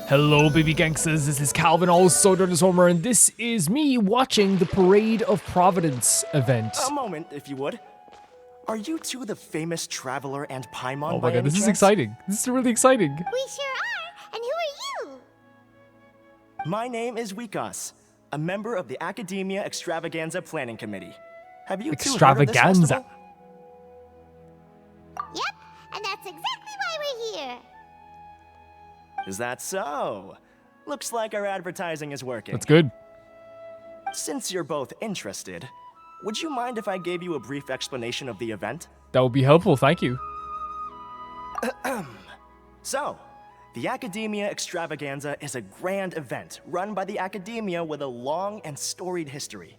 Hello, baby gangsters. This is Calvin, also known as Homer, and this is me watching the Parade of Providence event. A moment, if you would. Are you two the famous Traveler and Paimon? Oh my god, this is exciting. This is really exciting. We sure are. And who are you? My name is Wikas, a member of the Academia Extravaganza Planning Committee. Have you two heard of this Extravaganza. festival? Yep, and that's exactly why we're here. Is that so? Looks like our advertising is working. That's good. Since you're both interested, would you mind if I gave you a brief explanation of the event? That would be helpful, thank you. So, the Academia Extravaganza is a grand event run by the Academia with a long and storied history.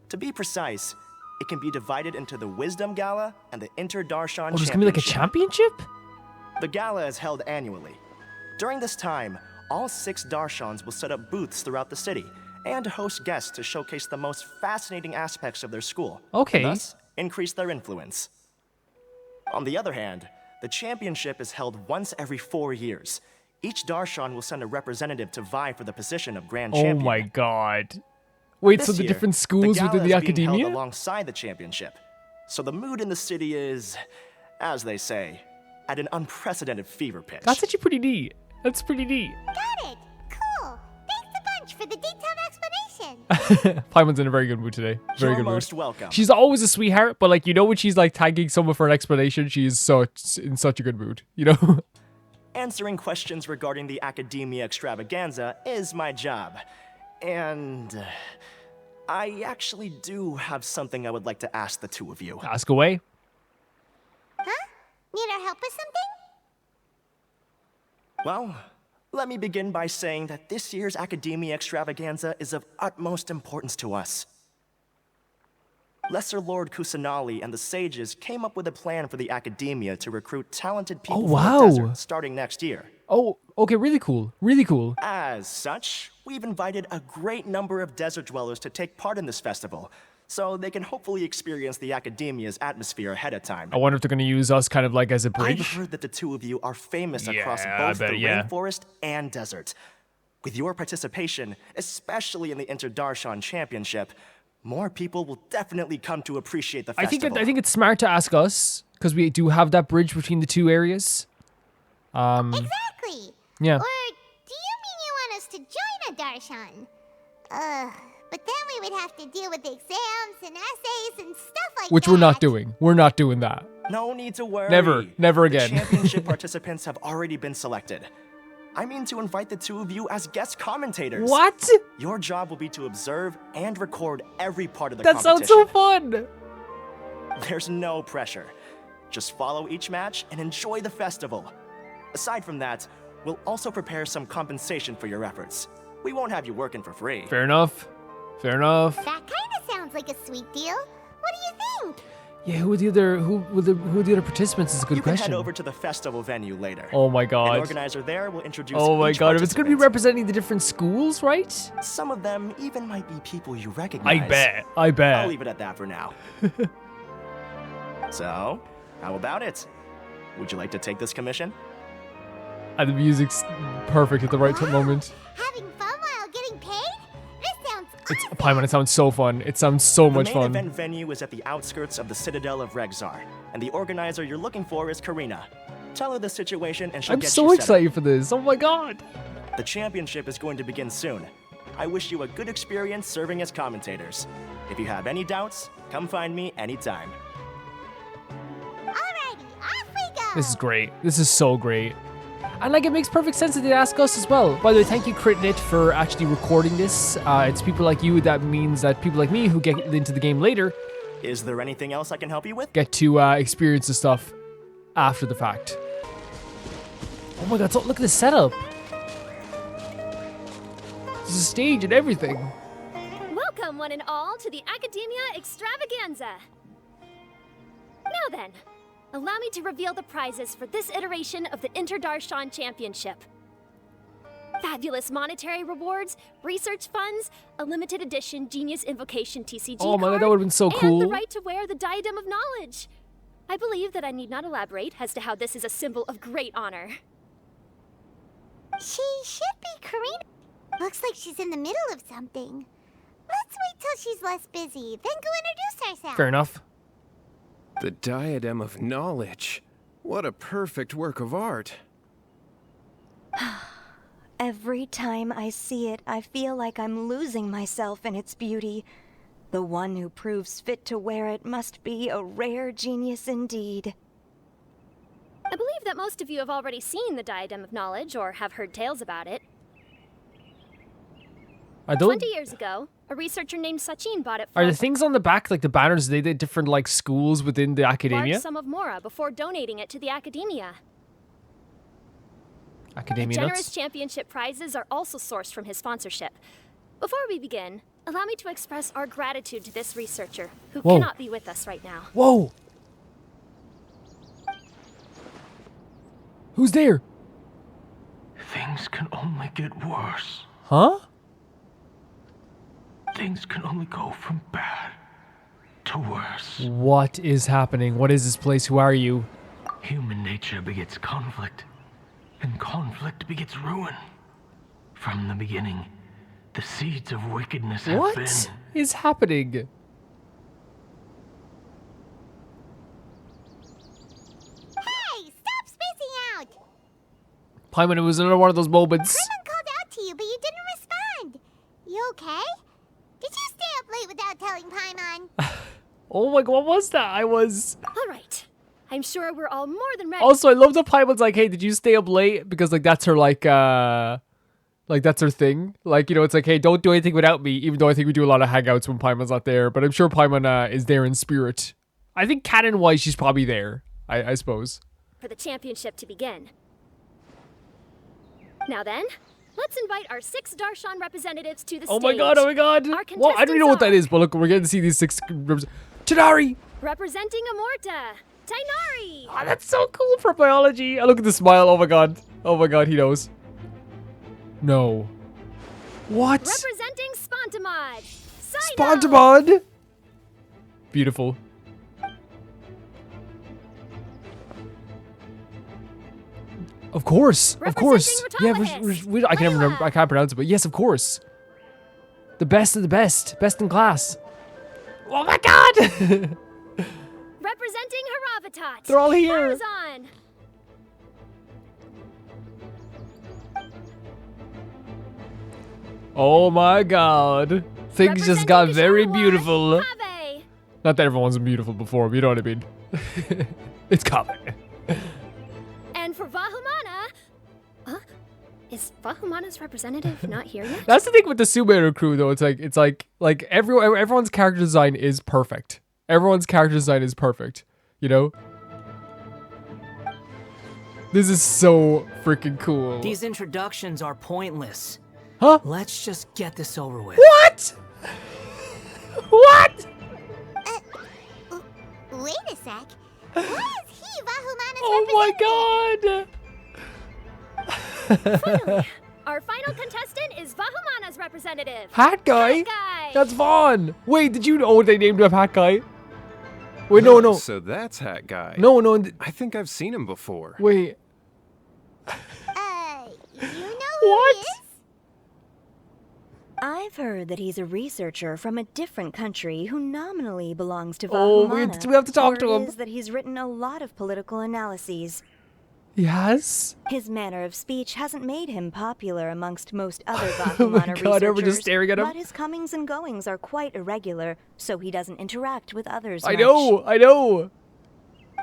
To be precise, it can be divided into the Wisdom Gala and the Inter-Darshan Oh, there's gonna be like a championship? The gala is held annually. During this time, all 6 Darshans will set up booths throughout the city and host guests to showcase the most fascinating aspects of their school. Okay. And thus, increase their influence. On the other hand, the championship is held once every 4 years. Each Darshan will send a representative to vie for the position of Grand Champion. Oh my god. Wait, This so the year, different schools gala within the is being held Academia? alongside the championship. So the mood in the city is, as they say, at an unprecedented fever pitch. That's actually pretty neat. That's pretty neat. Got it. Cool. Thanks a bunch for the detailed explanation. Paimon's in a very good mood today. Very You're good mood. most welcome. She's always a sweetheart, but like, you know, when she's like thanking someone for an explanation, she is in such a good mood, you know? Answering questions regarding the Academia Extravaganza is my job. And I actually do have something I would like to ask the two of you. Ask away. Huh? Need our help with something? Well, let me begin by saying that this year's Academia Extravaganza is of utmost importance to us. Lesser Lord Kusanali and the sages came up with a plan for the Academia to recruit talented people from wow. the desert starting next year. Oh, okay, really cool. Really cool. As such, we've invited a great number of desert dwellers to take part in this festival, so they can hopefully experience the Academia's atmosphere ahead of time. I wonder if they're going to use us kind of like as a I've bridge. heard that the two of you are famous across Yeah, I both bet, the yeah. rainforest and desert. With your participation, especially in the Inter-Darshan Championship, more people will definitely come to appreciate the I festival. think it's smart to ask us because we do have that bridge between the two areas. Exactly. Yeah. Or do you mean you want us to join a Darshan? But then we would have to deal with exams and essays and stuff like Which that. we're not doing. We're not doing that. No need to worry. Never again. The championship participants have already been selected. I mean to invite the two of you as guest commentators. What? Your job will be to observe and record every part of the That competition. sounds so fun. There's no pressure. Just follow each match and enjoy the festival. Aside from that, we'll also prepare some compensation for your efforts. We won't have you working for free. Fair enough. Fair enough. That kind of sounds like a sweet deal. What do you think? Yeah, who are the other participants is a good You can question. head over to the festival venue later. Oh my An god. organizer there will introduce Oh my each god, if it's going to be participant. representing the different schools, right? Some of them even might be people you recognize. I I'll bet. leave it at that for now. So, how about it? Would you like to take this commission? And the music's perfect at the right moment. Having fun while getting paid? This sounds It's awesome. Paimon, it sounds so fun. It sounds so much The main fun. event venue is at the outskirts of the Citadel of Regzar, and the organizer you're looking for is Karina. Tell her the situation and she'll I'm get so you set up. excited for this. Oh my god. The championship is going to begin soon. I wish you a good experience serving as commentators. If you have any doubts, come find me anytime. Alrighty, off we go. This is great. This is so great. And like, it makes perfect sense that they ask us as well. By the way, thank you, CritNit, for actually recording this. It's people like you that means that people like me who get into the game later Is there anything else I can help you with? get to experience the stuff after the fact. Oh my god, so look at this setup. There's a stage and everything. Welcome, one and all, to the Academia Extravaganza. Now then, allow me to reveal the prizes for this iteration of the Inter-Darshan Championship. Fabulous monetary rewards, research funds, a limited edition Genius Invocation TCG Oh my god, card, that would've been so and cool. the right to wear the Diadem of Knowledge. I believe that I need not elaborate as to how this is a symbol of great honor. She should be Karina. Looks like she's in the middle of something. Let's wait till she's less busy, then go introduce herself. Fair enough. The Diadem of Knowledge. What a perfect work of art. Every time I see it, I feel like I'm losing myself in its beauty. The one who proves fit to wear it must be a rare genius indeed. I believe that most of you have already seen the Diadem of Knowledge or have heard tales about it. I don't. 20 years ago, a researcher named Sachin bought it for Are the things on the back, like the banners, they did different like schools within the a academia? large sum of Mora before donating it to the Academia. Academia Generous nuts. championship prizes are also sourced from his sponsorship. Before we begin, allow me to express our gratitude to this researcher, who Whoa. cannot be with us right now. Whoa! Who's there? Things can only get worse. Huh? Things can only go from bad to worse. What is happening? What is this place? Who are you? Human nature begets conflict, and conflict begets ruin. From the beginning, the seeds of wickedness have What been. is happening? Hey, stop spacing out! Paimon, it was another one of those moments. Paimon called out to you, but you didn't respond. You okay? Did you stay up late without telling Paimon? Oh my god, what was that? I was... All right. I'm sure we're all more than ready. Also, I love that Paimon's like, hey, did you stay up late? Because, like, that's her, like, that's her thing. Like, you know, it's like, hey, don't do anything without me, even though I think we do a lot of hangouts when Paimon's not there. But I'm sure Paimon is there in spirit. I think canon-wise, she's probably there, I suppose. For the championship to begin. Now then, let's invite our 6 Darshan representatives to the stage. Oh my god, oh my god. Our Well, I don't even know what that contestants is, but look, we're getting to see these 6... Tighnari! Representing Amorta, Tighnari. Oh, that's so cool for biology. I look at the smile. Oh my god. Oh my god, he knows. No. What? Representing Spontamod, Cyno. Spontamod? Beautiful. Of course. Of course. Yeah, Representing I can never remember. Layla. I can't pronounce it, but yes, of course. The best of the best. Best in class. Oh my god! Representing Haravatat. They're all here. Farazan. Oh my god. Things just got Representing very Sharwa, beautiful. Kaveh. Not that everyone's beautiful before, but you know what I mean. It's Kaveh. And for Vahumana... Huh? Is Vahumana's representative not here yet? That's the thing with the Sumeru crew, though. It's like everyone's character design is perfect. Everyone's character design is perfect. You know? This is so freaking cool. These introductions are pointless. Huh? Let's just get this over with. What? What? Wait a sec. Why is he Vahumana's Oh my god. Finally, our final contestant is Vahumana's representative. Hat guy? Hat guy. That's Vaughn. Wait, did you know they named him Hat Guy? Wait, no. So that's Hat Guy. No. I think I've seen him before. You Wait. know who What? he is? I've heard that he's a researcher from a different country who nominally belongs to Oh, Vahumana. we have to talk to Word him. is that he's written a lot of political analyses. Yes? His manner of speech hasn't made him popular amongst most other Oh my Vahumana God, everyone researchers, just staring at him. but his comings and goings are quite irregular, so he doesn't interact with others I much. know.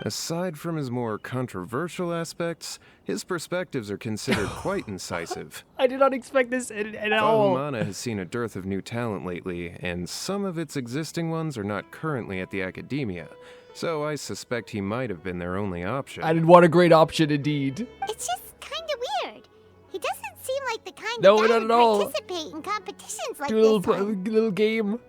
Aside from his more controversial aspects, his perspectives are considered quite incisive. I did not expect this at all. Vahumana has seen a dearth of new talent lately, and some of its existing ones are not currently at the Academia, so I suspect he might have been their only option. And what a great option indeed. It's just kind of weird. He doesn't seem like the kind No, of guy not who'd at all. participate in competitions like Do a little, this one. little game.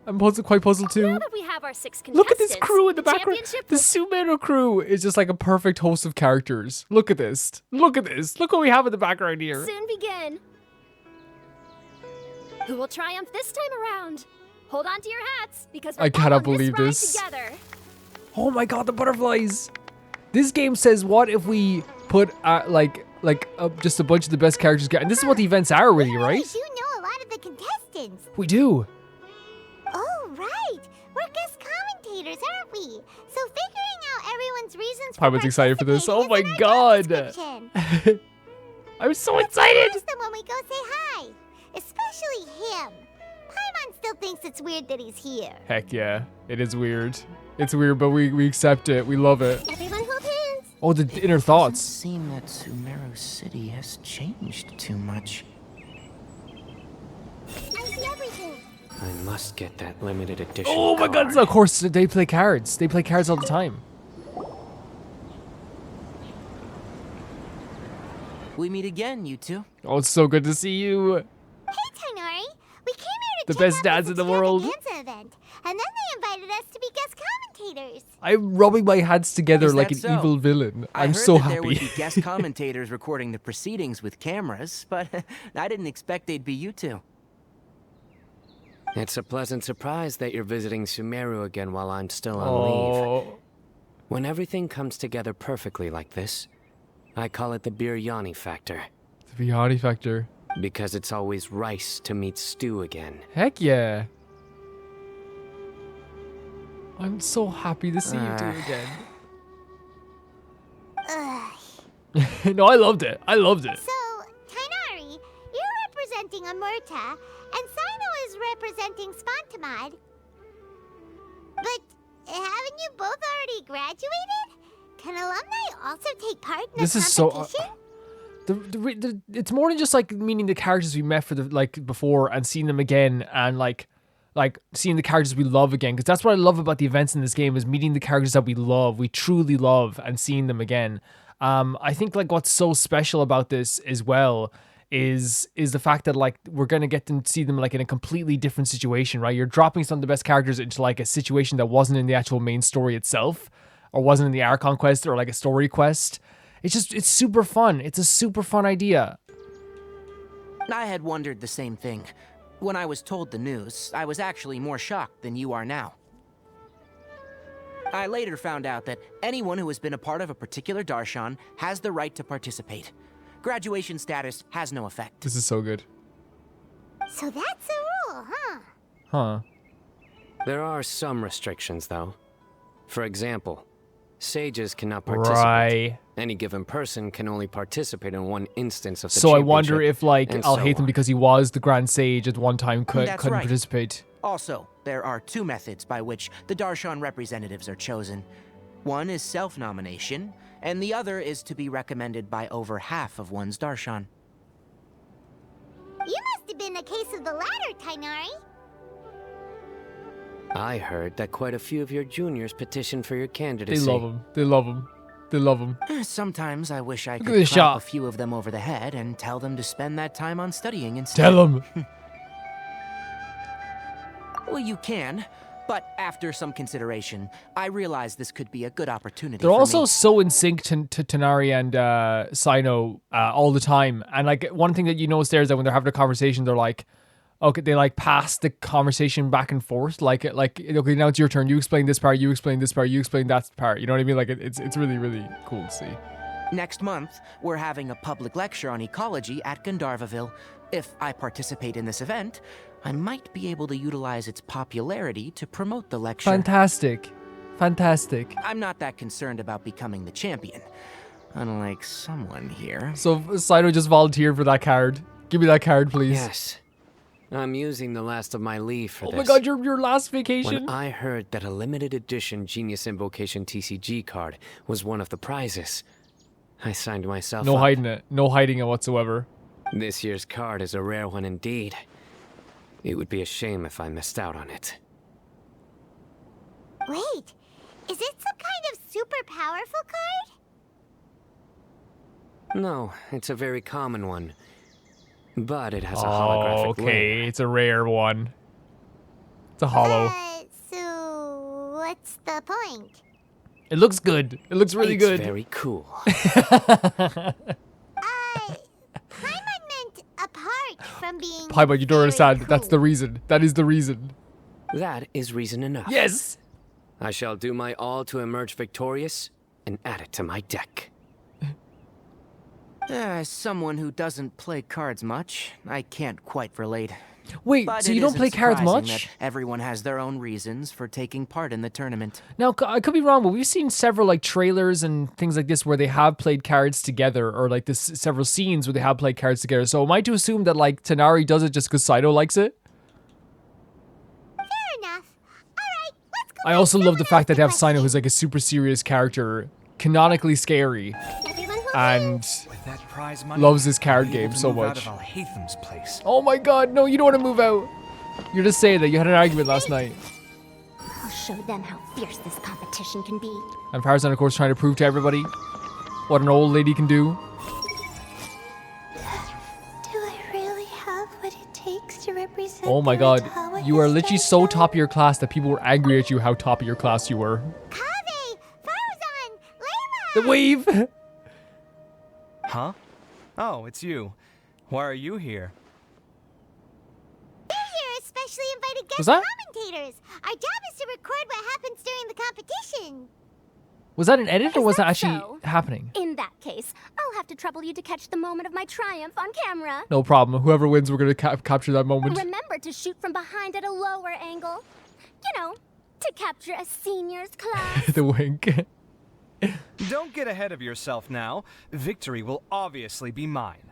I'm quite puzzled too. Now that we have our 6 contestants, Look at this crew in the background. championship The Sumeru crew is just like a perfect host of characters. Look at this. Look what we have in the background will here. soon begin. Who will triumph this time around? Hold on to your hats, because we're I cannot all on believe ride this. Together. Oh my god, the butterflies. This game says, what if we put like like just a bunch of the best characters get. And this is what the events are, really, right? We do know a lot of the contestants. We do. Oh, right. We're guest commentators, aren't we? So figuring out everyone's reasons for Paimon's excited for this. participating Oh is my in our job god. description. I'm so We'll excited. ask them when we go say hi. Especially him. Paimon still thinks it's weird that he's here. Heck yeah. It is weird. It's weird, but we accept it. We love it. Everyone hold hands. Oh, the inner thoughts. Seem that Sumeru City has changed too much. I see everything. I must get that limited edition. Oh my god, card. of course, they play cards. They play cards all the time. We meet again, you two. Oh, it's so good to see you. Hey, Tighnari. We came here to The check best out dads this in the world. extravaganza event, and then they invited us to be guest commentators. I'm rubbing my hands together Is like that an so? evil villain. I I'm heard so that happy. there would be guest commentators recording the proceedings with cameras, but I didn't expect they'd be you two. It's a pleasant surprise that you're visiting Sumeru again while I'm still on leave. Oh, When everything comes together perfectly like this, I call it the biryani factor. the Bihani factor. Because it's always rice to meet stew again. Heck yeah. I'm so happy to see you two again. Ugh. No, I loved it. I loved it. So, Tighnari, you're representing Amurta, and Sino is representing Spontamod. But haven't you both already graduated? Can alumni also take part in This the is so. competition? It's more than just like meeting the characters we met for the like before and seeing them again and like seeing the characters we love again, because that's what I love about the events in this game is meeting the characters that we love, we truly love, and seeing them again. I think like what's so special about this as well is the fact that like we're gonna get to see them like in a completely different situation, right? You're dropping some of the best characters into like a situation that wasn't in the actual main story itself, or wasn't in the Archon quest or like a story quest. It's super fun. It's a super fun idea. I had wondered the same thing. When I was told the news, I was actually more shocked than you are now. I later found out that anyone who has been a part of a particular Darshan has the right to participate. Graduation status has no effect. This is so good. So that's the rule, huh? Huh. There are some restrictions, though. For example, sages cannot participate. Right. Any given person can only participate in one instance of the So I wonder championship, if like and I'll so hate him on. because he was the Grand Sage at one time, couldn't That's right. participate. Also, there are two methods by which the Darshan representatives are chosen. One is self-nomination, and the other is to be recommended by over half of one's Darshan. You must have been a case of the latter, Tighnari. I heard that quite a few of your juniors petitioned for your They candidacy. love him. They love him. They love him. Sometimes I wish I Look at could this clap shot. a few of them over the head and tell them to spend that time on studying instead. Tell him. Well, you can, but after some consideration, I realize this could be a good opportunity They're for also me. so in sync to Tighnari and Sino all the time. And like one thing that you notice there is that when they're having a conversation, they're like, okay, they like pass the conversation back and forth. Like okay, now it's your turn. You explain this part. You explain this part. You explain that part. You know what I mean? Like it's really really cool to see. Next month, we're having a public lecture on ecology at Gandharvaville. If I participate in this event, I might be able to utilize its popularity to promote the lecture. Fantastic, fantastic. I'm not that concerned about becoming the champion, unlike someone here. So Sino just volunteered for that card. Give me that card, please. Yes. I'm using the last of my leave for Oh this. my god, your last vacation. When I heard that a limited edition Genius Invocation TCG card was one of the prizes, I signed myself No up. hiding it. No hiding it whatsoever. This year's card is a rare one indeed. It would be a shame if I missed out on it. Wait, is it some kind of super powerful card? No, it's a very common one. But it has a holographic okay, layer. it's a rare one. It's a hollow. So what's the point? It looks good. It looks really It's good. very cool. Paimon meant apart from being Paimon, you don't very understand. That's the cool. reason. That is the reason. That is reason enough. Yes. I shall do my all to emerge victorious and add it to my deck. As someone who doesn't play cards much, I can't quite relate. Wait, But so it you don't isn't play cards surprising much? that everyone has their own reasons for taking part in the tournament. Now, I could be wrong, but we've seen several like trailers and things like this where they have played cards together, or like this several scenes where they have played cards together. So am I to assume that like Tighnari does it just because Saito likes it? Fair enough. Alright, let's go. I also love the fact that they have Saito, who's like a super serious character, canonically scary, Everyone will and With that prize money, loves his card we'll be able game to so move out much. of Alhatham's place. Oh my god, no, you don't want to move out. You're just saying that you had an argument last night. I'll show them how fierce this competition can be. And Farazan, of course, trying to prove to everybody what an old lady can do. Do I really have what it takes to represent Oh my the god, Ottawa you are literally so Historical- top of your class that people were angry at you how top of your class you were. Kaveh! Farazan! Layla! The wave! Huh? Oh, it's you. Why are you here? We're here especially invited guest Was that- commentators. Our job is to record what happens during the competition. Was that an edit or Is was that that actually so? happening? In that case, I'll have to trouble you to catch the moment of my triumph on camera. No problem. Whoever wins, we're gonna capture that moment. Remember to shoot from behind at a lower angle. You know, to capture a senior's class. The wink. Don't get ahead of yourself now. Victory will obviously be mine.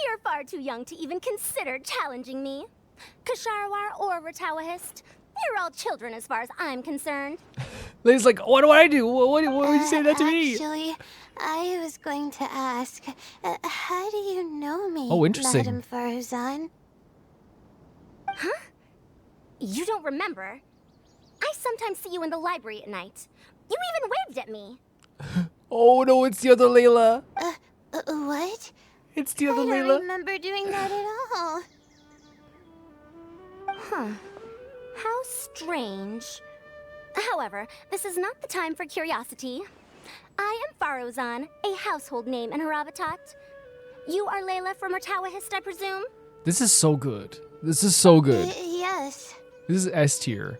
You're far too young to even consider challenging me. Kasharwar or Ratawahist, you're all children as far as I'm concerned. Layla's like, what do I do? What would you say that to me? Actually, I was going to ask, how do you know me, Oh, interesting. Madam Farazan? You don't remember? I sometimes see you in the library at night. You even waved at me. Oh no, it's the other Layla. What? It's the I other don't Layla. remember doing that at all. Huh. How strange. However, this is not the time for curiosity. I am Farozan, a household name in Haravatat. You are Layla from Ratawahist, I presume? This is so good. This is so good. Yes. This is S tier.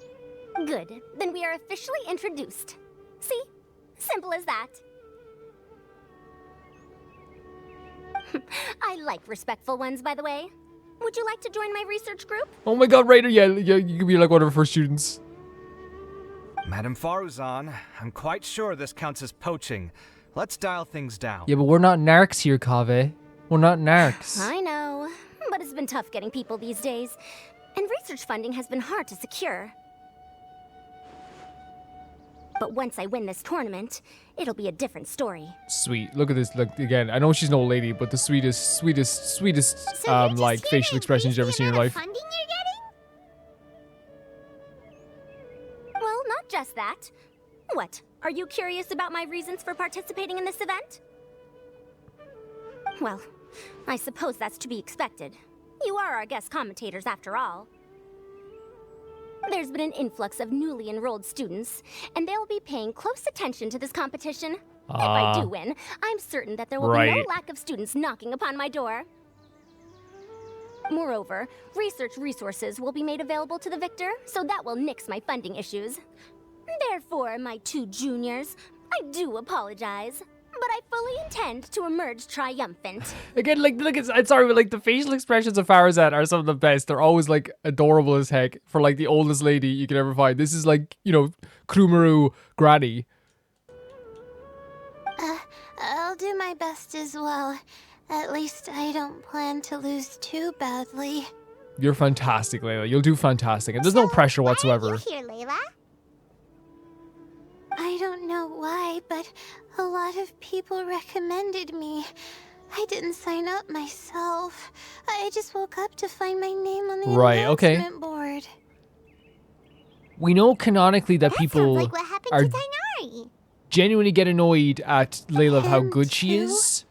Good. Then we are officially introduced. See? Simple as that. I like respectful ones, by the way. Would you like to join my research group? Oh my god, Raider, yeah, you could be like one of our first students. Madam Faruzan, I'm quite sure this counts as poaching. Let's dial things down. Yeah, but we're not narcs here, Kaveh. We're not narcs. I know, but it's been tough getting people these days, and research funding has been hard to secure. But once I win this tournament, it'll be a different story. Sweet. Look at this. Look again. I know she's an old lady, but the sweetest, So you're like just facial here to expressions you've ever increase seen in the your amount of life. funding you're getting? Well, not just that. What? Are you curious about my reasons for participating in this event? Well, I suppose that's to be expected. You are our guest commentators after all. There's been an influx of newly enrolled students, and they'll be paying close attention to this competition. If I do win, I'm certain that there will be no Right. lack of students knocking upon my door. Moreover, research resources will be made available to the victor, so that will nix my funding issues. Therefore, my two juniors, I do apologize, but I fully intend to emerge triumphant. Again, like, look, it's sorry, but like the facial expressions of Farazan are some of the best. They're always like adorable as heck for like the oldest lady you could ever find. This is like, you know, Krumaru granny. I'll do my best as well. At least I don't plan to lose too badly. You're fantastic, Layla. You'll do fantastic, and there's no pressure whatsoever. Why are you here, Layla? I don't know why, but a lot of people recommended me. I didn't sign up myself. I just woke up to find my name on the Right, okay. announcement board. We know canonically that That people sounds like what happened are to Tighnari. genuinely get annoyed at Layla of how Him good she too? is.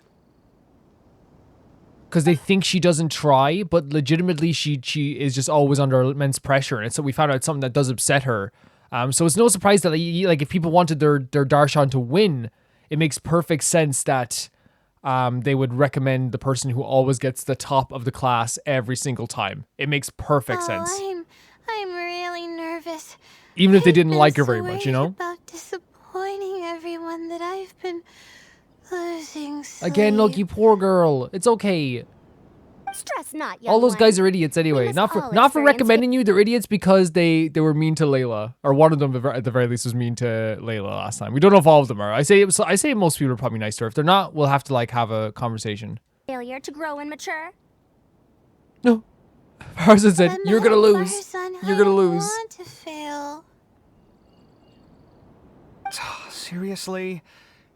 Because they think she doesn't try, but legitimately she is just always under immense pressure. And so we found out something that does upset her. So it's no surprise that like if people wanted their Darshan to win, it makes perfect sense that they would recommend the person who always gets the top of the class every single time. It makes perfect sense. I'm really nervous. Even if they I've didn't been like her so very much, you worried know? about disappointing everyone that I've been Losing sleep. Again, look, you poor girl. It's okay. Stress not, young All those one. guys are idiots anyway. must Not for all not for experience recommending you. They're idiots because they were mean to Layla, or one of them at the very least was mean to Layla last time. We don't know if all of them are. I say most people are probably nice to her. If they're not, we'll have to like have a conversation. Failure to grow and mature. No, Farzan said But you're gonna Madam lose. Farzan, You're I gonna don't lose. want to fail. Seriously?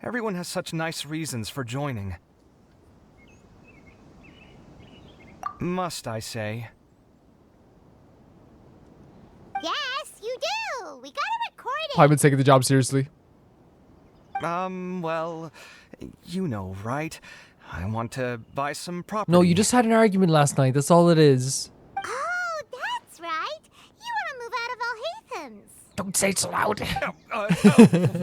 Everyone has such nice reasons for joining. Must I say? Yes, you do. We gotta record it. Paimon's taking the job seriously. Well, you know, right? I want to buy some property. No, you just had an argument last night. That's all it is. Oh, that's right. You want to move out of Alhatham's. Don't say it so loud.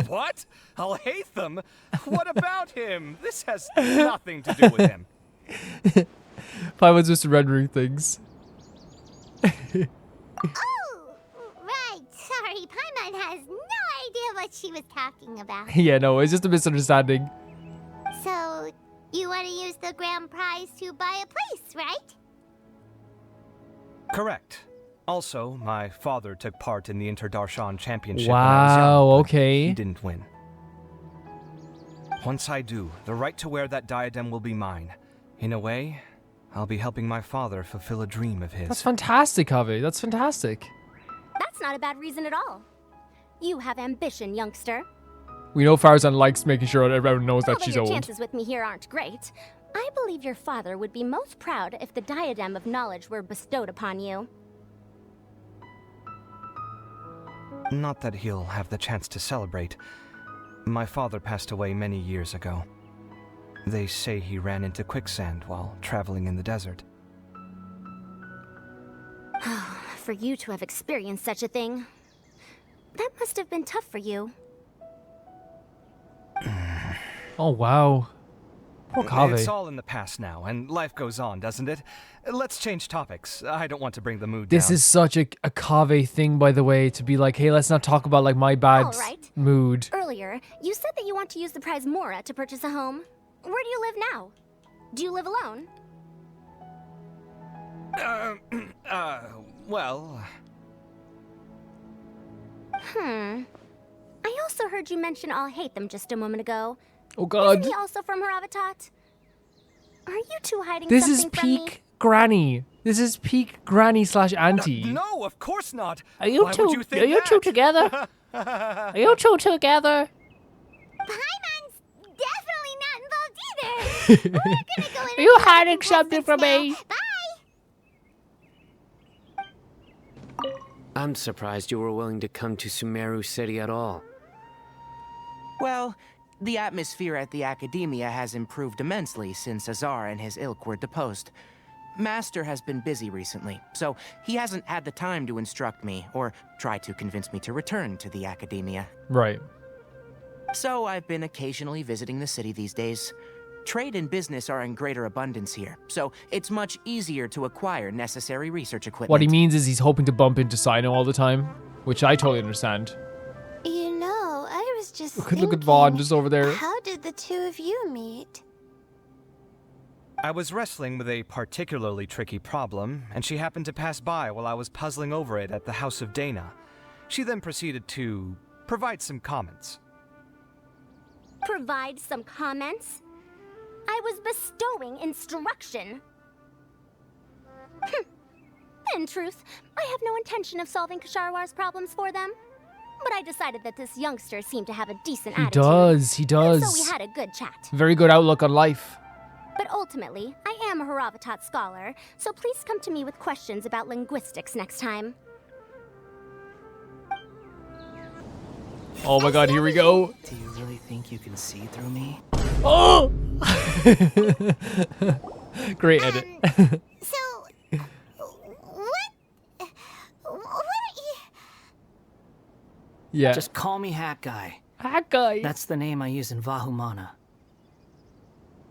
What? Alhatham? What about him? This has nothing to do with him. Paimon's just rendering things. Oh, right. Sorry, Paimon has no idea what she was talking about. Yeah, no, it's just a misunderstanding. So, you want to use the grand prize to buy a place, right? Correct. Also, my father took part in the Interdarshan Championship when I was young, Wow, but okay. he didn't win. Once I do, the right to wear that diadem will be mine. In a way, I'll be helping my father fulfill a dream of his. That's fantastic, Kaveh. That's fantastic. That's not a bad reason at all. You have ambition, youngster. We know Farzan likes making sure everyone knows that Although she's your old. chances with me here aren't great, I believe your father would be most proud if the diadem of knowledge were bestowed upon you. Not that he'll have the chance to celebrate. My father passed away many years ago. They say he ran into quicksand while traveling in the desert. For you to have experienced such a thing, that must have been tough for you. Oh, wow. Poor It's Kaveh. all in the past now, and life goes on, doesn't it? Let's change topics. I don't want to bring the mood This down. is such a Kaveh thing, by the way, to be like, hey, let's not talk about like my bad All right. mood. Earlier, you said that you want to use the prize Mora to purchase a home. Where do you live now? Do you live alone? Well... I also heard you mention Alhatham just a moment ago. Oh, God. Isn't he also from Haravatat? Are you two hiding This something is from me? peak granny. This is peak granny slash auntie. No, of course not. Are you Why two? would you think Are you two that? together? Are you two together? Paimon's definitely not involved either. We're gonna go in. Are you hiding something from me? Bye. I'm surprised you were willing to come to Sumeru City at all. Well, the atmosphere at the Academia has improved immensely since Azar and his ilk were deposed. Master has been busy recently, so he hasn't had the time to instruct me or try to convince me to return to the Academia. Right. So I've been occasionally visiting the city these days. Trade and business are in greater abundance here, so it's much easier to acquire necessary research equipment. What he means is he's hoping to bump into Sino all the time, which I totally understand. You know, I was just Look at Vaughn just over there. How did the two of you meet? I was wrestling with a particularly tricky problem, and she happened to pass by while I was puzzling over it at the House of Dana. She then proceeded to provide some comments. Provide some comments? I was bestowing instruction. In truth, I have no intention of solving Kasharwar's problems for them. But I decided that this youngster seemed to have a decent He attitude. does. He And does. so we had a good chat. Very good outlook on life. But ultimately, I am a Haravatat scholar, so please come to me with questions about linguistics next time. Oh my God, here we go. Do you really think you can see through me? Oh! Great edit. So, what are you? Yeah. Just call me Hat Guy. Hat Guy. That's the name I use in Vahumana.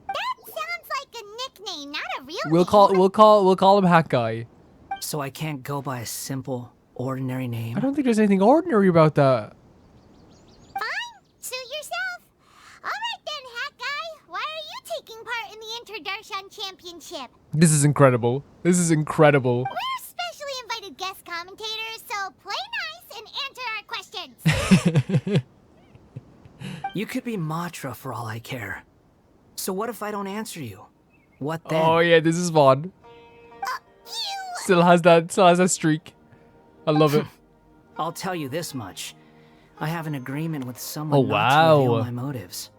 That sounds like a nickname, not a real We'll name. call him Hat Guy. So I can't go by a simple, ordinary name. I don't think there's anything ordinary about that. Fine, suit yourself. All right then, Hat Guy. Shan Championship. This is incredible. This is incredible. We're specially invited guest commentators, so play nice and answer our questions. You could be Matra for all I care. So what if I don't answer you? What then? Oh yeah, this is Vaughn. Still has that streak. I love it. I'll tell you this much. I have an agreement with someone not wow. to reveal my motives.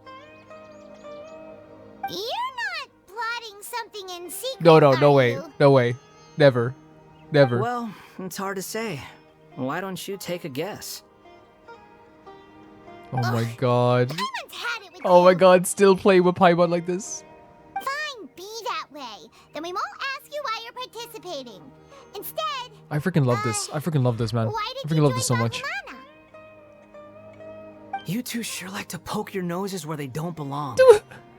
You're not plotting something in secret, No are way. you? No way. Never. Never. Well, it's hard to say. Why don't you take a guess? Oh my god. Paimon's had it with Oh my you. god, still playing with Paimon like this. Fine, be that way. Then we won't ask you why you're participating. Instead, I freaking love this. I freaking love this, man. why I did freaking you love join this so much. Bahamana? You two sure like to poke your noses where they don't belong.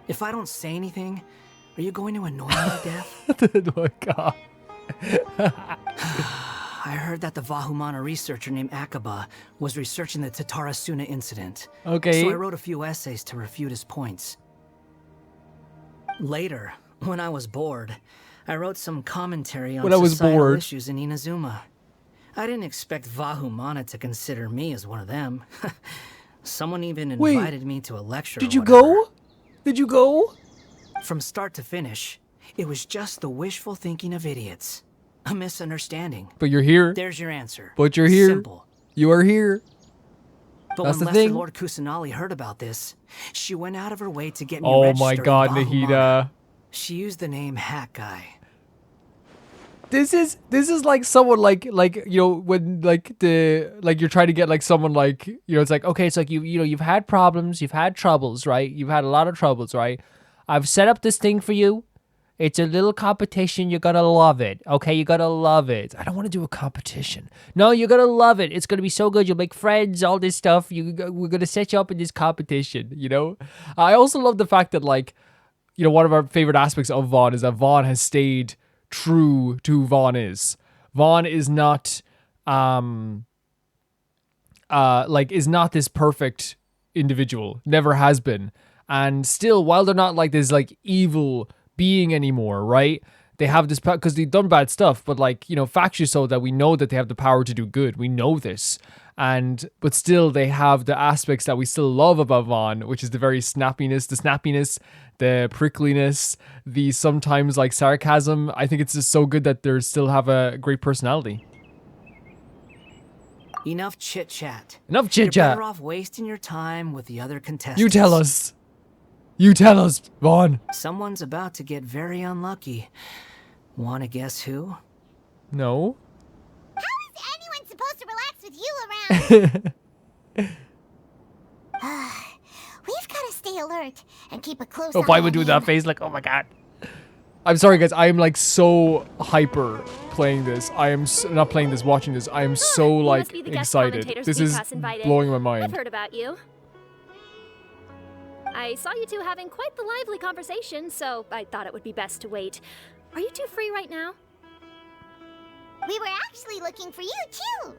If I don't say anything, are you going to annoy me to death? Oh my god. I heard that the Vahumana researcher named Akaba was researching the Tatarasuna incident. Okay. So I wrote a few essays to refute his points. Later, when I was bored, I wrote some commentary on When I was societal bored. issues in Inazuma. I didn't expect Vahumana to consider me as one of them. Someone even Wait, invited me to a lecture. Did or you whatever. go? Did you go? From start to finish, it was just the wishful thinking of idiots. A misunderstanding. But you're here. There's your answer. But you're here. Simple. You are here. But That's when the Lesser thing. Lord Kusanali heard about this, she went out of her way to get me Oh registered my in god, Vahumana. Nahida. She used the name Hat Guy. This is like someone like you know when like you're trying to get like someone like you know it's like okay it's like you know you've had problems, you've had troubles, right? You've had a lot of troubles, right? I've set up this thing for you. It's a little competition. You gotta love it. Okay, you gotta love it. I don't want to do a competition. No, you gotta love it. It's gonna be so good. You'll make friends, all this stuff. We're gonna set you up in this competition, you know? I also love the fact that like, you know, one of our favorite aspects of Vaughn is that Vaughn has stayed true to who Vaughn is. Vaughn is not is not this perfect individual. Never has been. And still, while they're not like this like evil being anymore, right? They have this because they've done bad stuff, but like, you know, factually so that we know that they have the power to do good. We know this. But still they have the aspects that we still love about Vaughn, which is the very snappiness, the prickliness, the sometimes like sarcasm. I think it's just so good that they still have a great personality. Enough chit chat. Enough You're chit-chat. better off wasting your time with the other contestants. You tell us. You tell us, Vaughn. Someone's about to get very unlucky. Wanna guess who? No. How is anyone supposed to relax with you around? We've got to stay alert and keep a close eye Oh, I would on do him. that face like, oh my god. I'm sorry, guys. I am like so hyper playing this. I am not playing this, watching this. I am so You like must be the guest excited. commentators This we is pass invited. blowing my I've mind. heard about you. I saw you two having quite the lively conversation, so I thought it would be best to wait. Are you two free right now? We were actually looking for you, too.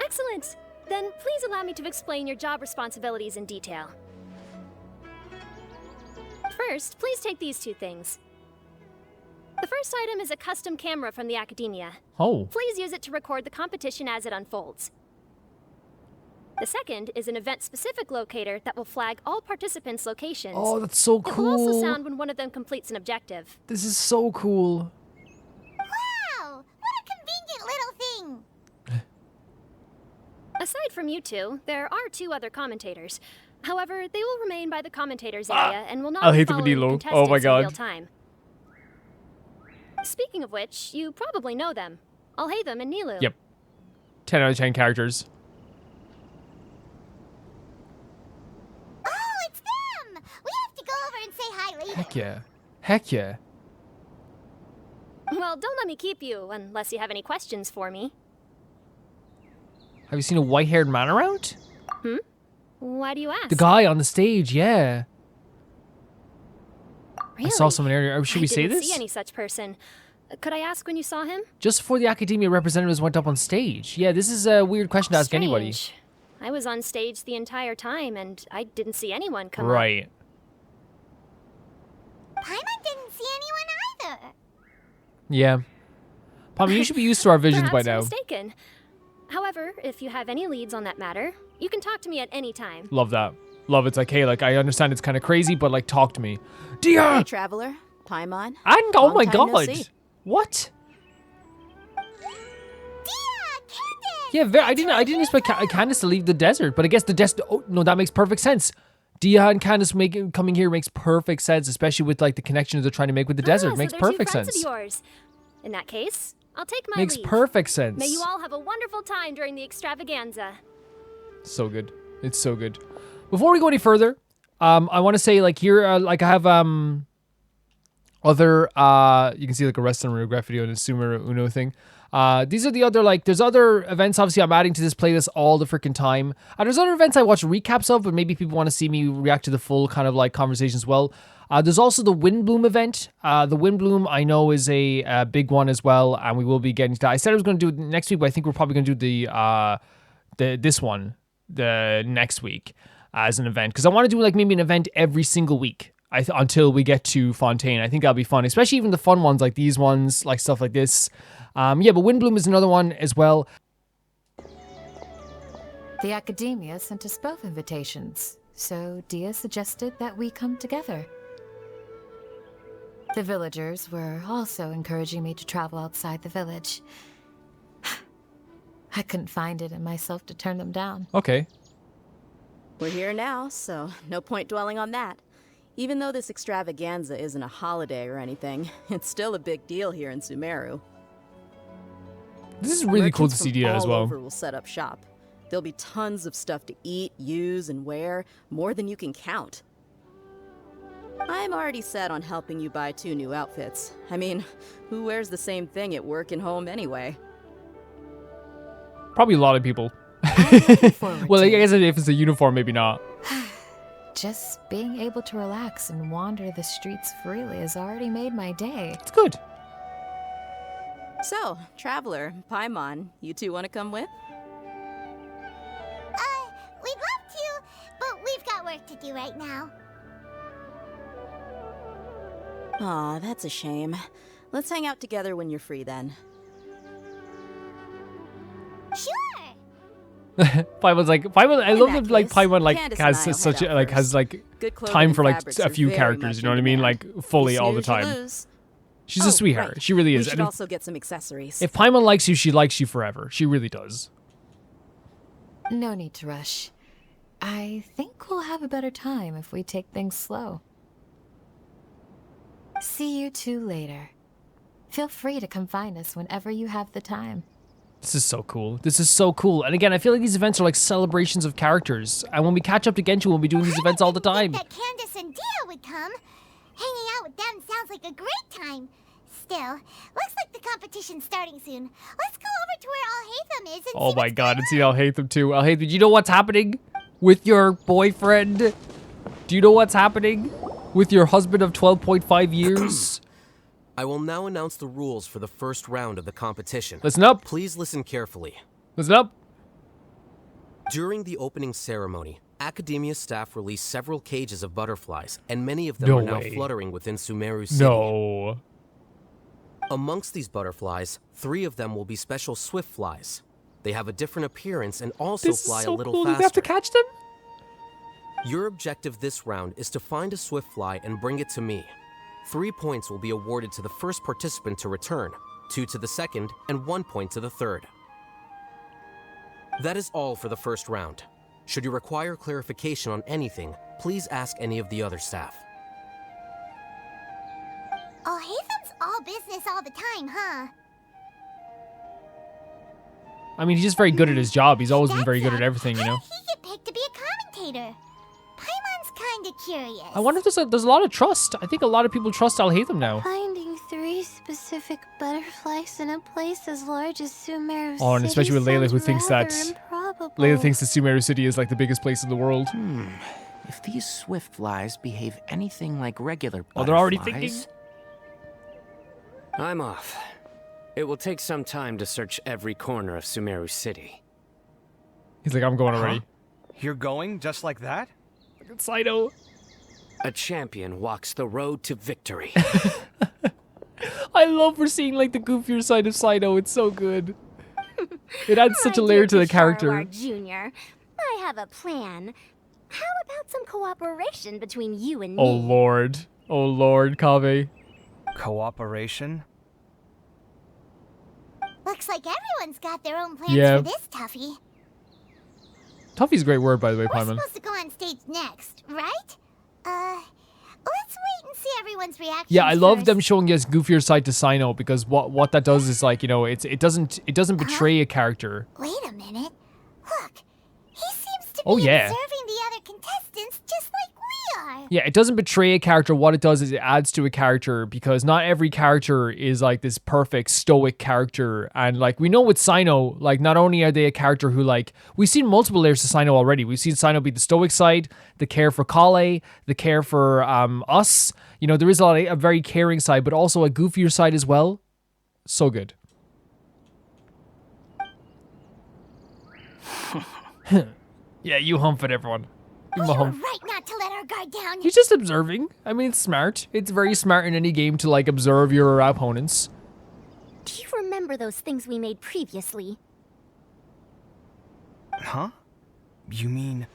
Excellent. Then please allow me to explain your job responsibilities in detail. First, please take these two things. The first item is a custom camera from the Academia. Oh. Please use it to record the competition as it unfolds. The second is an event-specific locator that will flag all participants' locations. Oh, that's so It will also cool. sound when one of them completes an objective. This is so cool. Wow, what a convenient little thing. Aside from you two, there are two other commentators. However, they will remain by the commentators area and will not I'll be hate the following Vanillo. contestants Oh my in God. real time. Speaking of which, you probably know them. Alhaitham and Nilu. Yep. 10 out of 10 characters. Oh, it's them. We have to go over and say hi later. Heck yeah. Heck yeah. Well, don't let me keep you unless you have any questions for me. Have you seen a white-haired man around? Why do you ask? The guy on the stage, yeah. Really? I saw someone earlier. Should we say I didn't this? see any such person. Could I ask when you saw him? Just before the Academia representatives went up on stage. Yeah, this is a weird question to ask anybody. Strange. I was on stage the entire time, and I didn't see anyone come up. Right. Paimon didn't see anyone either. Yeah. Paimon, you should be used to our visions by Perhaps now. you're mistaken. However, if you have any leads on that matter, you can talk to me at any time. Love that. Love it's like, hey, like I understand it's kind of crazy, but like talk to me. Dehya! Hey, Traveler. Paimon. And oh Long my time no god. see. What? Dehya, Candace! Yeah, I didn't expect Candace to leave the desert, but I guess the desert. Oh no, that makes perfect sense. Dehya and Candace coming here makes perfect sense, especially with like the connections they're trying to make with the desert. So Makes they're perfect two friends sense. Of yours. In that case, I'll take my Makes leave. perfect sense. May you all have a wonderful time during the extravaganza. So good. It's so good. Before we go any further, I want to say like here, like I have other you can see like a rest and regret video and a Sumeru Uno thing. These are the other like there's other events obviously I'm adding to this playlist all the freaking time. There's other events I watch recaps of, but maybe people want to see me react to the full kind of like conversation as well. There's also the Windbloom event. The Windbloom I know is a big one as well, and we will be getting to that. I said I was going to do it next week, but I think we're probably going to do this one the next week as an event because I want to do like maybe an event every single week until we get to Fontaine. I think that'll be fun, especially even the fun ones like these ones, like stuff like this. Yeah, but Windbloom is another one as well. The Academia sent us both invitations, so Dehya suggested that we come together. The villagers were also encouraging me to travel outside the village. I couldn't find it in myself to turn them down. Okay. We're here now, so no point dwelling on that. Even though this extravaganza isn't a holiday or anything, it's still a big deal here in Sumeru. This is really cool to see Dehya as well. All over will set up shop. There'll be tons of stuff to eat, use, and wear, more than you can count. I'm already set on helping you buy 2 new outfits. I mean, who wears the same thing at work and home anyway? Probably a lot of people. Well, I guess if it's a uniform, maybe not. Just being able to relax and wander the streets freely has already made my day. It's good. So, Traveler, Paimon, you two want to come with? We'd love to, but we've got work to do right now. Aw, that's a shame. Let's hang out together when you're free then. Sure. Paimon's like Paimon. I love that like case, Paimon like Candace has and I'll such head a out like has first. like Good clothing time and for like fabrics a are few very characters. much You know in what I mean? demand. Like fully You all the snooze, you time. lose. She's a sweetheart. Right. She really We is. should And also get some accessories. if Paimon likes you, she likes you forever. She really does. No need to rush. I think we'll have a better time if we take things slow. See you two later. Feel free to come find us whenever you have the time. This is so cool. This is so cool. And again, I feel like these events are like celebrations of characters. And when we catch up to Genshin, we'll be doing these events all the time. That Candace and Dehya would come. Hanging out with them sounds like a great time. Still, looks like the competition's starting soon. Let's go over to where Alhaitham is and Oh see my what's god, going and see Alhaitham too. Alhaitham, do you know what's happening with your boyfriend? Do you know what's happening with your husband of 12.5 years? I will now announce the rules for the first round of the competition. Listen up. Please listen carefully. Listen up. During the opening ceremony, Academia staff released several cages of butterflies, and many of them No are now way. fluttering within Sumeru City. No. Amongst these butterflies, 3 of them will be special swiftflies. They have a different appearance and also This fly is so a little cool. Do faster. we have to catch them? Your objective this round is to find a swiftfly and bring it to me. 3 points will be awarded to the first participant to return, 2 to the second, and 1 point to the third. That is all for the first round. Should you require clarification on anything, please ask any of the other staff. Alhaitham's all business all the time, huh? I mean, he's just very good at his job. He's always been very good at everything, you know? He get picked to be a commentator. Paimon's kinda curious. I wonder if there's a lot of trust. I think a lot of people trust Alhaitham now. Finding 3 specific butterflies in a place as large as Sumeru Oh, and especially with Layla, who sounds thinks that rather improbable. Layla thinks that Sumeru City is like the biggest place in the world. If these swiftflies behave anything like regular butterflies... Oh, they're already thinking. I'm off. It will take some time to search every corner of Sumeru City. He's like, I'm going already. You're going just like that? Look at Saito. A champion walks the road to victory. I love we're seeing like the goofier side of Cyno. It's so good. It adds such a layer to the character. Junior, I have a plan. How about some cooperation between you and me? Oh lord. Oh lord, Kaveh. Cooperation? Looks like everyone's got their own plans Yeah. for this, Tuffy. Tuffy's a great word, by the way, We're Paimon. supposed to go on stage next, right? Let's wait and see everyone's reaction. Yeah, I love them showing us goofier side to Cyno because what that does is like, you know, it doesn't betray a character. Wait a minute. Look, he seems to be Oh, yeah. observing the other contestants just like we are. Yeah, it doesn't betray a character. What it does is it adds to a character because not every character is like this perfect stoic character. And like we know with Cyno, like not only are they a character who like we've seen multiple layers to Cyno already. We've seen Cyno be the stoic side, the care for Kale, the care for us. You know, there is a very caring side, but also a goofier side as well. So good. Yeah, you hump it, everyone. Give him a hump. Right not to let our guard down. He's just observing. I mean, it's smart. It's very smart in any game to like observe your opponents. Do you remember those things we made previously? Huh? You mean...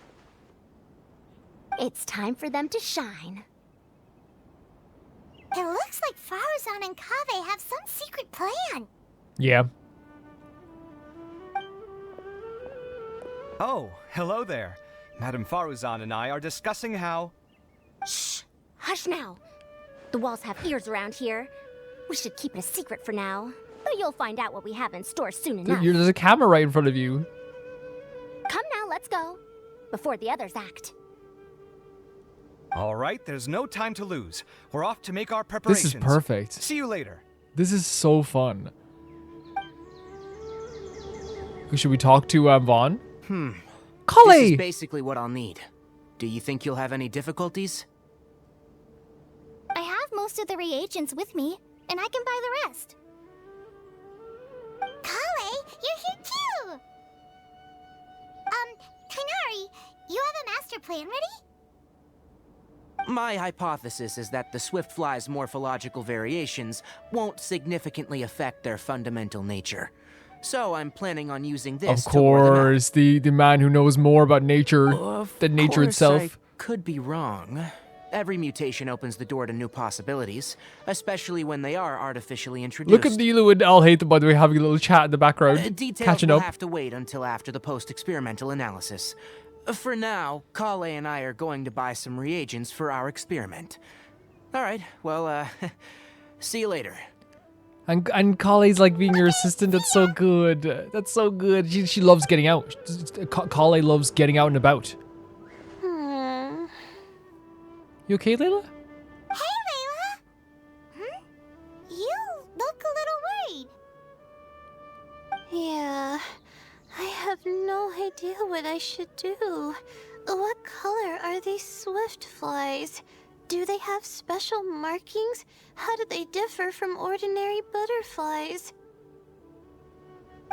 It's time for them to shine. It looks like Faruzan and Kaveh have some secret plan. Yeah. Oh, hello there. Madame Faruzan and I are discussing how... Shh! Hush now! The walls have ears around here. We should keep it a secret for now. But you'll find out what we have in store soon enough. There's a camera right in front of you. Come now, let's go. Before the others act. All right, there's no time to lose. We're off to make our preparations. This is perfect. See you later. This is so fun. Should we talk to Vaughn? Kale! This is basically what I'll need. Do you think you'll have any difficulties? I have most of the reagents with me, and I can buy the rest. Kale, you're here too! Tighnari, you have a master plan ready? My hypothesis is that the swiftflies' morphological variations won't significantly affect their fundamental nature. So I'm planning on using this Of to lure them out. course, the man who knows more about nature than nature Course, itself. I could be wrong. Every mutation opens the door to new possibilities, especially when they are artificially introduced. Look at Nilu and I'll hate them, by the way, having a little chat in the background. Details Catching will up. have to wait until after the post-experimental analysis. For now, Kale and I are going to buy some reagents for our experiment. All right, well, see you later. And Kale's like being your assistant. That's so good. That's so good. She loves getting out. Kale loves getting out and about. You okay, Layla? Hey, Layla! You look a little worried. Yeah, I have no idea what I should do. What color are these swiftflies? Do they have special markings? How do they differ from ordinary butterflies?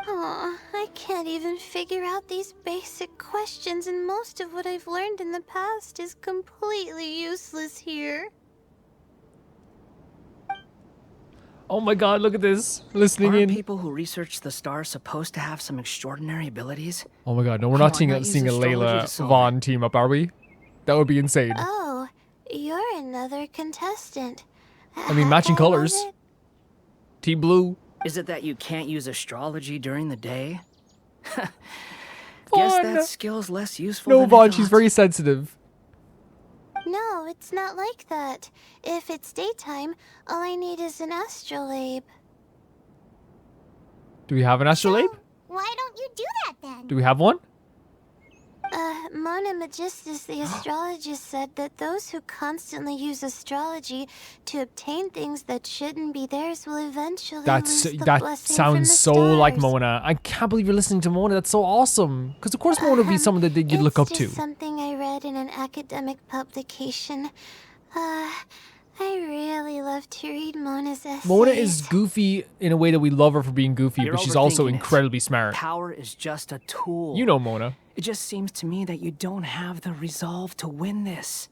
Aw, I can't even figure out these basic questions, and most of what I've learned in the past is completely useless here. Oh my god, look at this. Listening Aren't in. people who research the stars supposed to have some extraordinary abilities? Oh my god, no, we're Come not on, seeing not a use Layla astrology to solve Vaughn team up, are we? That would be insane. Oh, you're another contestant. I mean, matching Have I colors. won it? Team Blue. Is it that you can't use astrology during the day? Guess Vaughn. that skill's less useful No, than I Vaughn, she's thought. very sensitive. No, it's not like that. If it's daytime, all I need is an astrolabe. Do we have an astrolabe? Why don't you do that then? Do we have one? Mona Magistus, the astrologist, said that those who constantly use astrology to obtain things that shouldn't be theirs will eventually lose the That blessing from the sounds so like stars. Mona. I can't believe you're listening to Mona. That's so awesome. Because of course Mona would be someone that you'd look up It's to. just something I read in an academic publication. I really love to read Mona's essays. Mona is goofy in a way that we love her for being goofy, You're but she's also overthinking it. incredibly smart. Power is just a tool. You know Mona. It just seems to me that you don't have the resolve to win this.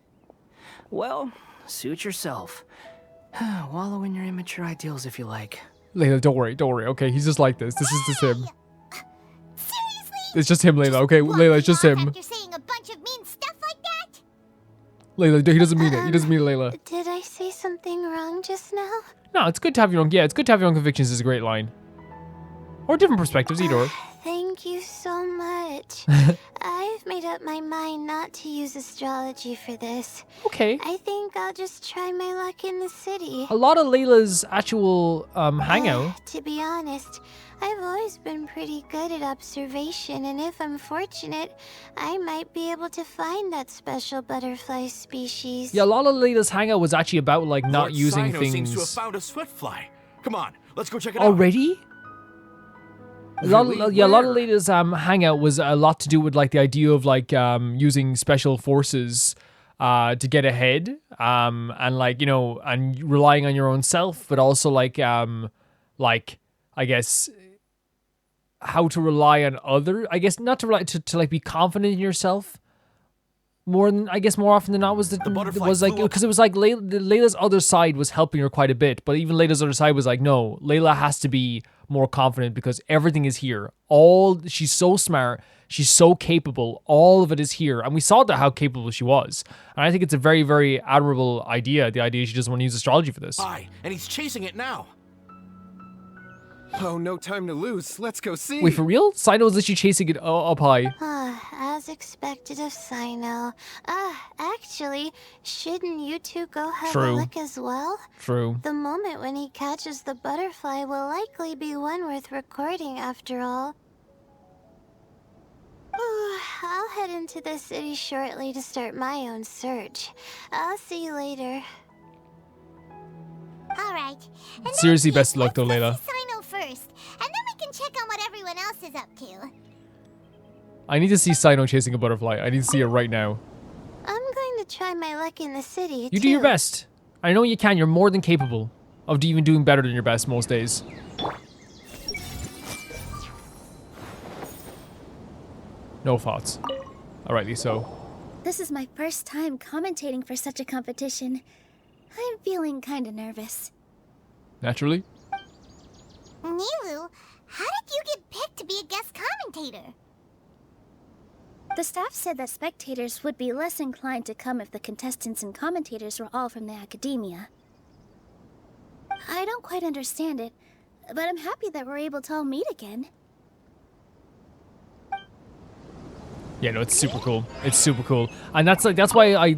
Well, suit yourself. Wallow in your immature ideals if you like. Layla, don't worry, don't worry. Okay, he's just like this. This is just him. Seriously? It's just him, Layla. Okay, Layla, it's just him. After saying a bunch of mean stuff like that? Layla, he doesn't mean it. He doesn't mean it, Layla. Did I say something wrong just now? No, it's good to have your own. Yeah, it's good to have your own convictions. Is a great line. Or different perspectives, either. Thank you so much. I've made up my mind not to use astrology for this. Okay. I think I'll just try my luck in the city. A lot of Layla's actual hangout. To be honest, I've always been pretty good at observation, and if I'm fortunate, I might be able to find that special butterfly species. Yeah, a lot of Layla's hangout was actually about like not Lord using Sino things. seems to have found a swiftfly. Come on, let's go check it out. Already? A lot of Layla's hangout was a lot to do with like the idea of like using special forces to get ahead, and like, you know, and relying on your own self, but also like I guess how to rely on other. I guess not to rely to like be confident in yourself. More often than not was like because it was like Layla's other side was helping her quite a bit, but even Layla's other side was like, no, Layla has to be more confident because everything is here. She's so smart, she's so capable. All of it is here, and we saw that how capable she was. And I think it's a very, very admirable idea. The idea she doesn't want to use astrology for this. Aye, and he's chasing it now. Oh, no time to lose. Let's go see. Wait, for real? Sino is literally chasing it up high. As expected of Sino. Actually, shouldn't you two go have a look as well? True. The moment when he catches the butterfly will likely be one worth recording after all. I'll head into the city shortly to start my own search. I'll see you later. Alright. Seriously, best of luck though, Layla. Sino first, and then we can check on what everyone else is up to. I need to see Sino chasing a butterfly. I need to see it right now. I'm going to try my luck in the city, You do your best. I know you can. You're more than capable of even doing better than your best most days. No thoughts. Alrighty, so. This is my first time commentating for such a competition. I'm feeling kinda nervous. Naturally. Nilu, how did you get picked to be a guest commentator? The staff said that spectators would be less inclined to come if the contestants and commentators were all from the academia. I don't quite understand it, but I'm happy that we're able to all meet again. Yeah, no, it's super cool. It's super cool, and that's why I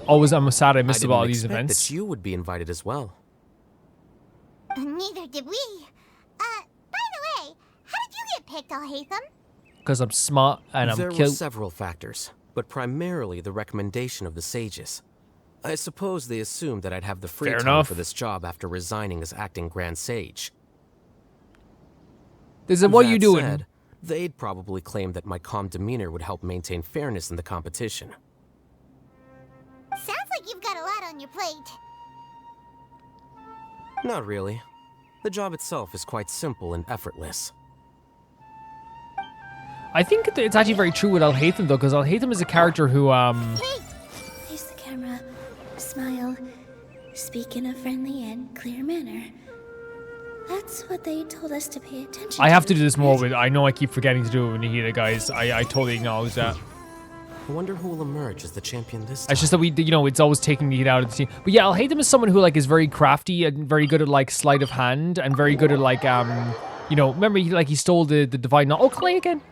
I'm sad I missed about all these events. That you would be invited as well. Neither did we. By the way, how did you get picked, Al-Haytham? Because I'm smart and I'm There cute. were several factors, but primarily the recommendation of the sages. I suppose they assumed that I'd have the free Fair time enough. for this job after resigning as acting Grand Sage. They said, "What are you That doing?" said, they'd probably claim that my calm demeanor would help maintain fairness in the competition. Sounds like you've got a lot on your plate. Not really. The job itself is quite simple and effortless. I think it's actually very true with Al-Haytham though, because Al-Haytham is a character who Face the camera, smile, speak in a friendly and clear manner. That's what they told us to pay attention to. I have to do this more with. I know I keep forgetting to do it with Nihida, guys. I totally acknowledge that. I wonder who will emerge as the champion this time. It's just that it's always taking Nihida out of the team. But yeah, Al-Haytham is someone who is very crafty and very good at sleight of hand and very good at remember he stole the divine knowledge. Oh, Clay again.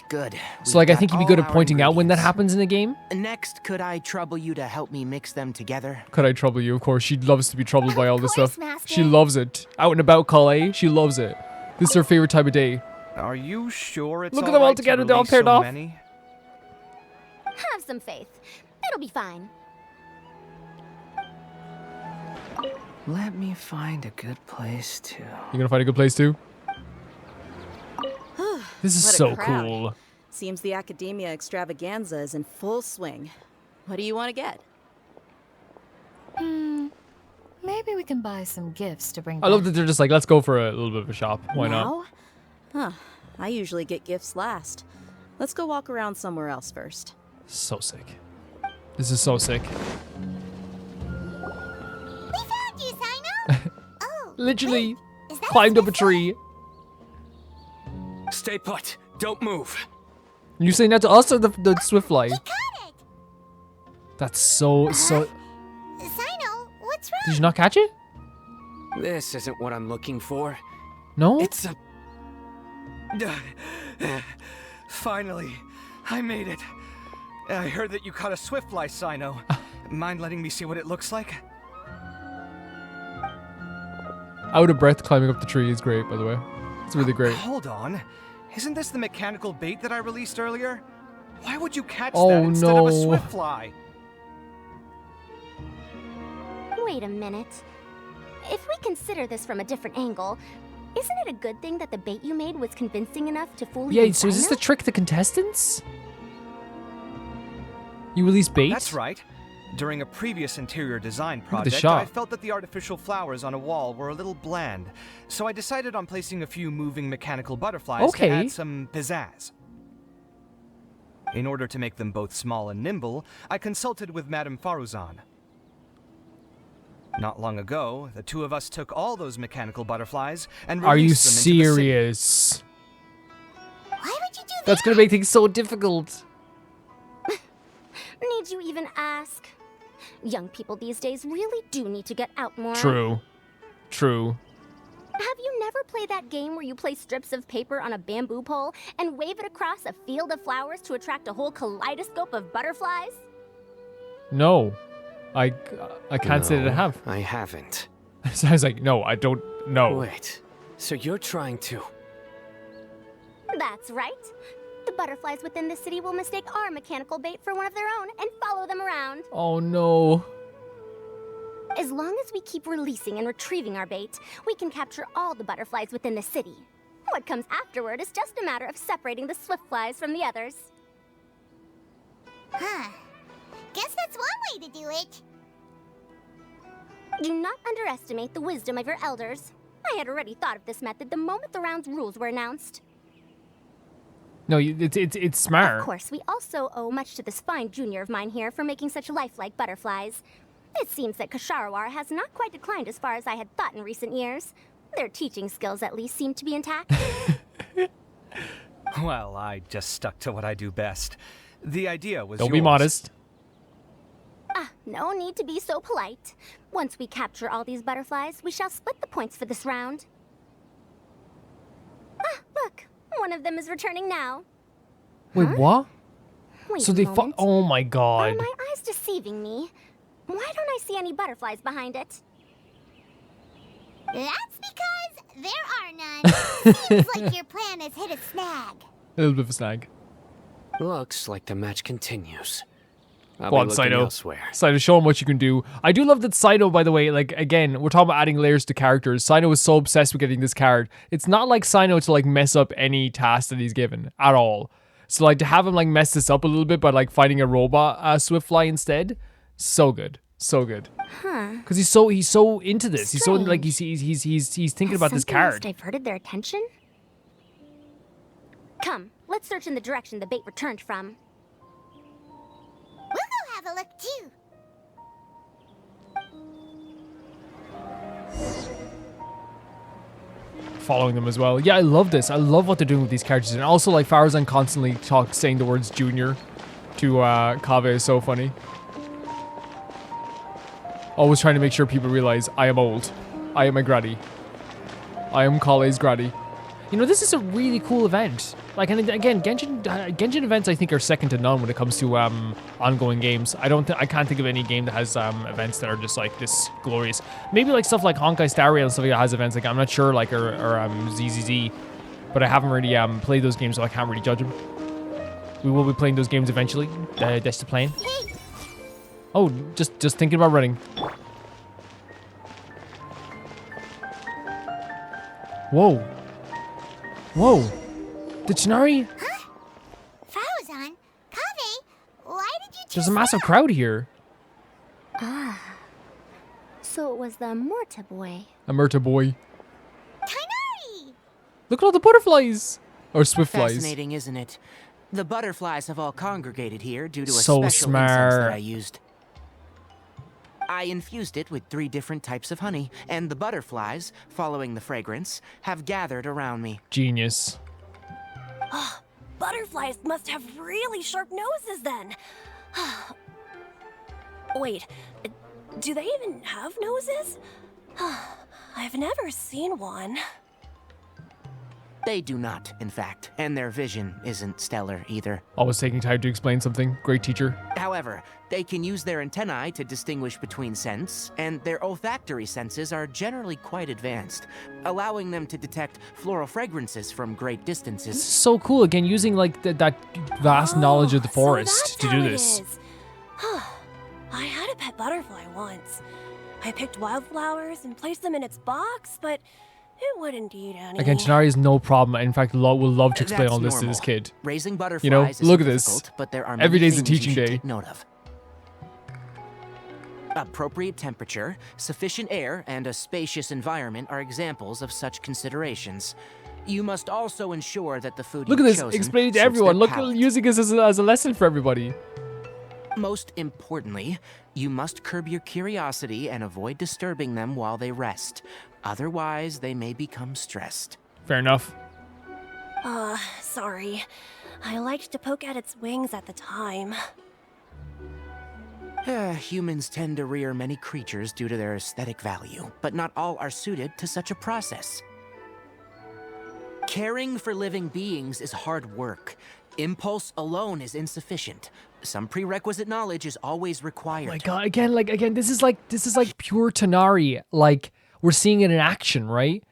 Good. So I think he'd be good at pointing out when that happens in the game. Next, could I trouble you to help me mix them together? Could I trouble you? Of course, she loves to be troubled by all this stuff. She loves it. Out and about, Calais, she loves it. This is her favorite time of day. Are you sure it's Look at them all together, they're all paired off. Many? Have some faith. It'll be fine. Let me find a good place to... You gonna find a good place too? This is What a so crowd. cool. Seems the academia extravaganza is in full swing. What do you want to get? Maybe we can buy some gifts to bring I love back. that they're just let's go for a little bit of a shop. Why not? Now? Huh. I usually get gifts last. Let's go walk around somewhere else first. So sick. This is so sick. Literally climbed up a tree. Stay put. Don't move. You saying that to us or the swiftfly? That's so. Sino, what's wrong? Did you not catch it? This isn't what I'm looking for. No? It's a... Finally, I made it. I heard that you caught a swiftfly, Sino. Mind letting me see what it looks like? Out of breath climbing up the tree is great, by the way. It's really great. Hold on. Isn't this the mechanical bait that I released earlier? Why would you catch that Oh instead of a no. swiftfly? Wait a minute. If we consider this from a different angle, isn't it a good thing that the bait you made was convincing enough to fool Yeah, even so is this Sino? to trick the contestants? You release bait? That's right. During a previous interior design at the project, shop. I felt that the artificial flowers on a wall were a little bland, so I decided on placing a few moving mechanical butterflies Okay. to add some pizzazz. In order to make them both small and nimble, I consulted with Madame Faruzan. Not long ago, the two of us took all those mechanical butterflies and Are you released them into the city. serious? Why would you do that? That's gonna make things so difficult. Need you even ask? Young people these days really do need to get out more. True. True. Have you never played that game where you place strips of paper on a bamboo pole and wave it across a field of flowers to attract a whole kaleidoscope of butterflies? No. I can't say that I No, have. I haven't. So I was like, no, I don't know. Wait. So you're trying to... That's right. The butterflies within the city will mistake our mechanical bait for one of their own and follow them around. Oh no. As long as we keep releasing and retrieving our bait, we can capture all the butterflies within the city. What comes afterward is just a matter of separating the swiftflies from the others. Huh. Guess that's one way to do it. Do not underestimate the wisdom of your elders. I had already thought of this method the moment the round's rules were announced. No, it's smart. Of course, we also owe much to this fine junior of mine here for making such lifelike butterflies. It seems that Kasharawar has not quite declined as far as I had thought in recent years. Their teaching skills at least seem to be intact. Well, I just stuck to what I do best. The idea was Don't be yours. modest. No need to be so polite. Once we capture all these butterflies, we shall split the points for this round. Look, one of them is returning now. Wait, what? Wait So a they moment. oh my Are god. my eyes deceiving me? Why don't I see any butterflies behind it? That's because there are none. Seems like your plan has hit a snag. A little bit of a snag. Looks like the match continues. I'll Go be on, looking Sino. elsewhere. Sino, show him what you can do. I do love that Sino, by the way, like, again, we're talking about adding layers to characters. Sino is so obsessed with getting this card. It's not like Sino to, like, mess up any task that he's given at all. So, like, to have him, like, mess this up a little bit by, like, fighting a robot swiftfly instead, so good. So good. Huh. Because he's so into this. He's so, like, Strange. he's thinking Has about this something else card. diverted their attention? Come, let's search in the direction the bait returned from. We'll go have a look too. Following them as well. Yeah, I love this. I love what they're doing with these characters. And also, like, Faruzan constantly saying the words junior to Kaveh is so funny. Always trying to make sure people realize I am old. I am a granny. I am Kave's granny. You know, this is a really cool event. Like, and again, Genshin events I think are second to none when it comes to ongoing games. I can't think of any game that has events that are just like this glorious. Maybe like stuff like Honkai Star Rail and stuff like that has events. Like I'm not sure, like or ZZZ, but I haven't really played those games, so I can't really judge them. We will be playing those games eventually. That's the plan. Oh, just thinking about running. Whoa. Whoa. The Tighnari? Huh? Faruzan? Kaveh? Why did you There's a massive crowd here. So it was the Morta boy. A Murta boy. Tighnari! Look at all the butterflies. Or swiftflies. Fascinating, isn't it? The butterflies have all congregated here due to a So special incense smart. that I used. I infused it with 3 different types of honey, and the butterflies, following the fragrance, have gathered around me. Genius. Butterflies must have really sharp noses then. Wait, do they even have noses? I've never seen one. They do not, in fact, and their vision isn't stellar either. Always taking time to explain something. Great teacher. However, they can use their antennae to distinguish between scents, and their olfactory senses are generally quite advanced, allowing them to detect floral fragrances from great distances. This is so cool. Again, using like that vast knowledge of the forest to do this. I had a pet butterfly once. I picked wildflowers and placed them in its box, but it wouldn't eat any. Again, Tighnari is no problem. In fact, will love to explain all this to this kid. Raising butterflies, you know, look at this. But there are every day's a things you teaching should day. Take note of. Appropriate temperature, sufficient air, and a spacious environment are examples of such considerations. You must also ensure that the food Look at you've this. chosen Explain it to suits everyone. their Look, palate. using this as a lesson for everybody. Most importantly, you must curb your curiosity and avoid disturbing them while they rest. Otherwise, they may become stressed. Fair enough. Sorry. I liked to poke at its wings at the time. Humans tend to rear many creatures due to their aesthetic value, but not all are suited to such a process. Caring for living beings is hard work. Impulse alone is insufficient. Some prerequisite knowledge is always required. Oh my god, again, this is like pure Tighnari. Like, we're seeing it in action, right?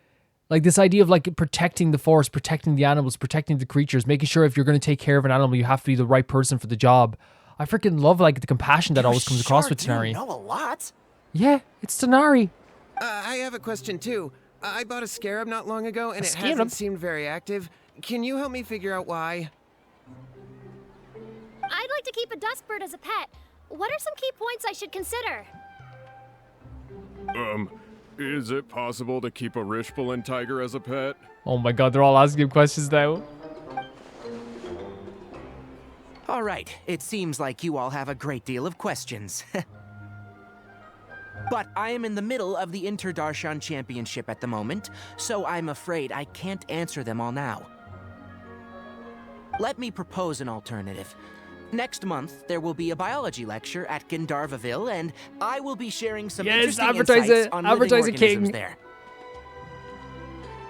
Like this idea of like protecting the forest, protecting the animals, protecting the creatures, making sure if you're going to take care of an animal, you have to be the right person for the job. I freaking love like the compassion that always comes across with Tighnari. You know a lot. Yeah, it's Tighnari. I have a question too. I bought a scarab not long ago, and it scarab? hasn't seemed very active. Can you help me figure out why? I'd like to keep a dustbird as a pet. What are some key points I should consider? Is it possible to keep a Rishbalin tiger as a pet? Oh my god, they're all asking him questions now. All right, it seems like you all have a great deal of questions. But I am in the middle of the Inter-Darshan Championship at the moment, so I'm afraid I can't answer them all now. Let me propose an alternative. Next month, there will be a biology lecture at Gandharvaville, and I will be sharing some interesting insights on living organisms there.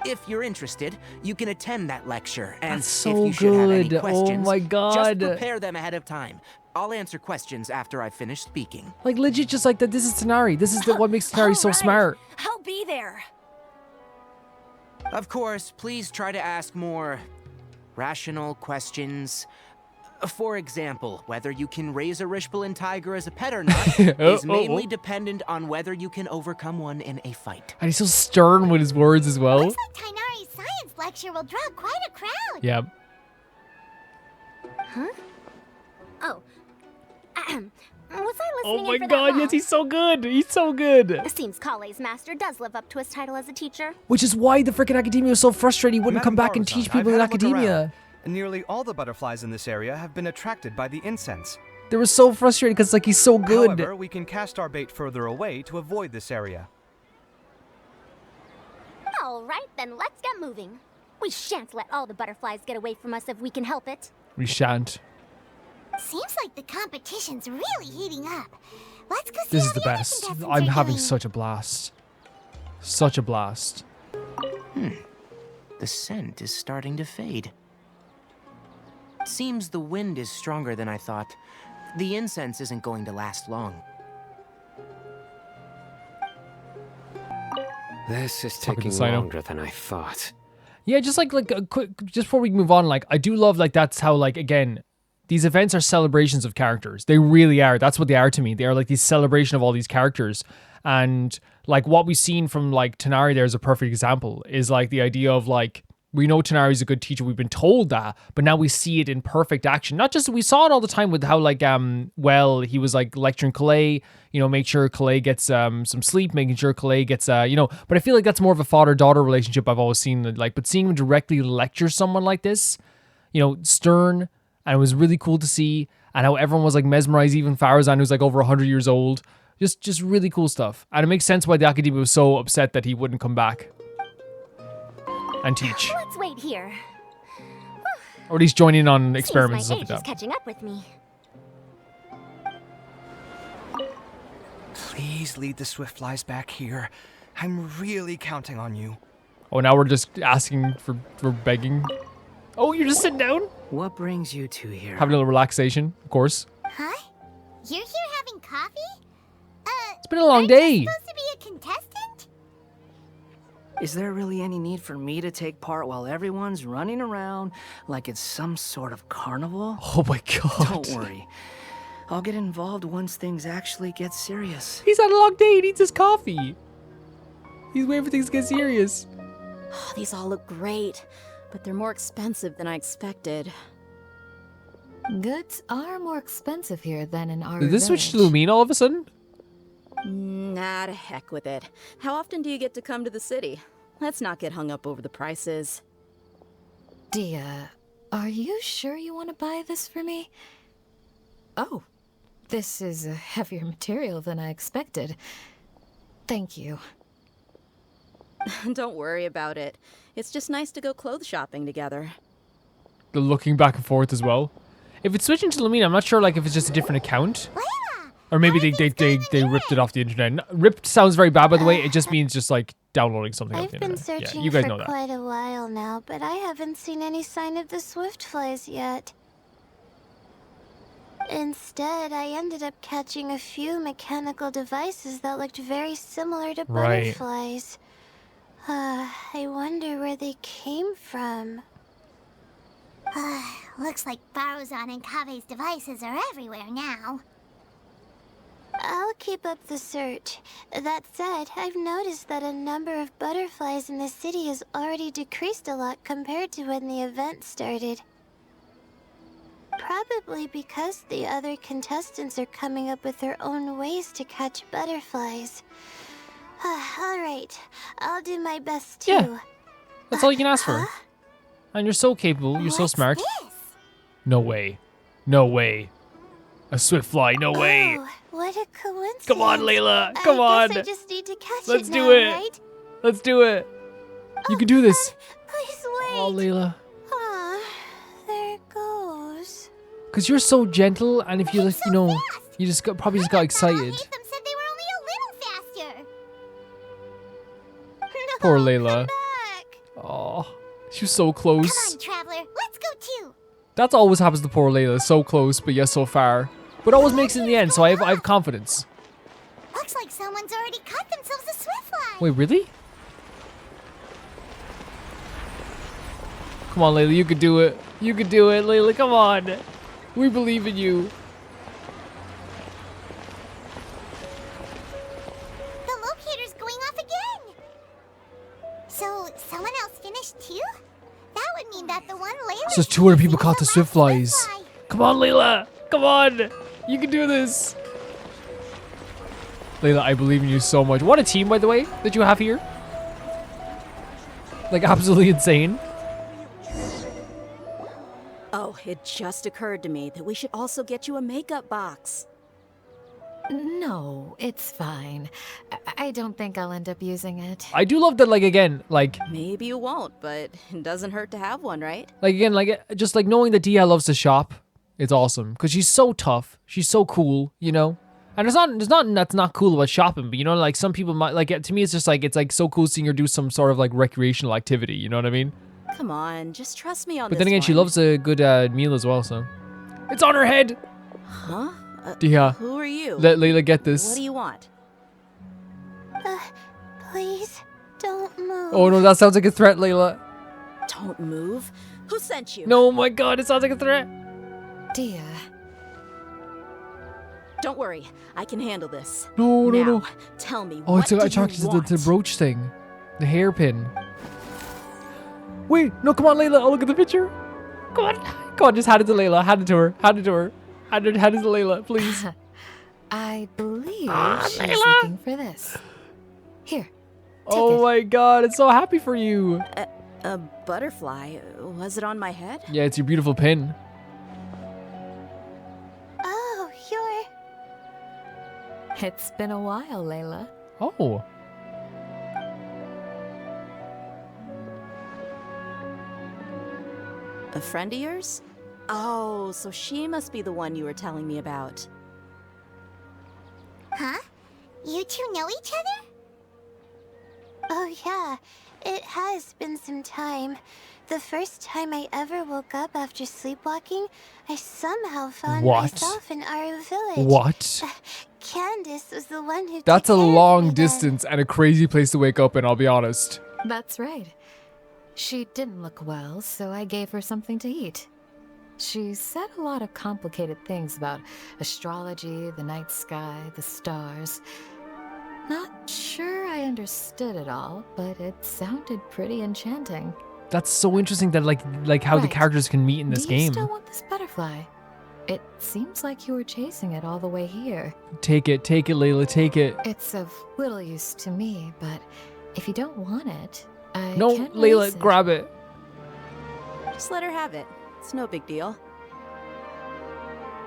If you're interested, you can attend that lecture, and That's so if you should have any good. questions, Oh my god. just prepare them ahead of time. I'll answer questions after I finish speaking. Like legit, just like that. This is Tighnari. This is what makes Tighnari so smart. I'll be there. Of course, please try to ask more rational questions. For example, whether you can raise a Rishbalin tiger as a pet or not is mainly dependent on whether you can overcome one in a fight. And he's so stern with his words as well. Looks like Tighnari's science lecture will draw quite a crowd. Yeah. Huh? Oh. Was I listening Oh my in for that god, long? yes, he's so good. He's so good. It seems Kaveh's master does live up to his title as a teacher. Which is why the freaking academia was so frustrated he wouldn't come back and teach people in academia. Nearly all the butterflies in this area have been attracted by the incense. They were so frustrated because like he's so good. However, we can cast our bait further away to avoid this area. All right, then let's get moving. We shan't let all the butterflies get away from us if we can help it. We shan't. Seems like the competition's really heating up. Let's go see This how is the other best. contestants I'm are having doing. such a blast. Such a blast. The scent is starting to fade. Seems the wind is stronger than I thought. The incense isn't going to last long. This is Talking to taking Sino. longer than I thought. Yeah, just like a quick, just before we move on, like I do love like that's how like again, these events are celebrations of characters. They really are. That's what they are to me. They are like these celebration of all these characters. And like what we've seen from like Tighnari there is a perfect example. Is like the idea of like we know Tighnari's a good teacher. We've been told that, but now we see it in perfect action. Not just we saw it all the time with how like well he was like lecturing Kaveh, you know, make sure Kaveh gets some sleep, making sure Kaveh gets you know. But I feel like that's more of a father-daughter relationship I've always seen. Like, but seeing him directly lecture someone like this, you know, stern, and it was really cool to see. And how everyone was like mesmerized, even Farazan, who's like over 100 years old. Just really cool stuff. And it makes sense why the Academia was so upset that he wouldn't come back and teach. Let's wait here. Or at least join in on experiments Seems and my stuff age like is catching up with me. Please lead the swiftflies back here. I'm really counting on you. Oh, now we're just asking for begging. Oh, you're just sitting down? What brings you two here? Having a little relaxation, of course. Huh? You're here having coffee? It's been a long day. Supposed to be a contestant? Is there really any need for me to take part while everyone's running around like it's some sort of carnival? Oh my god. Don't worry. I'll get involved once things actually get serious. He's had a long day. He needs his coffee. He's waiting for things to get serious. Oh, these all look great, but they're more expensive than I expected. Goods are more expensive here than in our Did this switch to village. Lumine all of a sudden? Nah, to heck with it. How often do you get to come to the city? Let's not get hung up over the prices. Dehya, are you sure you want to buy this for me? Oh, this is a heavier material than I expected. Thank you. Don't worry about it. It's just nice to go clothes shopping together. The looking back and forth as well. If it's switching to Lumine, I'm not sure like if it's just a different account. Or maybe they ripped it off the internet. Ripped sounds very bad, by the way. It just means just like downloading something off I've the been internet. searching Yeah, you guys for know that. quite a while now, but I haven't seen any sign of the swiftflies yet. Instead, I ended up catching a few mechanical devices that looked very similar to Right. butterflies. I wonder where they came from. Looks like Baruzan and Kaveh's devices are everywhere now. I'll keep up the search. That said, I've noticed that a number of butterflies in the city has already decreased a lot compared to when the event started. Probably because the other contestants are coming up with their own ways to catch butterflies. Alright, I'll do my best too. Yeah. That's all you can ask for. And you're so capable. You're so smart. No way. No way. A swiftfly. No way. Oh, what a coincidence. Come on, Layla. Come I on. guess I just need to catch Let's it do now, it. right? Let's do it. You can do this. Please wait. Oh, Layla. There it goes. Because you're so gentle, and if you, like, you know, you just probably just got excited. Said they were only a little faster. Poor Layla. Oh, she was so close. Come on, Traveler. Let's go too. That's always happens to poor Layla. So close, but yet so far. But always makes it in the end, so I have confidence. Looks like someone's already cut themselves a swiftfly. Wait, really? Come on, Layla, you could do it. You could do it, Layla. Come on. We believe in you. The locator's going off again. So, someone else finished too? That would mean that the one Layla... So 200 people caught the swiftflies. Come on, Layla. Come on. You can do this. Layla, I believe in you so much. What a team, by the way, that you have here. Like, absolutely insane. Oh, it just occurred to me that we should also get you a makeup box. No, it's fine. I don't think I'll end up using it. I do love that, like, again, like... Maybe you won't, but it doesn't hurt to have one, right? Like, again, like, just, like, knowing that Dehya loves to shop, it's awesome. Because she's so tough. She's so cool, you know? And there's nothing that's not cool about shopping, but, you know, like, some people might, like, to me, it's just, like, it's, like, so cool seeing her do some sort of, like, recreational activity, you know what I mean? Come on, just trust me on But this then again, she one. loves a good meal as well, so... It's on her head! Huh? Dehya, Who are you? let Layla get this. What do you want? Please, don't move. Oh no, that sounds like a threat, Layla. Don't move. Who sent you? No, my god, it sounds like a threat. Dehya. Don't worry, I can handle this. No, no, now, no. Tell me, Oh, what it's do you attracted to want? the brooch thing. The hairpin. Wait, no, come on, Layla. Oh, look at the picture. Come on. Come on, just hand it to Layla. Hand it to her. Hand it to her. Hand it to Layla, please. I believe she's Layla. looking for this. Here. Oh my god, it's so happy for you. A butterfly? Was it on my head? Yeah, it's your beautiful pin. Oh, It's been a while, Layla. Oh. A friend of yours? Oh, so she must be the one you were telling me about. Huh? You two know each other? Oh yeah, it has been some time. The first time I ever woke up after sleepwalking, I somehow found What? myself in our village. What? Candace was the one who That's a took care of me long then. distance and a crazy place to wake up in, I'll be honest. That's right. She didn't look well, so I gave her something to eat. She said a lot of complicated things about astrology, the night sky, the stars. Not sure I understood it all, but it sounded pretty enchanting. That's so interesting that like how the Right. characters can meet in this Do you game. still want this butterfly? It seems like you were chasing it all the way here. Take it, Layla, take it. It's of little use to me, but if you don't want it, I No, can't Layla, release it. grab it. Just let her have it. It's no big deal.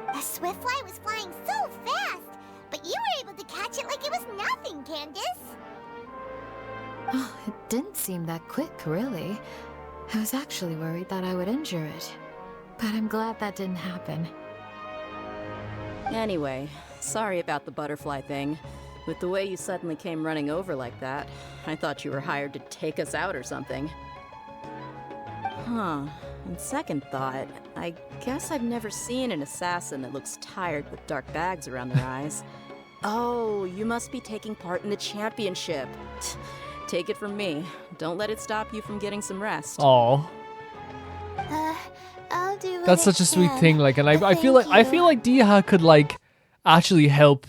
A swiftfly was flying so fast, but you were able to catch it like it was nothing, Candace. Oh, it didn't seem that quick, really. I was actually worried that I would injure it, but I'm glad that didn't happen. Anyway, sorry about the butterfly thing. With the way you suddenly came running over like that, I thought you were hired to take us out or something. Huh. On second thought, I guess I've never seen an assassin that looks tired with dark bags around their eyes. Oh, you must be taking part in the championship. Take it from me. Don't let it stop you from getting some rest. Aw. I'll do what That's I such a sweet can, thing. Like, and but I feel like Dehya could like actually help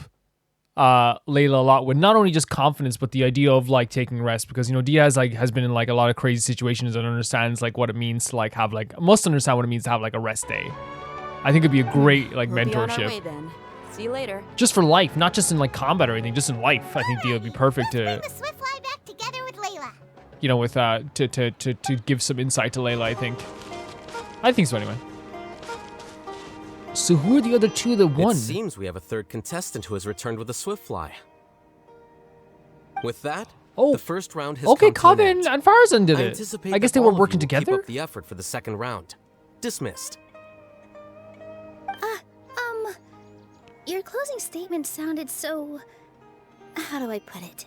Layla a lot with not only just confidence but the idea of like taking rest, because you know Dehya has been in like a lot of crazy situations and understands like what it means to like have like must understand what it means to have like a rest day. I think it'd be a great like We'll be on our mentorship. way then. See you later. Just for life, not just in like combat or anything, just in life. I think Dehya would be perfect to, The swiftfly back together with Layla. you know, with to give some insight to Layla. I think so anyway. So who are the other two that won? It seems we have a third contestant who has returned with a swiftfly. With that, the first round has Okay, come to an Kaveh end. and Farzan did I it. anticipate I guess that they were all of working you will keep together. up the effort for the second round. Dismissed. Your closing statement sounded so... how do I put it?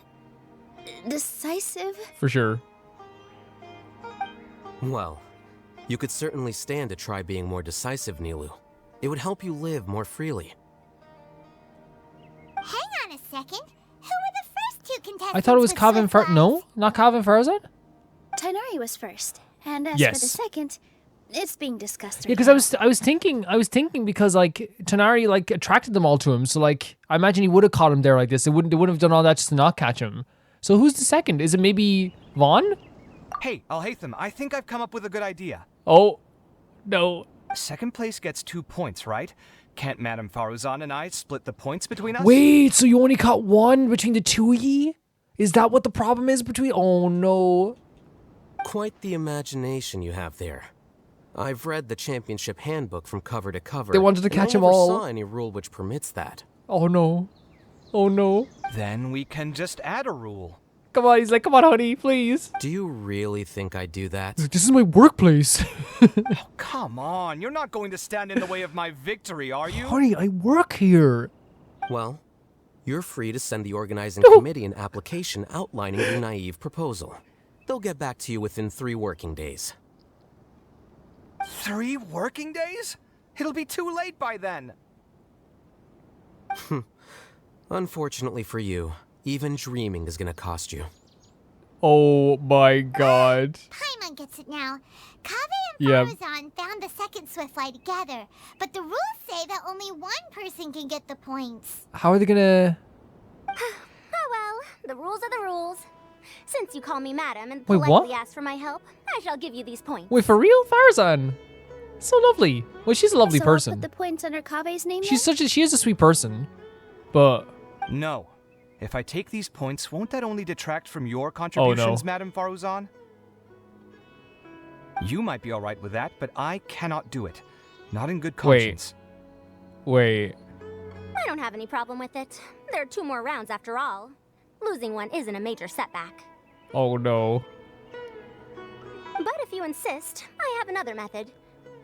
Decisive? For sure. Well, you could certainly stand to try being more decisive, Nilu. It would help you live more freely. Hang on a second. Who were the first two contestants? I thought it was with Kaveh and swiftflies? No, not Kaveh and Farzan. Tighnari was first, and as for Yes. the second, it's being discussed Yeah, right because now. I was thinking because like Tighnari like attracted them all to him, so like I imagine he would have caught him there like this. They wouldn't have done all that just to not catch him. So who's the second? Is it maybe Vaughn? Hey, Alhaitham, I think I've come up with a good idea. Oh, no. Second place gets 2 points, right? Can't Madame Faruzan and I split the points between us? Wait, so you only caught one between the two of ye? Is that what the problem is between? Oh no. Quite the imagination you have there. I've read the championship handbook from cover to cover. They wanted to and catch I them never all. saw any rule which permits that. Oh no. Oh no. Then we can just add a rule. Come on, he's like, come on, honey, please. Do you really think I'd do that? This is my workplace. Come on, you're not going to stand in the way of my victory, are you? Honey, I work here. Well, you're free to send the organizing committee an application outlining your naive proposal. They'll get back to you within 3 working days. 3 working days? It'll be too late by then. Unfortunately for you, even dreaming is gonna cost you. Oh my god. Paimon gets it now. Kaveh and Yeah. Farazan found the second swiftfly together, but the rules say that only one person can get the points. How are they gonna... Oh well, the rules are the rules. Since you call me madam and Wait, politely what? ask for my help, I shall give you these points. Wait, for real? Farzan? So lovely. Well, she's a lovely So I'll person. put the points under Kaveh's name She is a sweet person. But... No. If I take these points, won't that only detract from your contributions, no. Madame Faruzan? You might be alright with that, but I cannot do it. Not in good conscience. Wait. don't have any problem with it. There are 2 more rounds after all. Losing one isn't a major setback. Oh no. But if you insist, I have another method.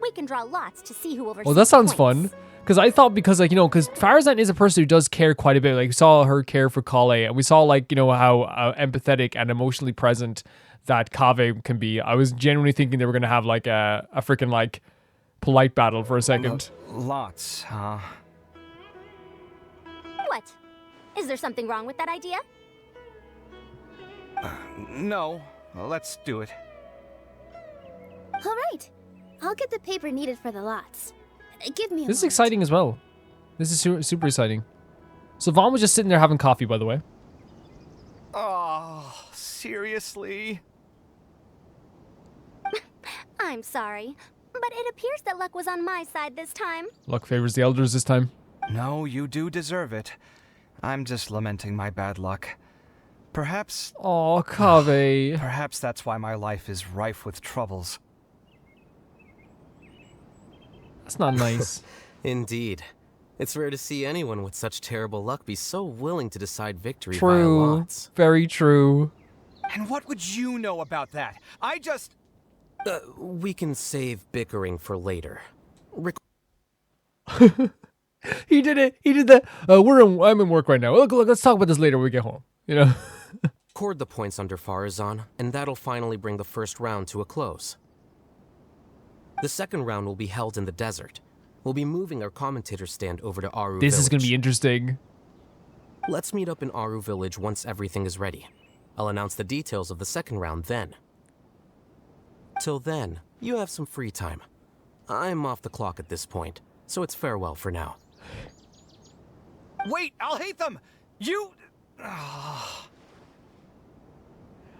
We can draw lots to see who will receive Well, that sounds the points. fun. Because I thought because, like, you know, because Farazan is a person who does care quite a bit. Like, we saw her care for Kaveh, and we saw, like, you know, how empathetic and emotionally present that Kaveh can be. I was genuinely thinking they were going to have, like, a freaking, like, polite battle for a second. Lots, huh? What? Is there something wrong with that idea? No. Well, let's do it. All right. I'll get the paper needed for the lots. Give me a This is moment. exciting as well. This is super exciting. So Vaughn was just sitting there having coffee, by the way. Oh, seriously? I'm sorry, but it appears that luck was on my side this time. Luck favors the elders this time. No, you do deserve it. I'm just lamenting my bad luck. Perhaps... Oh, Kaveh. Perhaps that's why my life is rife with troubles. That's not nice. Indeed. It's rare to see anyone with such terrible luck be so willing to decide victory via True. lots. Very true. And what would you know about that? I just... We can save bickering for later. He did it. He did that. I'm in work right now. Look, let's talk about this later when we get home. You know? Record the points under Farazan, and that'll finally bring the first round to a close. The second round will be held in the desert. We'll be moving our commentator stand over to Aru This Village. is going to be interesting. Let's meet up in Aru Village once everything is ready. I'll announce the details of the second round then. Till then, you have some free time. I'm off the clock at this point, so it's farewell for now. Wait, I'll hate them! You...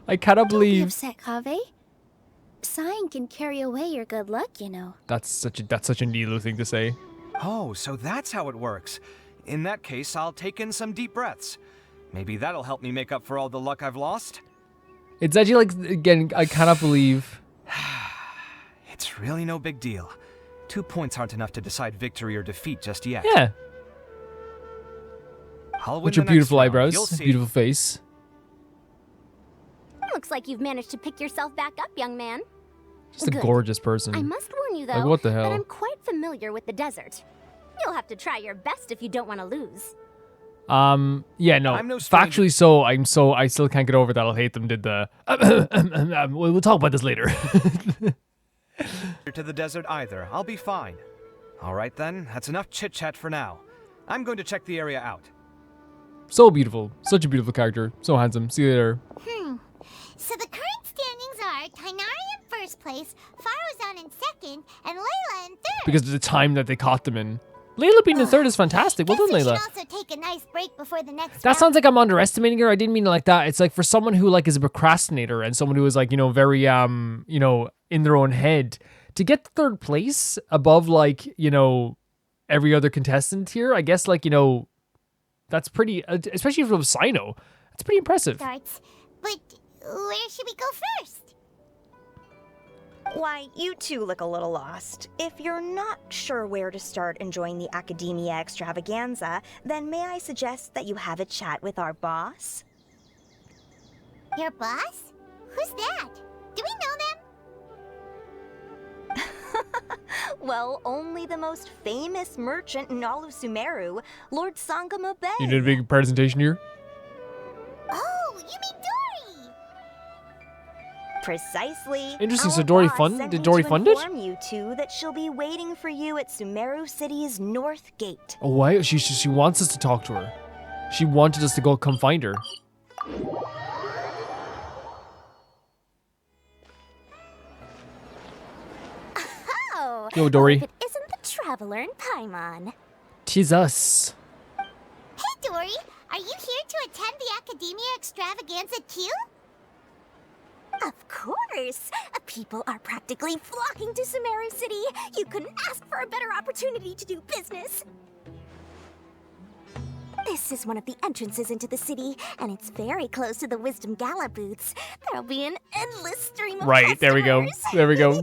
I cannot Don't be believe upset, Kaveh. Sighing can carry away your good luck, you know. that's such a Nilo thing to say. Oh, so that's how it works. In that case, I'll take in some deep breaths. Maybe that'll help me make up for all the luck I've lost. It's actually like, again, I cannot believe. It's really no big deal. 2 points aren't enough to decide victory or defeat just yet. Yeah. I'll win With the your next beautiful round. eyebrows, You'll see. beautiful face. Looks like you've managed to pick yourself back up, young man. Just a Good. gorgeous person. I must warn you, though, Like, what the that hell? I'm quite familiar with the desert. You'll have to try your best if you don't want to lose. Yeah, no. I'm no stranger. Factually, I still can't get over that. I'll hate them. Did the? We'll talk about this later. To the desert either. I'll be fine. All right then, that's enough chit-chat for now. I'm going to check the area out. So beautiful, such a beautiful character, so handsome. See you later. So the current standings are Tighnari in first place, Farazan in second, and Layla in third. Because of the time that they caught them in. Layla being in third is fantastic. Well done, Guess we Layla. should also take a nice break before the next That round. sounds like I'm underestimating her. I didn't mean it like that. It's like for someone who like is a procrastinator and someone who is like, you know, very you know, in their own head, to get third place above like, you know, every other contestant here, I guess like, you know, that's pretty, especially if it was Sino. That's pretty impressive. Starts. But where should we go first? Why, you two look a little lost. If you're not sure where to start enjoying the Academia extravaganza, then may I suggest that you have a chat with our boss? Your boss? Who's that? Do we know them? Well, only the most famous merchant in all of Sumeru, Lord Sangamo Bay. You did a big presentation here. Oh, you mean Dory? Precisely. Interesting, so Our Dory boss fund- sent did me Dory to fund it? inform you two that she'll be waiting for you at Sumeru City's North Gate. Oh, why? She wants us to talk to her. She wanted us to go come find her. Oh, Yo, Dory. if it isn't the traveler in Paimon. Tis us. Hey, Dory. Are you here to attend the Academia extravaganza too? Of course! People are practically flocking to Sumeru City. You couldn't ask for a better opportunity to do business. This is one of the entrances into the city, and it's very close to the Wisdom Gala booths. There'll be an endless stream of Right, there we go. customers. There we go.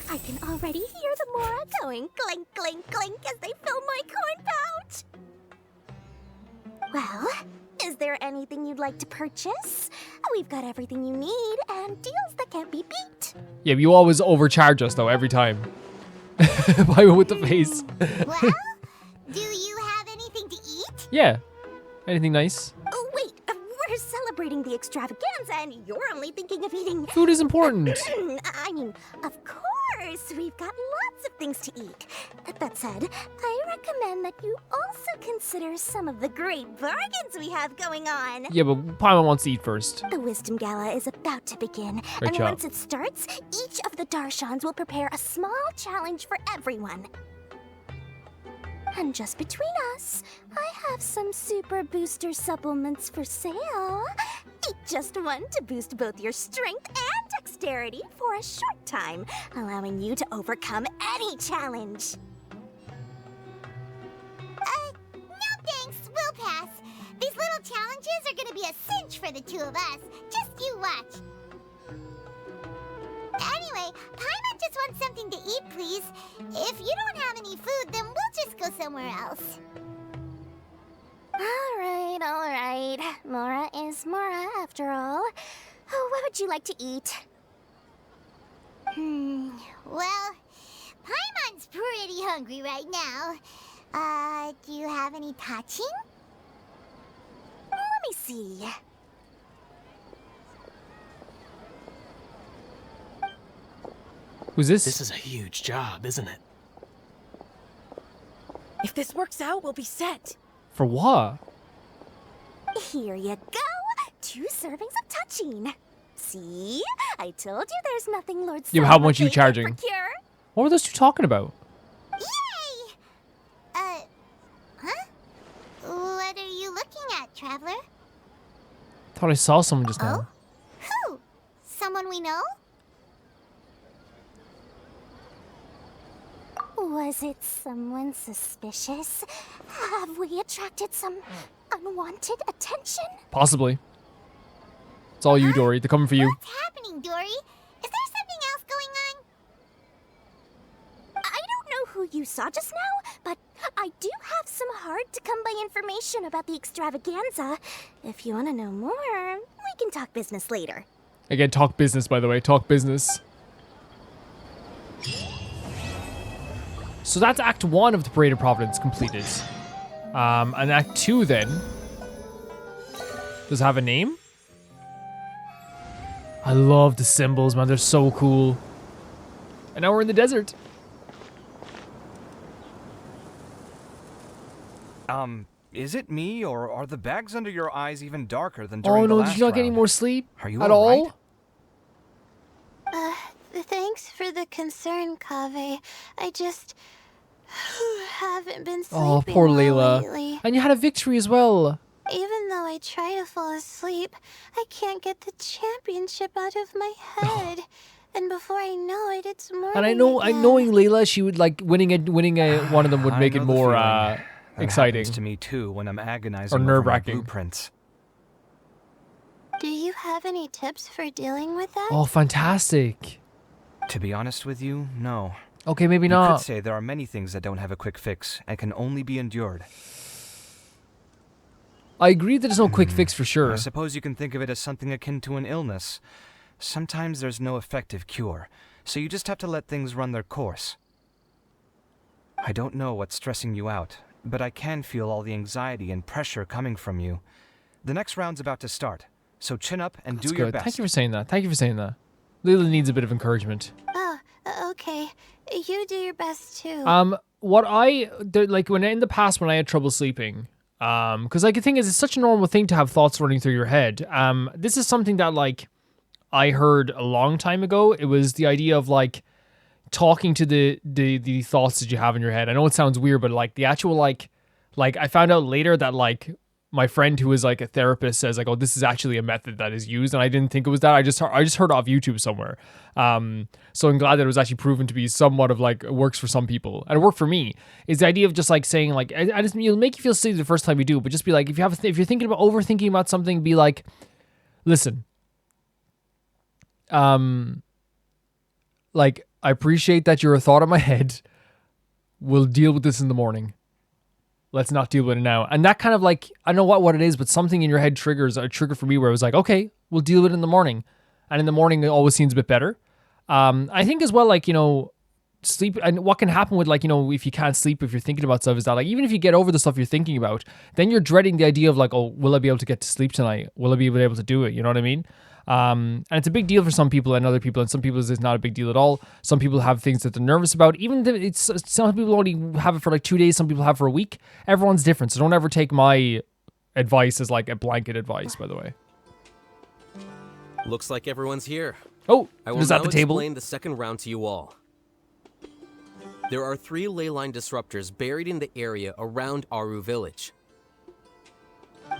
I can already hear the Mora going clink, clink, clink as they fill my coin pouch. Well, is there anything you'd like to purchase? We've got everything you need and deals that can't be beat. Yeah, but you always overcharge us though every time. Paimon with the face. Well, do you have anything to eat? Yeah. Anything nice? Oh, wait, we're celebrating the extravaganza and you're only thinking of eating... Food is important. I mean, of course, we've got lots of things to eat. That said, I recommend that you also consider some of the great bargains we have going on. Yeah, but Paimon wants to eat first. The Wisdom Gala is about to begin, Great and job. once it starts, each of the Darshans will prepare a small challenge for everyone. And just between us, I have some super booster supplements for sale. Eat just one to boost both your strength and dexterity for a short time, allowing you to overcome any challenge. No thanks, we'll pass. These little challenges are gonna be a cinch for the two of us. Just you watch. Anyway, Paimon just wants something to eat, please. If you don't have any food, then we'll just go somewhere else. All right. Mora is Mora, after all. Oh, what would you like to eat? Well, Paimon's pretty hungry right now. Do you have any touching? Let me see. Who's this? This is a huge job, isn't it? If this works out, we'll be set. For what? Here you go. 2 servings of touching. See? I told you there's nothing Lord Yeah, but how much are you Silverfang can't charging? procure. What were those two talking about? Yay! Huh? What are you looking at, Traveler? Thought I saw someone just now. Who? Someone we know? Was it someone suspicious? Have we attracted some unwanted attention? Possibly. It's all you, Dory. They're coming for you. What's happening, Dory? Is there something else going on? I don't know who you saw just now, but I do have some hard-to-come-by information about the extravaganza. If you want to know more, we can talk business later. Again, talk business, by the way. Talk business. So that's Act 1 of the Parade of Providence completed. And Act 2 then. Does it have a name? I love the symbols, man. They're so cool. And now we're in the desert. Is it me, or are the bags under your eyes even darker than during Oh the no, last did you not get any round? more sleep? Are you at alright? all? Thanks for the concern, Kaveh. I just haven't been sleeping Oh, poor well Layla. lately. And you had a victory as well. Even though I try to fall asleep, I can't get the championship out of my head. And before I know it, it's morning. And I know, knowing Layla, she would like winning one of them would I make know it the more feeling. That exciting happens to me too when I'm agonizing or over my nerve-wracking. blueprints. Do you have any tips for dealing with that? Oh, fantastic. To be honest with you, no. Okay, maybe You not. could say there are many things that don't have a quick fix and can only be endured. I agree that there's no quick fix for sure. I suppose you can think of it as something akin to an illness. Sometimes there's no effective cure, so you just have to let things run their course. I don't know what's stressing you out, but I can feel all the anxiety and pressure coming from you. The next round's about to start, so chin up and That's do your good. best. Thank you for saying that. Thank you for saying that. Layla needs a bit of encouragement. Oh, okay. You do your best too. Like when in the past when I had trouble sleeping, because like the thing is, it's such a normal thing to have thoughts running through your head. This is something that like I heard a long time ago. It was the idea of like talking to the thoughts that you have in your head. I know it sounds weird, but like the actual like I found out later that like my friend who is like a therapist says like, oh, this is actually a method that is used, and I didn't think it was that. I just heard it off YouTube somewhere. So I'm glad that it was actually proven to be somewhat of like it works for some people, and it worked for me. Is the idea of just like saying like I just it'll make you feel silly the first time you do, but just be like if you're thinking about overthinking about something, be like, listen, like I appreciate that you're a thought in my head. We'll deal with this in the morning. let's not deal with it now. And that kind of like, I don't know what it is, but something in your head triggers a trigger for me where it was like, okay, we'll deal with it in the morning. And in the morning, it always seems a bit better. I think as well, like, you know, sleep, and what can happen with, like, you know, if you can't sleep, if you're thinking about stuff, is that like, even if you get over the stuff you're thinking about, then you're dreading the idea of like, oh, will I be able to get to sleep tonight? Will I be able to do it? You know what I mean? And it's a big deal for some people and other people, and some people it's not a big deal at all. Some people have things that they're nervous about. Even if some people only have it for like 2 days, some people have for a week. Everyone's different, so don't ever take my advice as like a blanket advice, by the way. Looks like everyone's here. Oh, I will is now that the table? explain the second round to you all. There are 3 ley line disruptors buried in the area around Aru Village.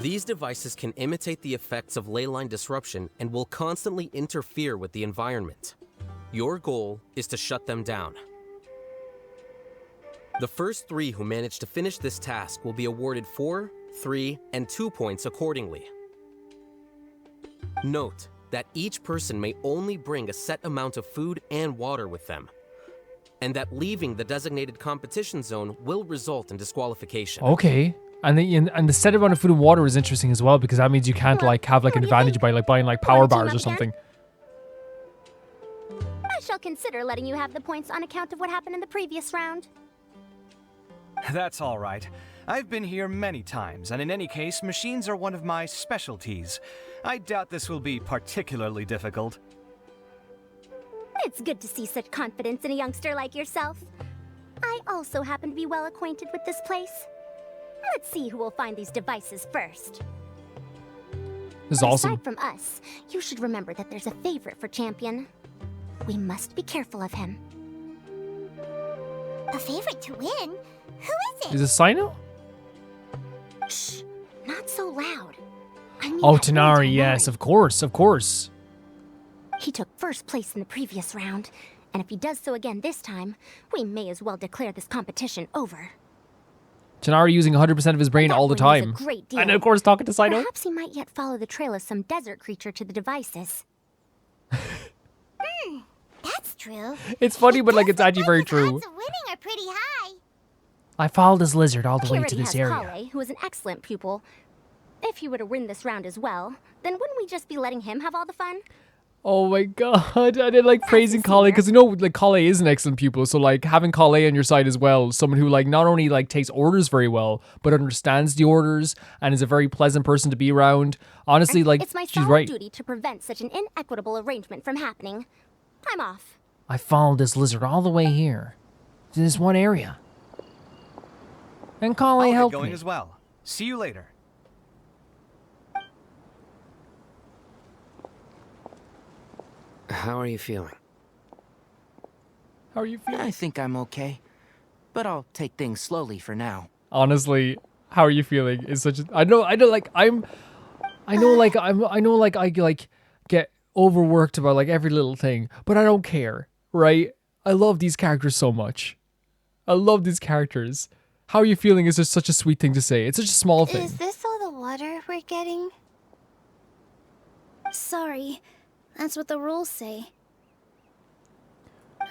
These devices can imitate the effects of ley line disruption and will constantly interfere with the environment. Your goal is to shut them down. The first 3 who manage to finish this task will be awarded 4, 3, and 2 points accordingly. Note that each person may only bring a set amount of food and water with them, and that leaving the designated competition zone will result in disqualification. Okay. And the set amount of food and water is interesting as well, because that means you can't like have like an advantage by like buying like power bars or something. I shall consider letting you have the points on account of what happened in the previous round. That's all right. I've been here many times, and in any case, machines are one of my specialties. I doubt this will be particularly difficult. It's good to see such confidence in a youngster like yourself. I also happen to be well acquainted with this place. Let's see who will find these devices first. This is awesome. Aside from us, you should remember that there's a favorite for Champion. We must be careful of him. A favorite to win? Who is it? Is it Sino? Shh, not so loud. I mean Oh, that Tighnari, Tighnari. yes, of course, of course. He took first place in the previous round, and if he does so again this time, we may as well declare this competition over. Tighnari using 100% of his brain all the That one was time. a great deal. And of course talking to Sino. Perhaps he might yet follow the trail of some desert creature to the devices. That's true. It's funny, but like it's actually very true. Odds of winning are pretty high. I followed this lizard all the He way already to this has area. Kaveh, who is an excellent pupil. If he were to win this round as well, then wouldn't we just be letting him have all the fun? Oh my god, I did like praising Kaveh because you know like Kaveh is an excellent pupil, so like having Kaveh on your side as well, someone who like not only like takes orders very well, but understands the orders and is a very pleasant person to be around. Honestly, like It's my she's solemn right. duty to prevent such an inequitable arrangement from happening. I'm off. I followed this lizard all the way here to this one area, and Kaveh I'll helped get going me. as well. See you later. How are you feeling? How are you feeling? I think I'm okay, but I'll take things slowly for now. Honestly, how are you feeling? Is such a I know like I get overworked about like every little thing, but I don't care, right? I love these characters so much. I love these characters. How are you feeling is just such a sweet thing to say. It's such a small thing. Is this all the water we're getting? Sorry, that's what the rules say.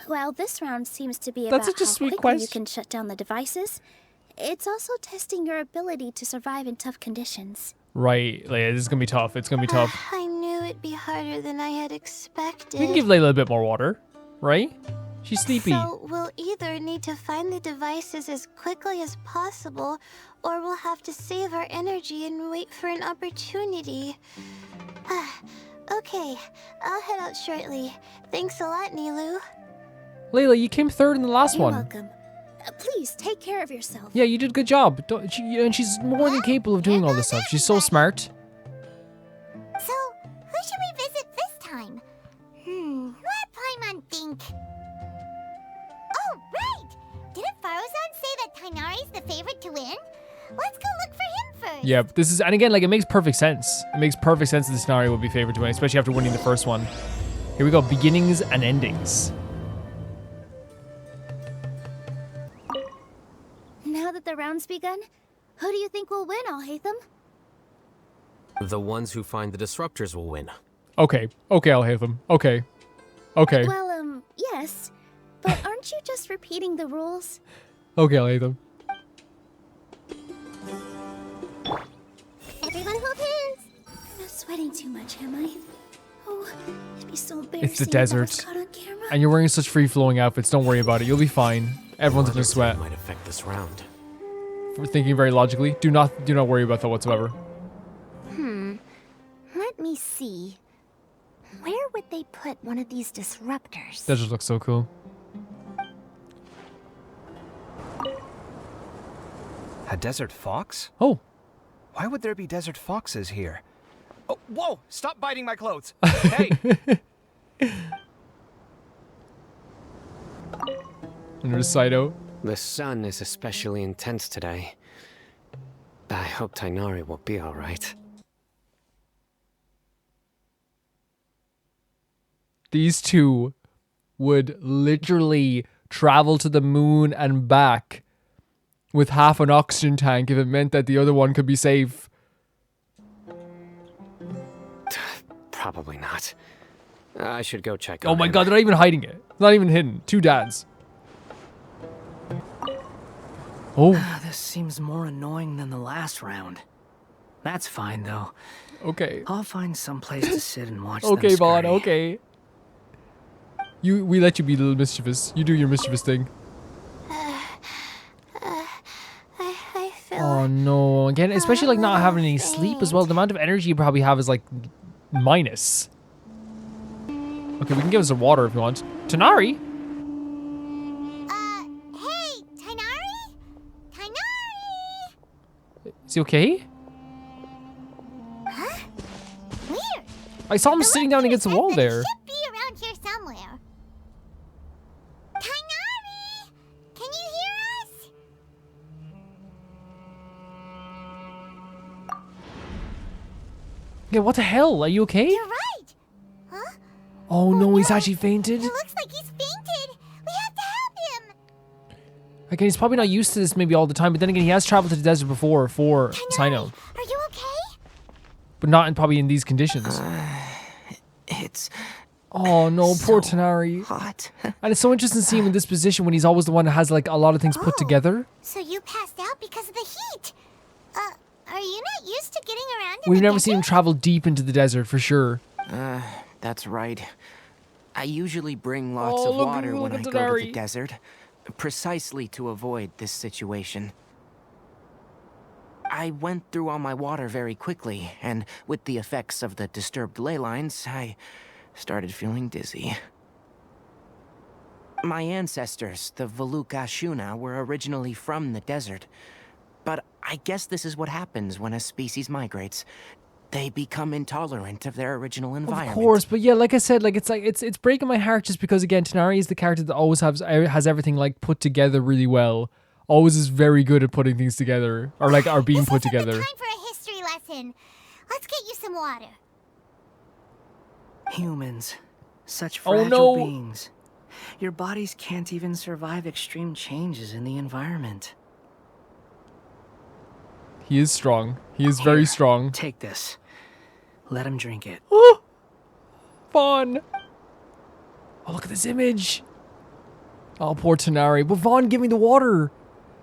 While this round seems to be That's about such a how sweet quickly you question. can shut down the devices, it's also testing your ability to survive in tough conditions. Right, Layla, this is gonna be tough. It's gonna be tough. I knew it'd be harder than I had expected. You can give Layla a bit more water, right? She's sleepy. So we'll either need to find the devices as quickly as possible, or we'll have to save our energy and wait for an opportunity. Okay, I'll head out shortly. Thanks a lot, Nilu. Layla, you came third in the last You're one. welcome. Please take care of yourself. Yeah, you did a good job. And she's more than capable of doing all this stuff. She's so smart. So, who should we visit this time? Let Paimon think. Oh, right! Didn't Faruzan say that Tighnari's the favorite to win? Let's go look for him first. Yeah, this is, and again, like it makes perfect sense. It makes perfect sense that the scenario would be favored to win, especially after winning the first one. Here we go, beginnings and endings. Now that the round's begun, who do you think will win, Alhaitham? The ones who find the disruptors will win. Okay, Alhaitham. Okay. Well, yes. But aren't you just repeating the rules? Okay, Alhaitham. sweating too much, am I? Oh, it'd be so embarrassing. It's the if that was desert. caught on camera. And you're wearing such free-flowing outfits. Don't worry about it. You'll be fine. Everyone's gonna sweat. Might affect this round. We're thinking very logically. Do not worry about that whatsoever. Let me see. Where would they put one of these disruptors? That just looks so cool. A desert fox? Oh. Why would there be desert foxes here? Oh, whoa! Stop biting my clothes! Hey! Another Saito. The sun is especially intense today. I hope Tighnari will be alright. These two would literally travel to the moon and back with half an oxygen tank if it meant that the other one could be safe. Probably not. I should go check on Oh my him. god, they're not even hiding it. It's not even hidden. Two dads. Oh. This seems more annoying than the last round. That's fine, though. Okay. I'll find some place to sit and watch Okay, them Vaughn, scurry. okay. We let you be a little mischievous. You do your mischievous thing. I feel Oh no. Again, especially like not having any sleep as well. The amount of energy you probably have is like minus. Okay, we can give us some water if you want. Tighnari? Hey, Tighnari? Tighnari! Is he okay? Huh? Weird. I saw him sitting down against the wall there. Should be around here somewhere. Tighnari! Can you hear us? Yeah, what the hell? Are you okay? You're right. Huh? Oh no, he's actually fainted. It looks like he's fainted. We have to help him. Again, he's probably not used to this maybe all the time, but then again, he has traveled to the desert before for Sino. Are you okay? But not probably in these conditions. It's... Oh no, poor Tighnari. Hot. And it's so interesting to see him in this position when he's always the one that has like a lot of things put together. So you passed out because of the heat. Are you not used to getting around in We've the never desert? seen him travel deep into the desert for sure. That's right. I usually bring lots Oh, of look- water look when at I go to Tighnari. the desert, precisely to avoid this situation. I went through all my water very quickly, and with the effects of the disturbed ley lines, I started feeling dizzy. My ancestors, the Valuk Ashuna, were originally from the desert. But I guess this is what happens when a species migrates. They become intolerant of their original environment. Of course, but yeah, like I said, like it's breaking my heart just because again, Tighnari is the character that always has everything like put together really well. Always is very good at putting things together, or like are being put together. Time for a history lesson. Let's get you some water. Humans. Such Oh, fragile no. beings. Your bodies can't even survive extreme changes in the environment. He is strong. He is very strong. Take this. Let him drink it. Oh, Vaughn. Oh, look at this image. Oh, poor Tighnari. But Vaughn giving the water.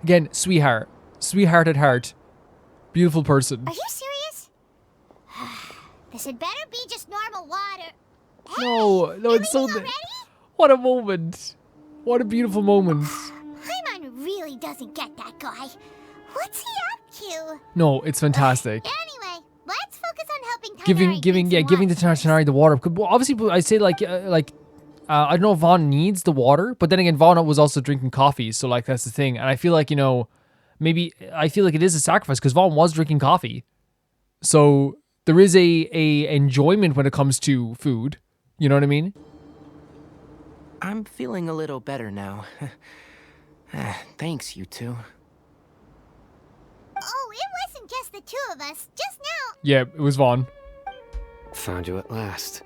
Again, sweetheart. Sweetheart at heart. Beautiful person. Are you serious? This had better be just normal water. No, it's so... What a moment. What a beautiful moment. Paimon really doesn't get that guy. What's he up to? No, it's fantastic. Anyway, let's focus on helping Tighnari Giving the Tighnari the water. Well, obviously, I say like I don't know if Vaughn needs the water, but then again, Vaughn was also drinking coffee, so like that's the thing. And I feel like maybe I feel like it is a sacrifice because Vaughn was drinking coffee, so there is a enjoyment when it comes to food. You know what I mean? I'm feeling a little better now. Thanks, you two. Oh, it wasn't just the two of us. Just now. Yeah, it was Vaughn. Found you at last.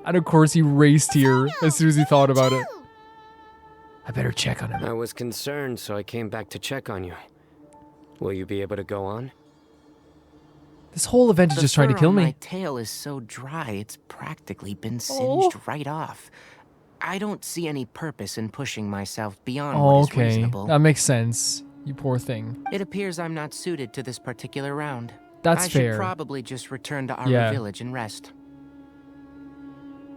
And of course, he raced here as soon as he thought about it. I better check on him. I was concerned, so I came back to check on you. Will you be able to go on? This whole event is just trying to kill My me. tail is so dry, it's practically been singed right off. I don't see any purpose in pushing myself beyond what is Okay, reasonable. that makes sense. You poor thing. It appears I'm not suited to this particular round. That's I fair. should probably just return to our Yeah. village and rest.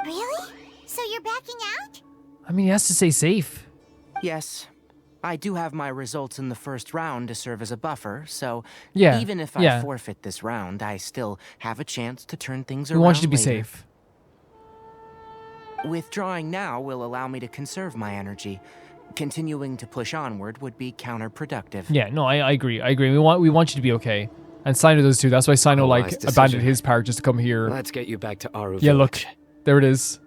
Really? So you're backing out? I mean, he has to stay safe. Yes. I do have my results in the first round to serve as a buffer, so Yeah, even if yeah. I forfeit this round, I still have a chance to turn things We around want you to be later. safe. Withdrawing now will allow me to conserve my energy. Continuing to push onward would be counterproductive. Yeah, no, I agree. I agree. We want you to be okay. And Sino does too. That's why Sino A like wise abandoned decision. his part just to come here. Let's get you back to Aru Yeah, Village. look. There it is.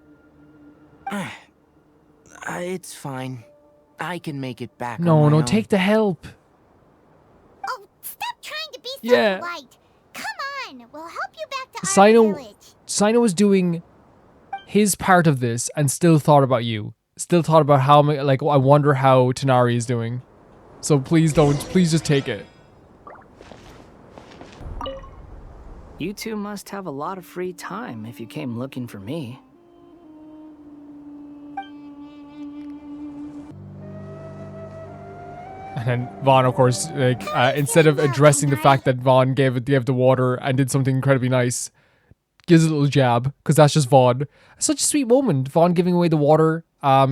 It's fine. I can make it back No, on my no, own. take the help. Oh, stop trying to be Yeah. self-polite. Come on, we'll help you back to our Sino village. was doing his part of this and still thought about you. Still thought about how like I wonder how Tighnari is doing. So please just take it. You two must have a lot of free time if you came looking for me. And then Vaughn, of course, like instead of addressing the fact that Vaughn gave the water and did something incredibly nice, gives a little jab because that's just Vaughn. Such a sweet moment. Vaughn giving away the water.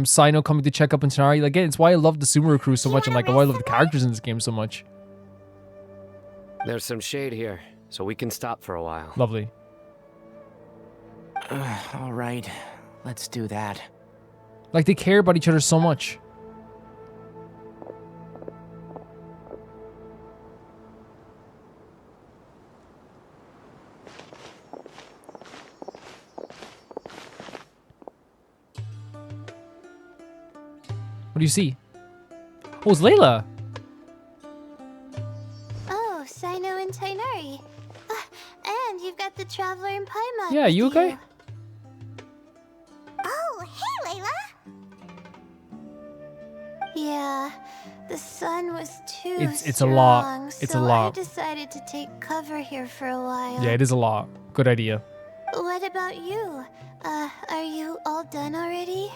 Sino coming to check up on Tighnari. Like, again, it's why I love the Sumeru crew so much, and like why I love the characters in this game so much. There's some shade here, so we can stop for a while. Lovely. All right, let's do that. Like they care about each other so much. What do you see? Oh, it's Layla. Oh, Sino and Tighnari. And you've got the Traveler and Paimon. Yeah, you with okay? Oh, hey, Layla. Yeah, the sun was too It's a lot. strong, It's so a lot. I decided to take cover here for a while. Yeah, it is a lot. Good idea. What about you? Are you all done already?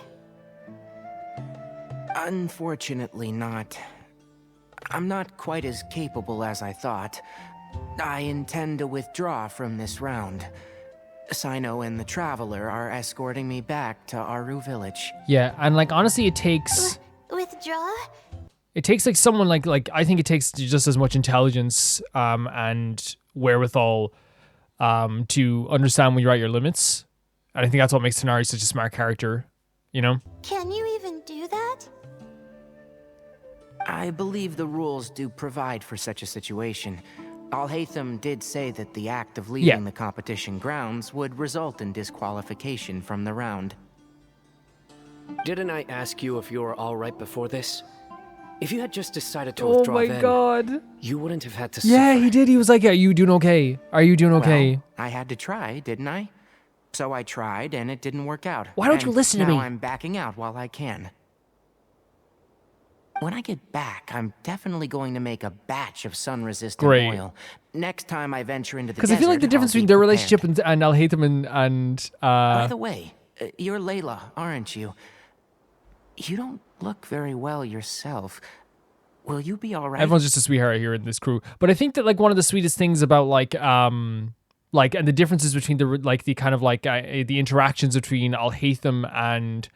Unfortunately not. I'm not quite as capable as I thought. I intend to withdraw from this round. Sino and the Traveler are escorting me back to Aru Village. Yeah, and like honestly, it takes Withdraw? like someone like I think it takes just as much intelligence and wherewithal to understand when you're at your limits. And I think that's what makes Tighnari such a smart character, you know? Can you even do that? I believe the rules do provide for such a situation. Alhaitham did say that the act of leaving the competition grounds would result in disqualification from the round. Didn't I ask you if you were all right before this? If you had just decided to Oh withdraw my then, God. you wouldn't have had to Yeah, suffer. he did. He was like, "Are you doing okay? Are you doing okay?" Well, I had to try, didn't I? So I tried, and it didn't work out. Why don't you And listen to now me? I'm backing out while I can. When I get back, I'm definitely going to make a batch of sun-resistant Great. oil. Next time I venture into the Because I feel like the desert, difference I'll be between their prepared. relationship and Alhaitham and By the way, you're Layla, aren't you? You don't look very well yourself. Will you be all right? everyone's just a sweetheart here in this crew. But I think that like one of the sweetest things about like and the differences between the kind of like the interactions between Alhaitham and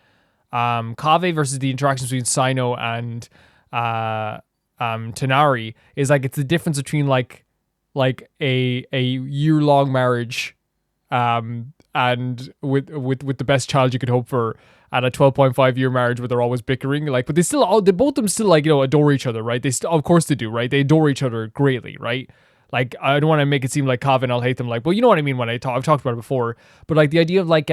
Kaveh versus the interactions between Sino and Tighnari is like it's the difference between like a year-long marriage and with the best child you could hope for, and a 12.5-year marriage where they're always bickering, like, but they both of them still like, you know, adore each other, right? They still, of course they do, right? They adore each other greatly, right? Like, I don't want to make it seem like Kaveh and Alhaitham, like, well, you know what I mean when I've talked about it before, but like the idea of like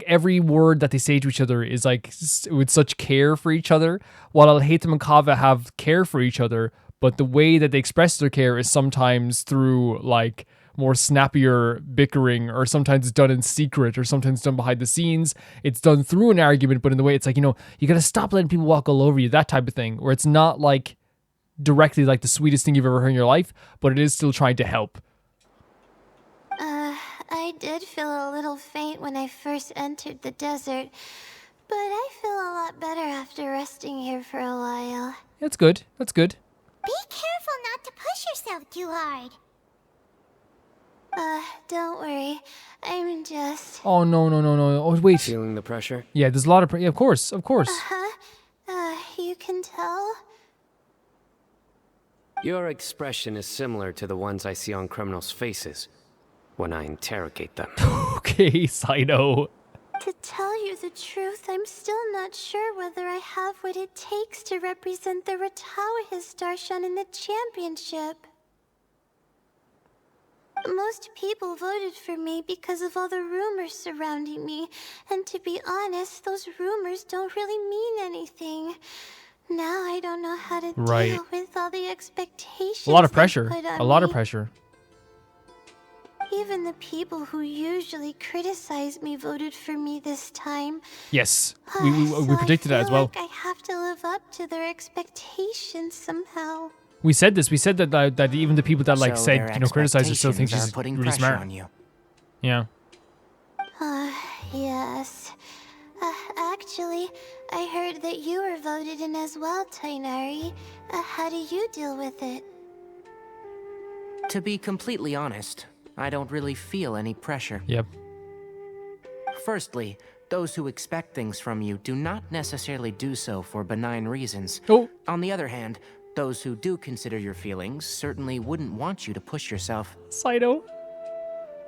every word that they say to each other is like with such care for each other, while Alhaitham and Kaveh have care for each other, but the way that they express their care is sometimes through like more snappier bickering, or sometimes it's done in secret, or sometimes done behind the scenes. It's done through an argument, but in the way it's like, you know, you gotta stop letting people walk all over you, that type of thing, where it's not like directly like the sweetest thing you've ever heard in your life, but it is still trying to help. I did feel a little faint when I first entered the desert, but I feel a lot better after resting here for a while. That's good. That's good. Be careful not to push yourself too hard. Don't worry. I'm just... Oh, no. Oh, wait. Feeling the pressure? Yeah, there's a lot of yeah, of course. You can tell? Your expression is similar to the ones I see on criminals' faces when I interrogate them. Okay, Sino. To tell you the truth, I'm still not sure whether I have what it takes to represent the Ratawahis Darshan in the championship. Most people voted for me because of all the rumors surrounding me, and to be honest, those rumors don't really mean anything. Now I don't know how to deal with all the expectations. A lot of pressure. Put on A lot me. of pressure. Even the people who usually criticize me voted for me this time. Yes, we predicted that as well. Like I have to live up to their expectations somehow. We said this. We said that even the people that like So said their criticized her still think expectations she's are putting really pressure smart. on you. Yeah. Yes. Actually, I heard that you were voted in as well, Tighnari. How do you deal with it? To be completely honest, I don't really feel any pressure. Yep. Firstly, those who expect things from you do not necessarily do so for benign reasons. Oh. On the other hand, those who do consider your feelings certainly wouldn't want you to push yourself. Sino.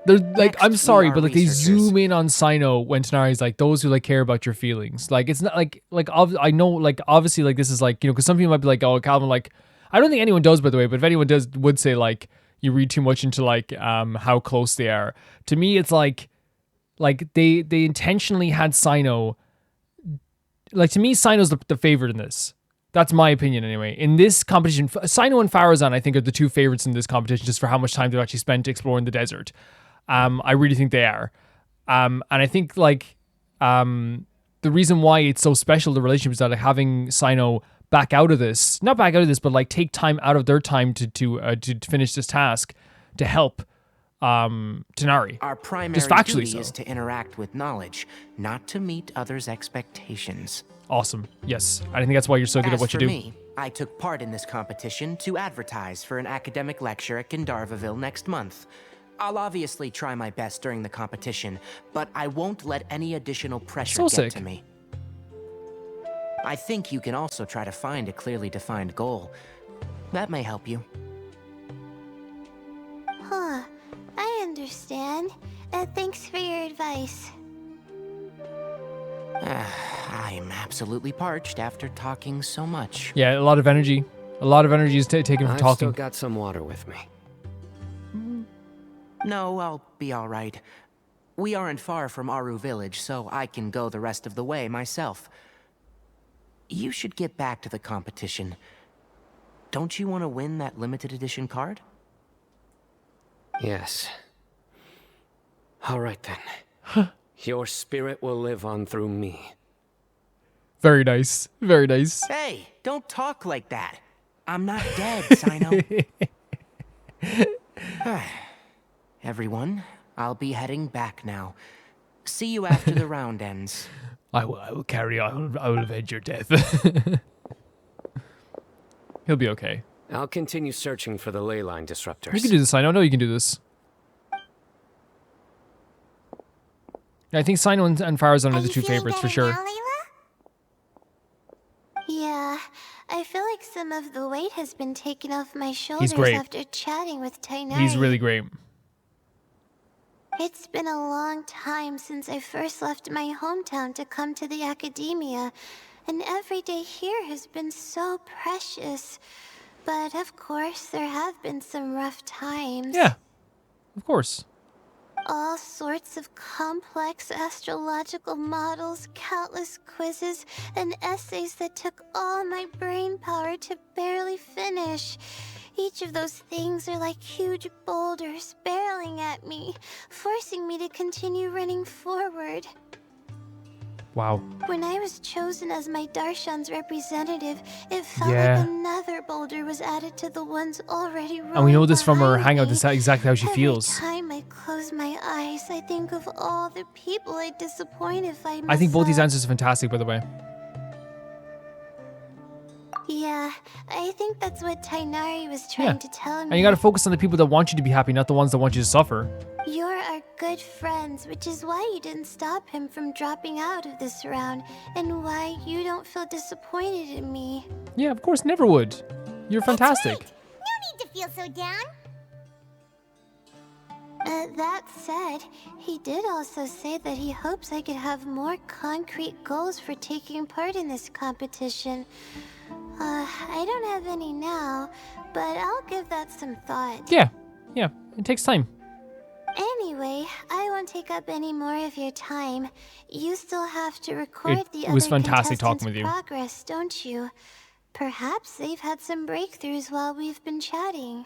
They're like, Next, I'm sorry, we are but like they researchers. zoom in on Sino when Tighnari's like those who like care about your feelings. Like it's not like I know like obviously like this is like because some people might be like, oh, Calvin, like I don't think anyone does, by the way, but if anyone does, would say like you read too much into like how close they are. To me, it's like they intentionally had Sino. Like to me, Sino's the favorite in this. That's my opinion anyway. In this competition, Sino and Farazan, I think, are the two favorites in this competition just for how much time they've actually spent exploring the desert. I really think they are. And I think like the reason why it's so special, the relationship, is that like, having Sino not back out of this, but like take time out of their time to finish this task to help Tighnari. Our primary just factually duty so. is to interact with knowledge, not to meet others' expectations. Awesome. Yes. I think that's why you're so good at what you do. As for me, I took part in this competition to advertise for an academic lecture at Gandharvaville next month. I'll obviously try my best during the competition, but I won't let any additional pressure So get sick. to me. I think you can also try to find a clearly defined goal. That may help you. Huh. I understand. Thanks for your advice. I'm absolutely parched after talking so much. Yeah, a lot of energy. A lot of energy is taken from I've talking. still got some water with me. No, I'll be all right. We aren't far from Aru Village, so I can go the rest of the way myself. You should get back to the competition. Don't you want to win that limited edition card? Yes. All right then. Your spirit will live on through me. Very nice. Very nice. Hey, don't talk like that. I'm not dead, Sino. Everyone, I'll be heading back now. See you after the round ends. I will carry on. I will avenge your death. He'll be okay. I'll continue searching for the ley line disruptors. You can do this, Sino. I know you can do this. I think Sino and Farazan are the two favorites for sure. Yeah, I feel like some of the weight has been taken off my shoulders great. after chatting with Tighnari. He's really great. It's been a long time since I first left my hometown to come to the academia, and every day here has been so precious. But of course, there have been some rough times. Yeah, of course. All sorts of complex astrological models, countless quizzes, and essays that took all my brain power to barely finish. Each of those things are like huge boulders barreling at me, forcing me to continue running forward. Wow. When I was chosen as my Darshan's representative, it felt Yeah. like another boulder was added to the ones already rolling And we know this from her behind hangout. me. This is exactly how she feels. Every time I close my eyes, I think of all the people I'd disappoint if I I think both these up. answers are fantastic, by the way. Yeah, I I think that's what Tighnari was trying to tell me. And you gotta focus on the people that want you to be happy, not the ones that want you to suffer. You're our good friends, which is why you didn't stop him from dropping out of this round, and why you don't feel disappointed in me. Yeah, of course, never would. You're fantastic. Right. No need to feel so down. That said, he did also say that he hopes I could have more concrete goals for taking part in this competition. I don't have any now, but I'll give that some thought. Yeah, it takes time. Anyway, I won't take up any more of your time. You still have to record the It was other fantastic talking with you. progress, don't you? Perhaps they've had some breakthroughs while we've been chatting.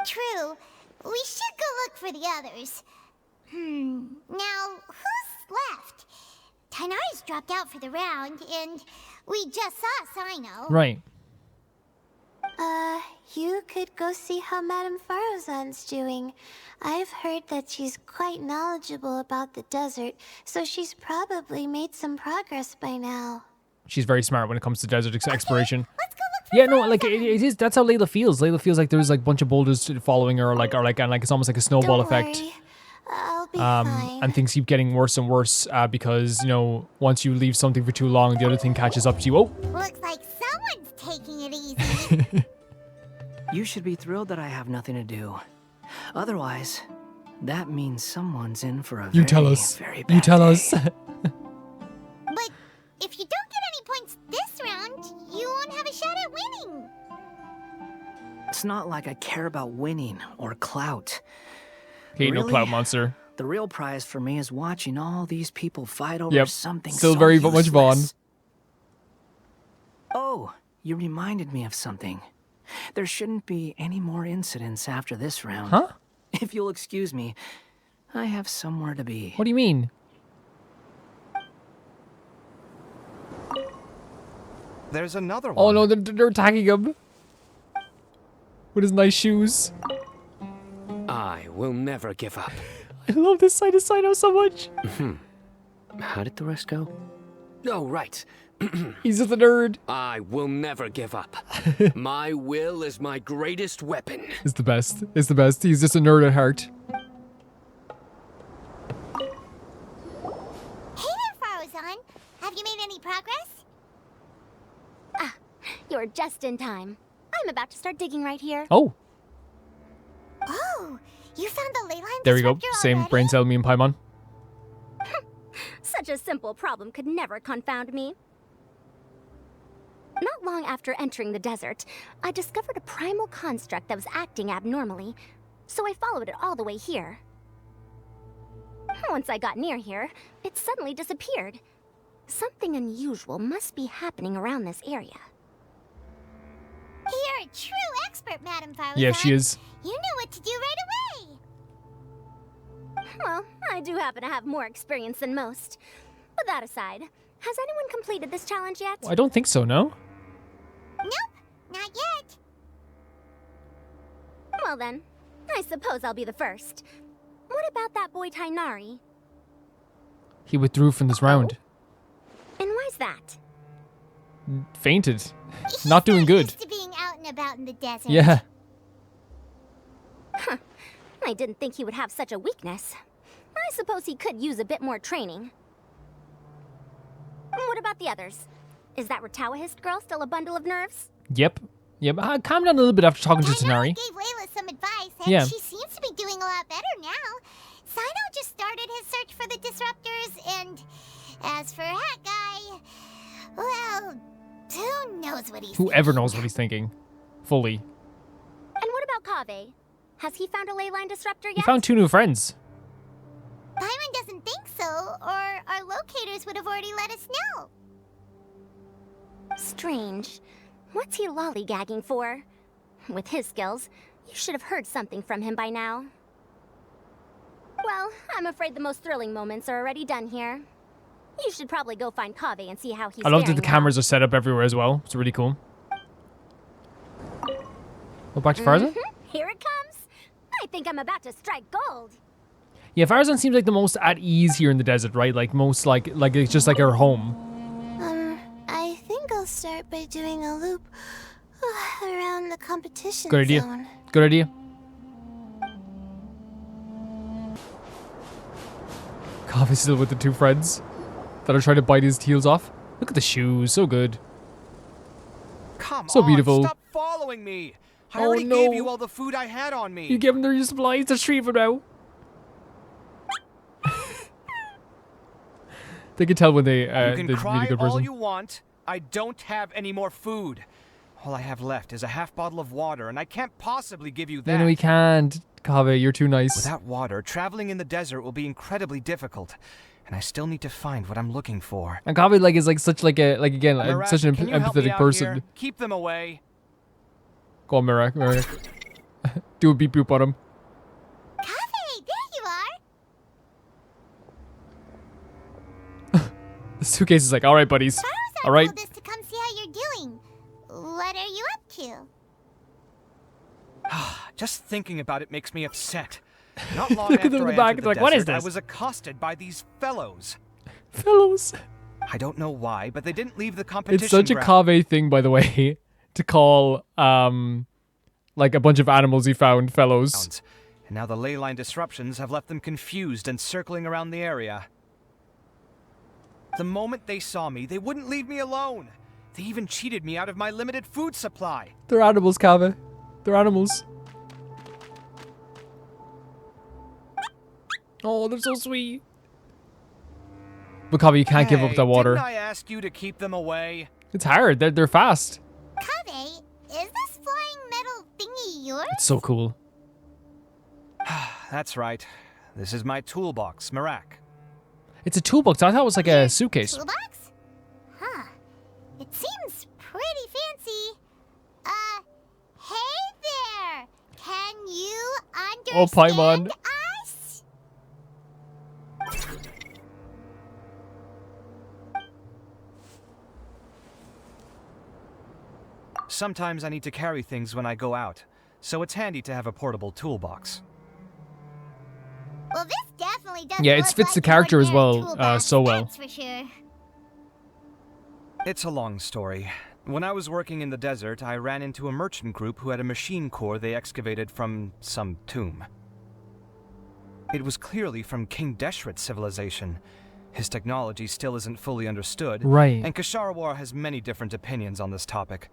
True. We should go look for the others. Now, who's left? Tighnari's dropped out for the round, and we just saw Sino. Right. You could go see how Madame Farozan's doing. I've heard that she's quite knowledgeable about the desert, so she's probably made some progress by now. She's very smart when it comes to desert exploration. Let's go look for like it is. That's how Layla feels. Layla feels like there's like a bunch of boulders following her, and it's almost like a snowball effect. I'll be fine. And things keep getting worse and worse because once you leave something for too long, the other thing catches up to you. Oh, looks like someone's taking it easy. You should be thrilled that I have nothing to do. Otherwise, that means someone's in for a you tell us. You tell us. But if you don't get any points this round, you won't have a shot at winning. It's not like I care about winning or clout. He ain't no clout monster. The real prize for me is watching all these people fight over something Still so very useless. much Vaughn. Oh, you reminded me of something. There shouldn't be any more incidents after this round. Huh? If you'll excuse me, I have somewhere to be. What do you mean? There's another one. Oh no, they're attacking him. With his nice shoes. I will never give up. I love this side of Sino so much. How did the rest go? Oh, right. He's just a nerd. I will never give up. My will is my greatest weapon. It's the best. It's the best. He's just a nerd at heart. Hey there, Farozan. Have you made any progress? You're just in time. I'm about to start digging right here. Oh. Oh, you found the ley line There we go. disruptor Same already? brain cell me and Paimon. Such a simple problem could never confound me. Not long after entering the desert, I discovered a primal construct that was acting abnormally, so I followed it all the way here. Once I got near here, it suddenly disappeared. Something unusual must be happening around this area. You're a true expert, Madame Farozan. Yeah, she is. You knew what to do right away. Well, I do happen to have more experience than most. But that aside, has anyone completed this challenge yet? I don't think so, no? Nope, not yet. Well then, I suppose I'll be the first. What about that boy Tighnari? He withdrew from this round. And why's that? Fainted. Not doing good. Used to being out and about in the desert. Yeah. Huh. I didn't think he would have such a weakness. I suppose he could use a bit more training. What about the others? Is that Ratawahist girl still a bundle of nerves? Yep. Calm down a little bit after talking to Tighnari. Gave Layla some advice, and Yeah. she seems to be doing a lot better now. Sino just started his search for the disruptors, and as for that guy, well, who knows what he's Whoever knows what he's thinking. Fully. And what about Kaveh? Has he found a ley line disruptor He yet? found 2 new friends. Paimon doesn't think so, or our locators would have already let us know. Strange. What's he lollygagging for? With his skills, you should have heard something from him by now. Well, I'm afraid the most thrilling moments are already done here. You should probably go find Kaveh and see how he's I love that faring the now. cameras are set up everywhere as well. It's really cool. Go back to Farzan? Here it comes. I think I'm about to strike gold. Yeah, Farzan seems like the most at ease here in the desert, right? Like most like it's just like her home. I think I'll start by doing a loop around the competition Good idea. zone. Good idea. Kaveh still with the two friends that are trying to bite his heels off. Look at the shoes, so good. Come so on, beautiful. Stop following me. I Oh, already no. gave you all the food I had on me. You give them their supplies to retrieve them now. They can tell when they You can they meet a cry good all person. you want. I don't have any more food. All I have left is a half bottle of water, and I can't possibly give you that. No, we can't. Kaveh, you're too nice. Without water, traveling in the desert will be incredibly difficult, and I still need to find what I'm looking for. And Kaveh like is like such like a like again Mirak, such an can you help me empathetic out person. here? Keep them away. Go on, Mirak. Do a beep boop on him. Kaveh, there you are. The suitcase is like, all right, buddies. All right. Told us to come see how you're doing. What are you up to? Just thinking about it makes me upset. Not long Look at after them in the I back. entered They're like, what is desert, I this? was accosted by these fellows. Fellows. I don't know why, but they didn't leave the competition It's such a ground. Kaveh thing, by the way, to call like a bunch of animals he found fellows. And now the ley line disruptions have left them confused and circling around the area. The moment they saw me, they wouldn't leave me alone. They even cheated me out of my limited food supply. They're animals, Kaveh. They're animals. Oh, they're so sweet. But Kaveh, you can't give up that water. Didn't I ask you to keep them away? It's hard. They're fast. Kaveh, is this flying metal thingy yours? It's so cool. That's right. This is my toolbox, Mirak. It's a toolbox. I thought it was like a suitcase. Toolbox? Huh. It seems pretty fancy. Hey there! Can you understand Oh, Paimon. us? Sometimes I need to carry things when I go out, so it's handy to have a portable toolbox. Well, this definitely doesn't Yeah, it look fits like the an character as ordinary well, toolbox, so well. That's for sure. It's a long story. When I was working in the desert, I ran into a merchant group who had a machine core they excavated from some tomb. It was clearly from King Deshret's civilization. His technology still isn't fully understood, Right. and Kasharawar has many different opinions on this topic.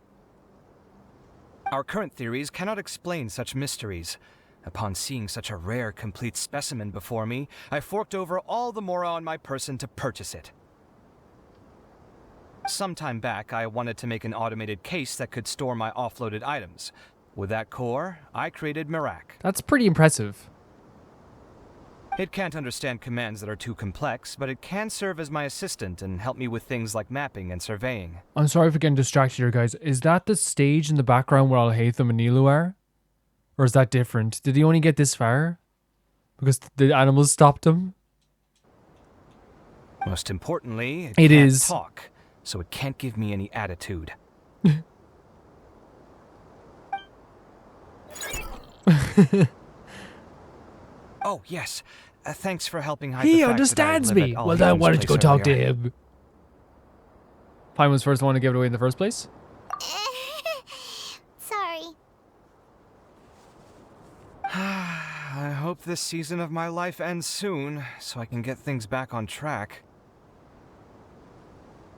Our current theories cannot explain such mysteries. Upon seeing such a rare, complete specimen before me, I forked over all the mora on my person to purchase it. Some time back, I wanted to make an automated case that could store my offloaded items. With that core, I created Mirak. That's pretty impressive. It can't understand commands that are too complex, but it can serve as my assistant and help me with things like mapping and surveying. I'm sorry for getting distracted here, guys. Is that the stage in the background where Alhaitham and Nilu are? Or is that different? Did he only get this far? Because the animals stopped him? Most importantly, It can't is. talk, so it can't give me any attitude. Oh, yes. Thanks for helping hide the He fact understands that I live me. at Well, then why don't you go Alhaitham's talk to place him? Pine was first one to give it away in the first place. Sorry. I hope this season of my life ends soon, so I can get things back on track.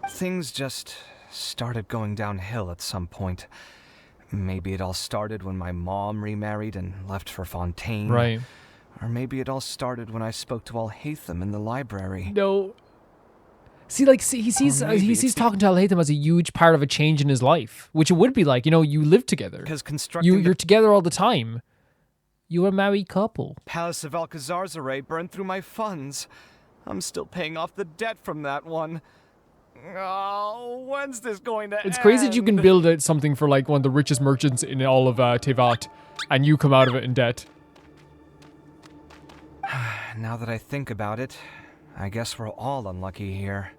Things just started going downhill at some point. Maybe it all started when my mom remarried and left for Fontaine. Right. Or maybe it all started when I spoke to Alhaitham in the library. No. See, like, he sees talking to Alhaitham as a huge part of a change in his life, which it would be like, you know, you live together. Because constructing You're together all the time. You're a married couple. Palace of Alcazar's burned through my funds. I'm still paying off the debt from that one. Oh, when's this going to end? It's crazy that you can build something for like one of the richest merchants in all of Tevat, and you come out of it in debt. Now that I think about it, I guess we're all unlucky here.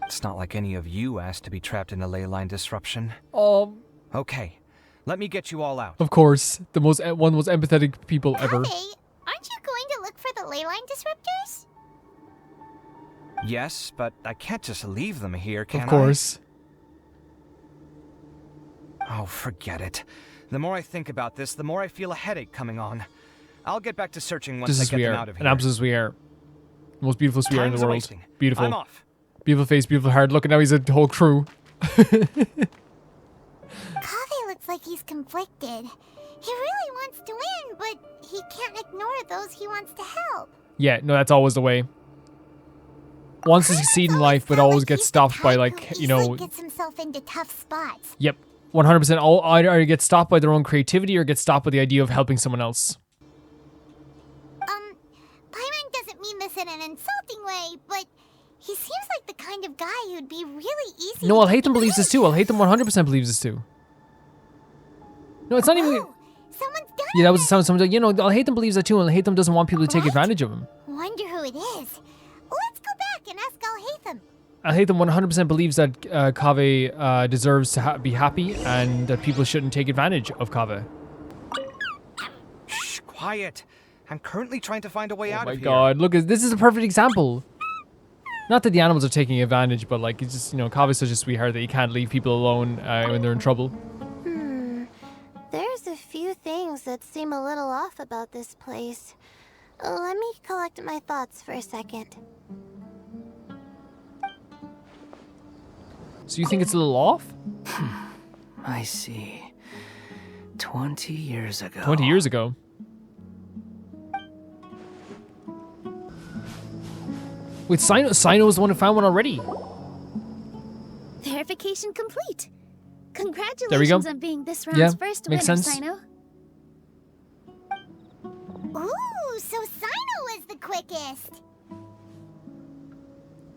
It's not like any of you asked to be trapped in a ley line disruption. Okay, let me get you all out. Of course, one of the most empathetic people ever. Hey, aren't you going to look for the ley line disruptors? Yes, but I can't just leave them here, can I? Of course. Oh, forget it. The more I think about this, the more I feel a headache coming on. I'll get back to searching once I get them out of here. An absolute sweetheart. Most beautiful sweetheart in the world. Wasting. Beautiful. I'm off. Beautiful face, beautiful heart. Look at now, he's a whole crew. Kaveh looks like he's conflicted. He really wants to win, but he can't ignore those he wants to help. Yeah, no, that's always the way. Wants to succeed in life, but always gets stopped by, like, you know... Gets himself into tough spots. Yep. 100% all either get stopped by their own creativity or get stopped by the idea of helping someone else. Paimon doesn't mean this in an insulting way, but he seems like the kind of guy who'd be really easy No, to I'll hate them believes this too. I'll hate them 100% believes this too. No, it's not even... Someone's done Yeah, that was the sound someone... You know, I'll hate them believes that too, and I'll hate them doesn't want people to take advantage of him. Wonder who it is. Let's go back and ask Al-Haytham. I hate them 100% believes that Kaveh deserves to be happy and that people shouldn't take advantage of Kaveh. Shh, quiet. I'm currently trying to find a way out Oh of my here. god, look, this is a perfect example. Not that the animals are taking advantage, but like, it's just, you know, Kaveh's such a sweetheart that you can't leave people alone when they're in trouble. There's a few things that seem a little off about this place. Let me collect my thoughts for a second. So you think it's a little off? I see. 20 years ago. 20 years ago? Wait, Sino was the one who found one already. Verification complete. Congratulations There we go. on being this round's first makes winner, sense. Sino. Ooh, so Sino was the quickest.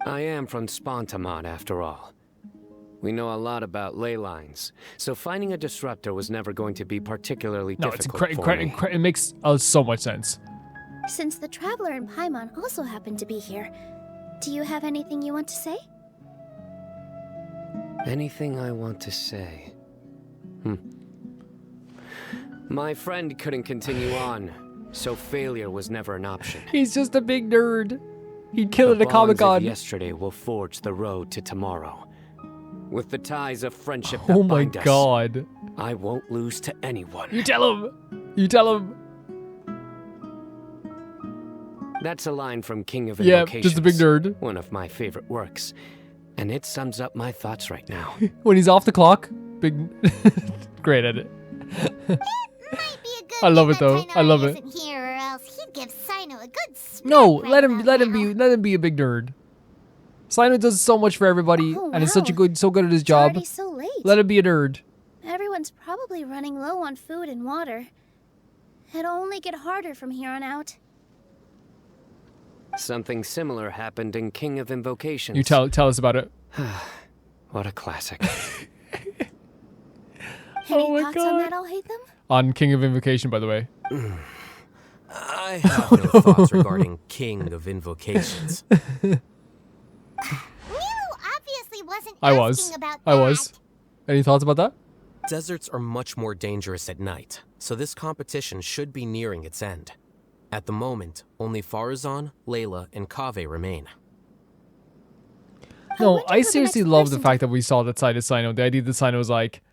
I am from Spontamon, after all. We know a lot about ley lines, so finding a disruptor was never going to be particularly No, it's difficult for me. it makes so much sense. Since the Traveler and Paimon also happen to be here, do you have anything you want to say? Anything I want to say? My friend couldn't continue on, so failure was never an option. He's just a big nerd. He'd kill The at a Comic bonds of Con. yesterday will forge the road to tomorrow. With the ties of friendship that Oh my bind us, god. I won't lose to anyone. You tell him. You tell him. That's a line from King of Yeah, Invocations. just a big nerd. One of my favorite works. And it sums up my thoughts right now. When he's off the clock, big... Great edit. I love it though. I love it. Isn't here, or else he'd give Sino a good smack No, right let him be a big nerd. Sino does so much for everybody, and is so good at his job. Already so late. Let him be a nerd. Everyone's probably running low on food and water. It'll only get harder from here on out. Something similar happened in King of Invocations. You tell us about it. What a classic. Any thoughts on that, Al-Haytham? On King of Invocation, by the way. I have no thoughts regarding King of Invocations. obviously wasn't I asking about I was. Any thoughts about that? Deserts are much more dangerous at night, so this competition should be nearing its end. At the moment, only Farazan, Layla, and Kaveh remain. No, I seriously love the fact that we saw that side of Sino. The idea that Sino was like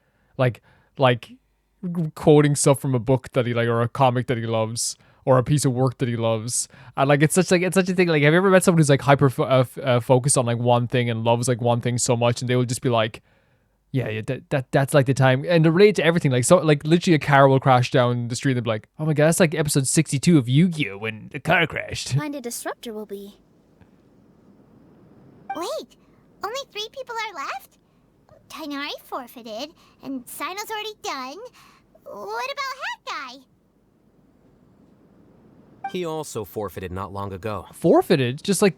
quoting stuff from a book that he like, or a comic that he loves, or a piece of work that he loves. And like it's such a thing. Like, have you ever met someone who's like hyper focused on like one thing and loves like one thing so much, and they will just be like, yeah, that's like the time, and to relate to everything. Like, so like literally a car will crash down the street and they'll be like, oh my god, that's like episode 62 of Yu-Gi-Oh when the car crashed. Find a disruptor will be. Wait, only 3 people are left? Tighnari forfeited, and Sino's already done. What about Hat Guy? He also forfeited not long ago. Forfeited? Just like...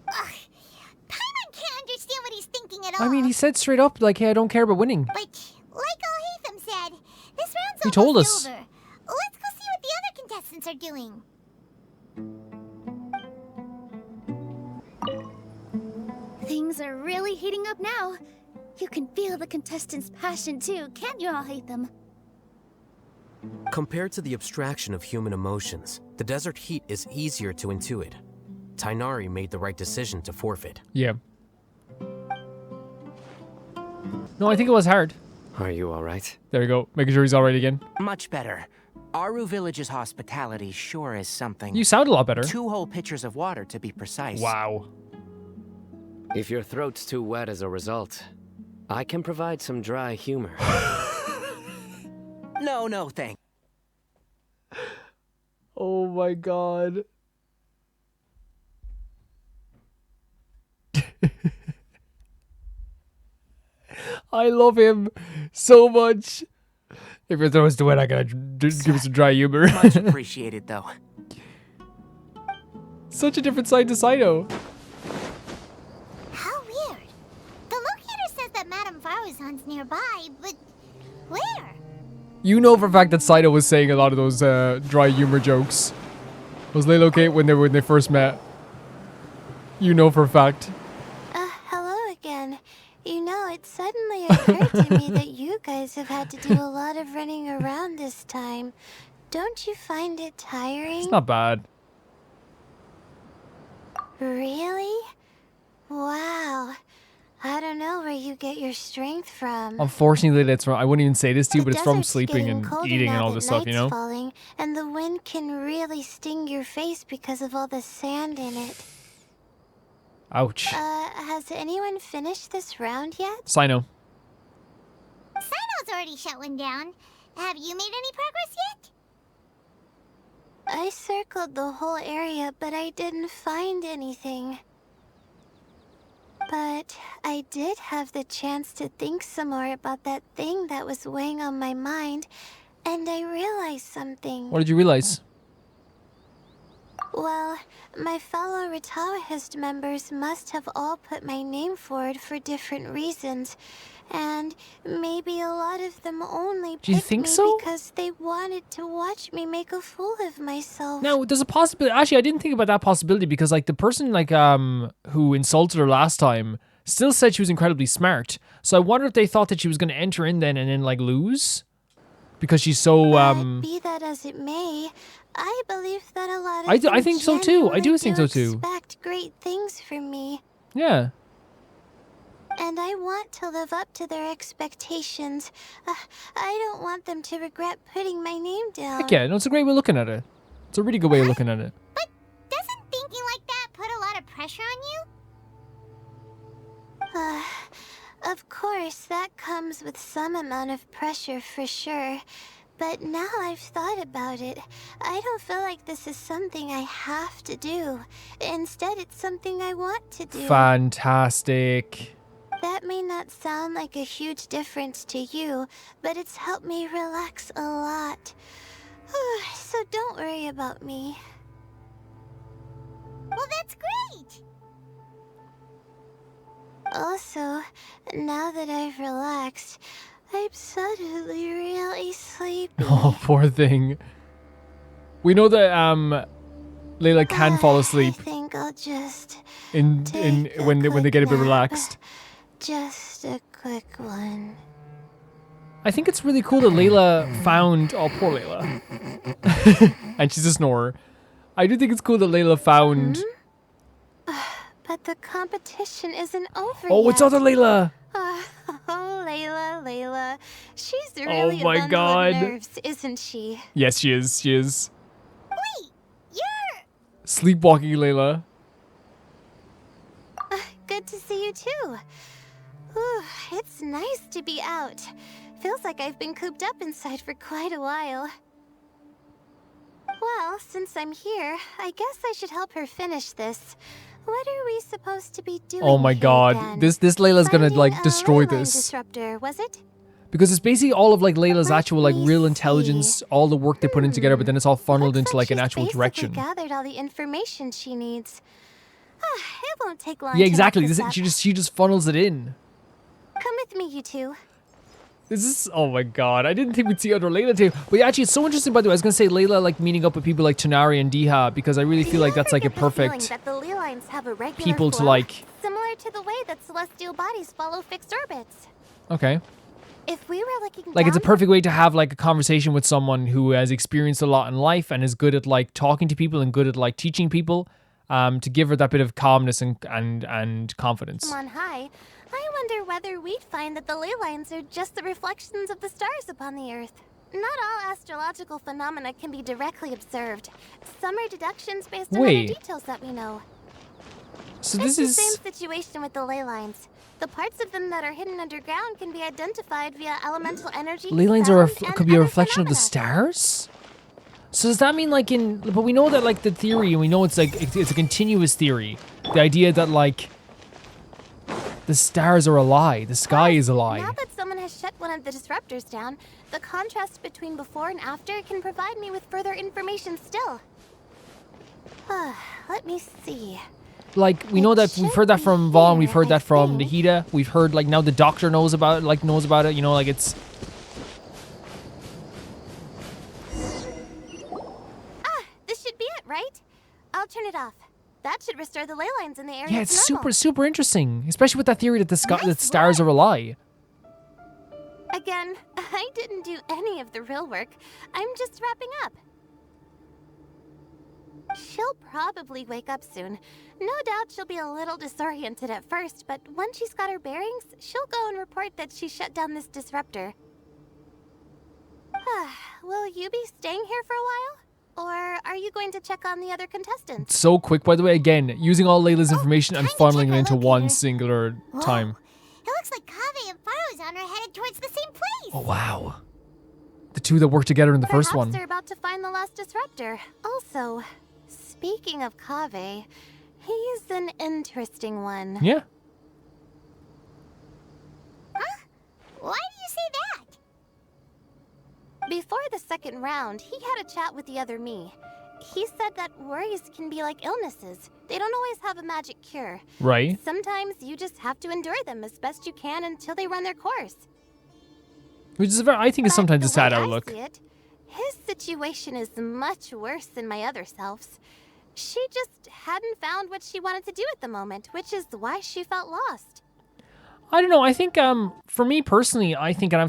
Paimon can't understand what he's thinking at all. I mean, he said straight up, like, hey, I don't care about winning. But, like Al-Haytham said, this round's He told almost us. over. Let's go see what the other contestants are doing. Things are really heating up now. You can feel the contestants' passion too, can't you, Al-Haytham? Compared to the abstraction of human emotions, the desert heat is easier to intuit. Tighnari made the right decision to forfeit. Yeah. No, I think it was hard. Are you alright? There you go. Making sure he's alright again. Much better. Aru Village's hospitality sure is something. You sound a lot better. 2 whole pitchers of water, to be precise. Wow. If your throat's too wet as a result, I can provide some dry humor. No, thanks. Oh my god. I love him so much. If your throat's too wet, I gotta give you some dry humor. Much appreciated, though. Such a different side to Saito. How weird. The locator says that Madame Faruzan's nearby, but where? You know for a fact that Saito was saying a lot of those dry humor jokes. Was Layla okay when they first met? You know for a fact. Hello again. You know, it suddenly occurred to me that you guys have had to do a lot of running around this time. Don't you find it tiring? It's not bad. Really? Wow. I don't know where you get your strength from. Unfortunately, it's from, I wouldn't even say this to you, but it's from desert's sleeping getting and colder eating and now all that this stuff, you night's know? falling, and the wind can really sting your face because of all the sand in it. Ouch. Has anyone finished this round yet? Sino. Sino's already shut one down. Have you made any progress yet? I circled the whole area, but I didn't find anything. But I did have the chance to think some more about that thing that was weighing on my mind, and I realized something. What did you realize? Well, my fellow Retawahist members must have all put my name forward for different reasons, and maybe a lot of them only Do you picked think me so? because they wanted to watch me make a fool of myself. No, there's a possibility. Actually, I didn't think about that possibility because, like, the person who insulted her last time still said she was incredibly smart. So I wonder if they thought that she was going to enter in then and then like lose because she's so Be that as it may, I believe that a lot of I think so too. I do think so too. Expect great things from me. Yeah. And I want to live up to their expectations. I don't want them to regret putting my name down. Heck yeah, no, it's a great way of looking at it. It's a really good way of looking at it. But doesn't thinking like that put a lot of pressure on you? Of course, that comes with some amount of pressure for sure. But now I've thought about it, I don't feel like this is something I have to do. Instead, it's something I want to do. Fantastic. That may not sound like a huge difference to you, but it's helped me relax a lot. So don't worry about me. Well, that's great! Also, now that I've relaxed, I'm suddenly really sleepy. Oh, poor thing. We know that Layla can fall asleep I think I'll just when they get a bit relaxed. Just a quick one. I think it's really cool that Layla found... Oh, poor Layla. And she's a snorer. I do think it's cool that Layla found... But the competition isn't over Oh, yet. it's other Layla! Oh, Layla. She's really my a bundle God. of nerves, isn't she? Yes, she is. She is. Wait, you're... Sleepwalking Layla. Good to see you too. Ooh, it's nice to be out. Feels like I've been cooped up inside for quite a while. Well, since I'm here, I guess I should help her finish this. What are we supposed to be doing? Oh my here god. again? This Layla's gonna, like, Finding a destroy leyline this. Disruptor, was it? Because it's basically all of, like, Layla's actual, like, real intelligence, all the work they put in together, but then it's all funneled into, like, an actual Basically direction. gathered all the information she needs. It won't take long. Yeah, to exactly. look this She up. just funnels it in. Come with me, you two. This is, oh my god, I didn't think we'd see other Layla too. But yeah, actually, it's so interesting, by the way. I was gonna say Layla, like, meeting up with people like Tighnari and Dehya, because I really feel like that's, like, a perfect That the ley lines have a regular people to, flow, like... similar to the way that celestial bodies follow fixed orbits. Okay. If we were looking Like, it's a down perfect way to have, like, a conversation with someone who has experienced a lot in life and is good at, like, talking to people and good at, like, teaching people. to give her that bit of calmness and confidence. From on high, I wonder whether we'd find that the ley lines are just the reflections of the stars upon the Earth. Not all astrological phenomena can be directly observed. Some are deductions based on other details that we know. So it's this is the same situation with the ley lines. The parts of them that are hidden underground can be identified via elemental energy. ley lines could be a reflection of the stars. So does that mean like but we know that like the theory, and we know it's like it's a continuous theory. The idea that like the stars are a lie, the sky is a lie. Now that someone has shut one of the disruptors down, the contrast between before and after can provide me with further information still. Let me see. Like we know that we've heard that from Vaughn, we've heard that from Nahida, we've heard like now the doctor knows about it, you know, like it's This should be it, right? I'll turn it off. That should restore the ley lines in the area. yeah, it's super interesting, especially with that theory that the stars are a lie. Again, I didn't do any of the real work. I'm just wrapping up. She'll probably wake up soon. No doubt she'll be a little disoriented at first, but once she's got her bearings, she'll go and report that she shut down this disruptor. Will you be staying here for a while? Or are you going to check on the other contestants? So quick, by the way, again, using all Layla's information and funneling it into one singular time. It looks like Kaveh and Farozan are headed towards the same place. Oh, wow. The two that worked together in the first one. Perhaps they're about to find the last disruptor. Also, speaking of Kaveh, he's an interesting one. Yeah. Huh? Why do you say that? Before the second round, he had a chat with the other me. He said that worries can be like illnesses. They don't always have a magic cure. Right. Sometimes you just have to endure them as best you can until they run their course. Which is I think is sometimes a sad outlook. I see it, his situation is much worse than my other selves. She just hadn't found what she wanted to do at the moment, which is why she felt lost. I don't know. I think for me personally, I think, and I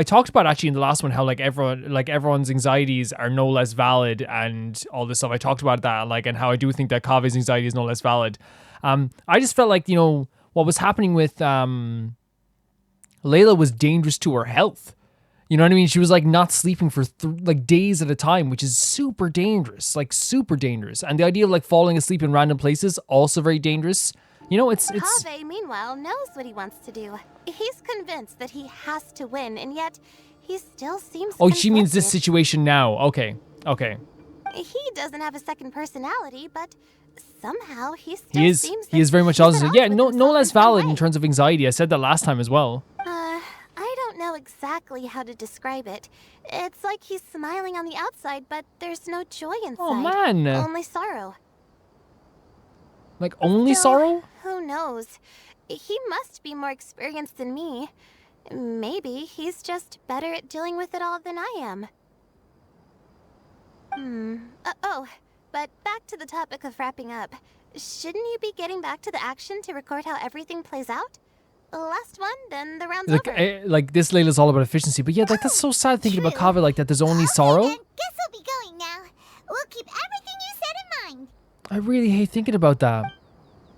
talked about actually in the last one how everyone's anxieties are no less valid and all this stuff. I talked about that and how I do think that Kaveh's anxiety is no less valid. I just felt like, you know, what was happening with Layla was dangerous to her health. You know what I mean? She was like not sleeping for days at a time, which is super dangerous, super dangerous. And the idea of like falling asleep in random places, also very dangerous. You know, it's Kaveh, meanwhile, knows what he wants to do. He's convinced that he has to win, and yet he still seems Oh, she means this situation now. Okay. He doesn't have a second personality, but somehow he still seems he is very much also. Yeah, no less valid in terms of anxiety. I said that last time as well. I don't know exactly how to describe it. It's like he's smiling on the outside, but there's no joy inside. Oh, man. Only sorrow. Like, only sorrow? Who knows? He must be more experienced than me. Maybe he's just better at dealing with it all than I am. But back to the topic of wrapping up. Shouldn't you be getting back to the action to record how everything plays out? The last one, then the round's over. Like, this Layla's all about efficiency. But yeah, that's so sad thinking about Kaveh like that. There's only sorrow. Then guess we'll be going now. We'll keep everything you said in mind. I really hate thinking about that.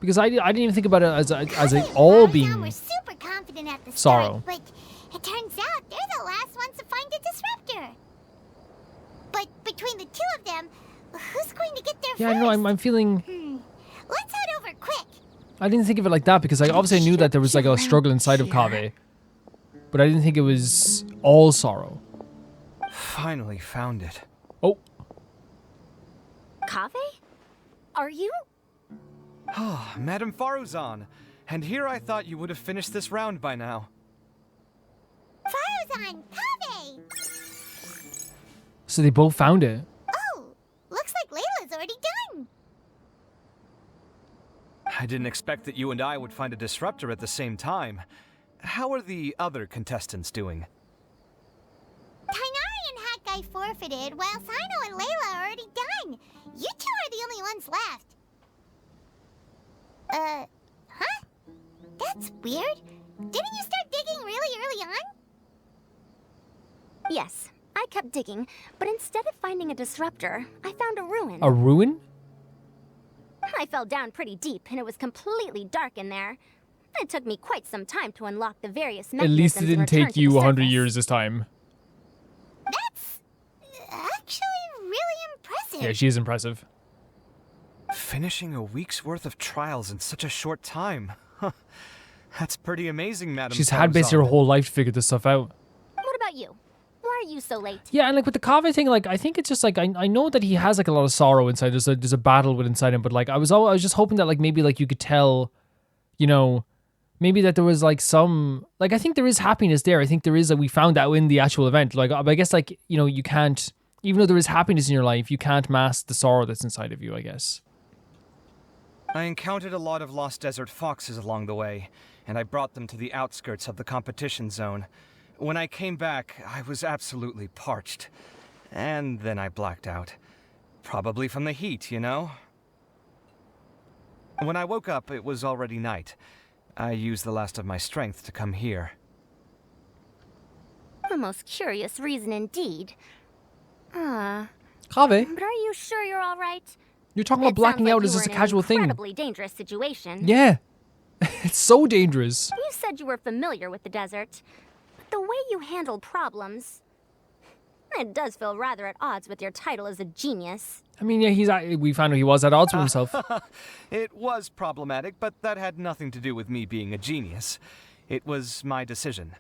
Because I didn't even think about it as it all being We're super confident at the sorrow. start, but it turns out they're the last ones to find a disruptor. But between the two of them, who's going to get there first? Yeah, I know. I'm feeling. Let's head over quick. I didn't think of it like that because I obviously knew that there was like a struggle inside of Kaveh, but I didn't think it was all sorrow. Finally found it. Oh. Kaveh? Are you? Ah, Madame Faruzan. And here I thought you would have finished this round by now. Faruzan, Kaveh! So they both found it. Oh, looks like Layla's already done. I didn't expect that you and I would find a disruptor at the same time. How are the other contestants doing? Tighnari and Hat Guy forfeited, while Sino and Layla are already done. You two are the only ones left. Huh? That's weird. Didn't you start digging really early on? Yes, I kept digging, but instead of finding a disruptor, I found a ruin. A ruin? I fell down pretty deep, and it was completely dark in there. It took me quite some time to unlock the various At mechanisms. least it didn't and return take to you the 100 surface. years this time. That's actually really impressive. Yeah, she is impressive. Finishing a week's worth of trials in such a short time. Huh. That's pretty amazing, Madam. She's had basically her whole life to figure this stuff out. What about you? Why are you so late? Yeah, and like with the Kaveh thing, like I think it's just like I know that he has like a lot of sorrow inside. There's a battle with inside him, but like I was just hoping that like maybe like you could tell, you know, maybe that there was like some like I think there is happiness there. I think there is we found that in the actual event. Like I guess like you know you can't, even though there is happiness in your life, you can't mask the sorrow that's inside of you, I guess. I encountered a lot of lost desert foxes along the way, and I brought them to the outskirts of the competition zone. When I came back, I was absolutely parched. And then I blacked out. Probably from the heat, you know? When I woke up, it was already night. I used the last of my strength to come here. A most curious reason indeed. Kaveh? But are you sure you're all right? You're talking about blacking out as just a casual thing. Incredibly dangerous situation. Yeah. It's so dangerous. You said you were familiar with the desert. But the way you handle problems, it does feel rather at odds with your title as a genius. I mean, yeah, we found out he was at odds with himself. It was problematic, but that had nothing to do with me being a genius. It was my decision.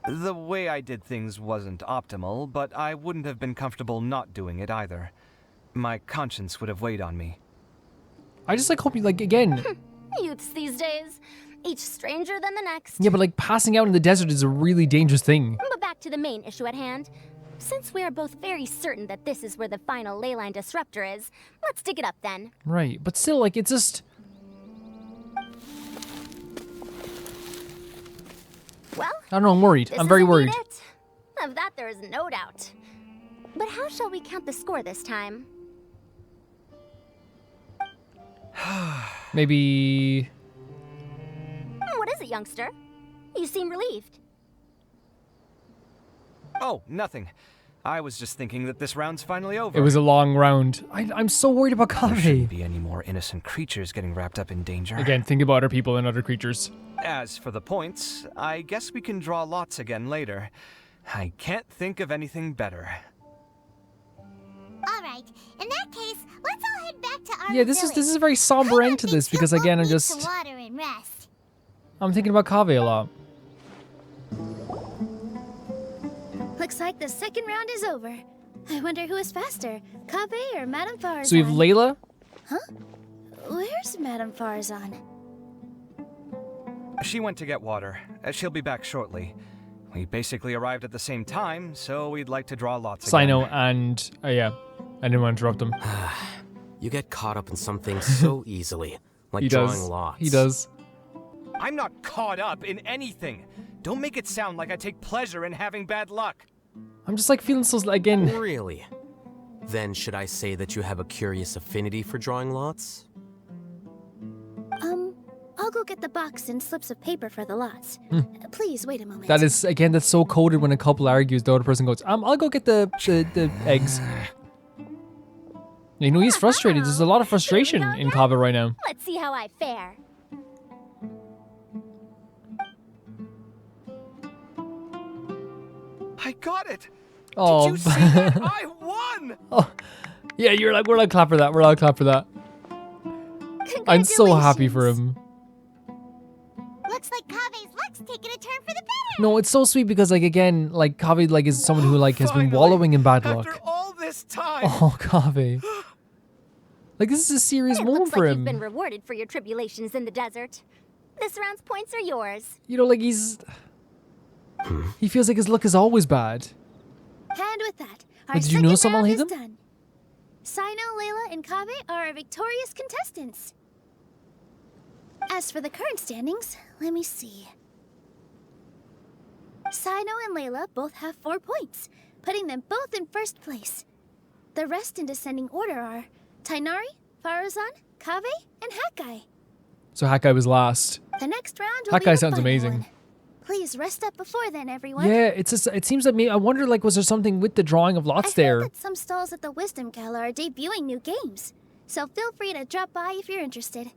The way I did things wasn't optimal, but I wouldn't have been comfortable not doing it either. My conscience would have weighed on me. I just like hope you like again. Youths these days, each stranger than the next. Yeah, but like passing out in the desert is a really dangerous thing. But back to the main issue at hand. Since we are both very certain that this is where the final Leyline disruptor is, let's dig it up then. Right, but still, like it's just. Well, I don't know. I'm worried. this I'm very is indeed worried. it. Of that there is no doubt. But how shall we count the score this time? Maybe. What is it, youngster? You seem relieved. Oh, nothing. I was just thinking that this round's finally over. It was a long round. I'm so worried about There Kaveh. shouldn't be any more innocent creatures getting wrapped up in danger. Again, think about other people and other creatures. As for the points, I guess we can draw lots again later. I can't think of anything better. All right. In that case, let's all head back to our Yeah, this is a very somber end to this because again, need some I'm water and rest. thinking about Kaveh a lot. Looks like the second round is over. I wonder who is faster, Kaveh or Madame Farzan? So we have Layla. Huh? Where's Madame Farzan? She went to get water. She'll be back shortly. We basically arrived at the same time, so we'd like to draw lots again. Sino and yeah, I didn't want to interrupt him. You get caught up in some things so easily, like He drawing does. lots. He does. I'm not caught up in anything. Don't make it sound like I take pleasure in having bad luck. I'm just like feeling so again. Really? Then should I say that you have a curious affinity for drawing lots? I'll go get the box and slips of paper for the lots. Please wait a moment. That is again. That's so coded when a couple argues. The other person goes, I'll go get the eggs. You know, he's frustrated. There's a lot of frustration in Kaveh right now. Let's see how I fare. I got it. Oh, Did you see that? I won. Oh, yeah. You're like, we're all clap for that. We're all clap for that. I'm so happy for him. Looks like Kaveh's luck's taking a turn for the better. No, it's so sweet because like again, like Kaveh like is someone who like has been wallowing in bad luck. After all this time. Oh, Kaveh. Like this is a serious moment Looks for like him. you've been rewarded for your tribulations in the desert. This round's points are yours. You know, like he feels like his luck is always bad. And with that, our But did you know second someone round hate is them? done. Sino, Layla, and Kaveh are our victorious contestants. As for the current standings, let me see. Sino and Layla both have 4 points, putting them both in first place. The rest in descending order are Tighnari, Farazan, Kaveh, and Hakai. So Hakai was last. The next round will be Hakai the sounds final amazing. one. Please rest up before then, everyone. Yeah, it's just, it seems like me. I wonder, like, was there something with the drawing of lots I there? heard that some stalls at the Wisdom Gala are debuting new games. so feel free to drop by if you're interested.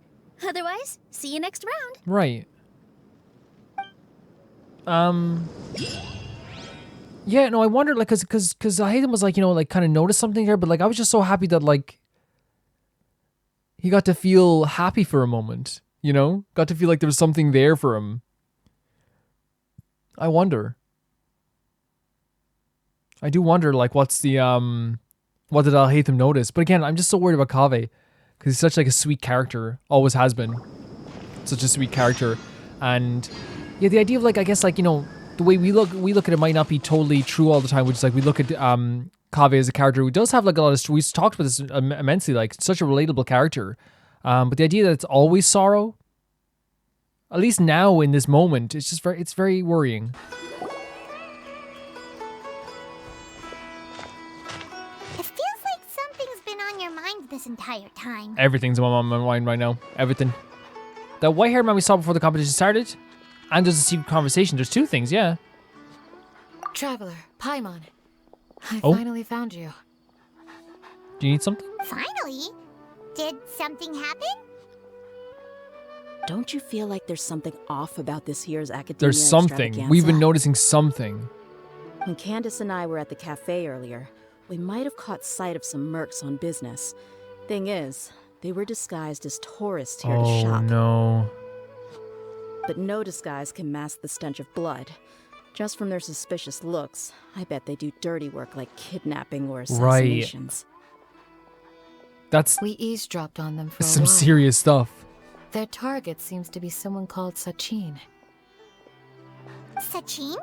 Otherwise, see you next round. Right. Yeah, no, I wondered, like, cause Hayden was like, you know, like, kind of noticed something here, but like, I was just so happy that like he got to feel happy for a moment, you know, got to feel like there was something there for him. I wonder. I do wonder, like, what's the what did Alhaitham notice? But again, I'm just so worried about Kaveh because he's such like a sweet character, always has been, such a sweet character, and yeah, the idea of like, I guess, like, you know, the way we look at it might not be totally true all the time, which is like we look at Kaveh as a character who does have like a lot of, we've talked about this immensely, like such a relatable character, but the idea that it's always sorrow, at least now in this moment, it's just it's very worrying. It feels like something's been on your mind this entire time. Everything's on my mind right now. Everything. That white-haired man we saw before the competition started, and there's a secret conversation. There's two things, yeah. Traveler, Paimon. I Oh. finally found you. Do you need something? Finally? Did something happen? Don't you feel like there's something off about this year's Academia There's something. Extravaganza? We've been noticing something. When Candace and I were at the cafe earlier, we might have caught sight of some mercs on business. Thing is, they were disguised as tourists here to Oh shop. no. But no disguise can mask the stench of blood. Just from their suspicious looks, I bet they do dirty work like kidnapping or assassinations. That's We eavesdropped on them for some a while. serious stuff. Their target seems to be someone called Sachin. Sachin?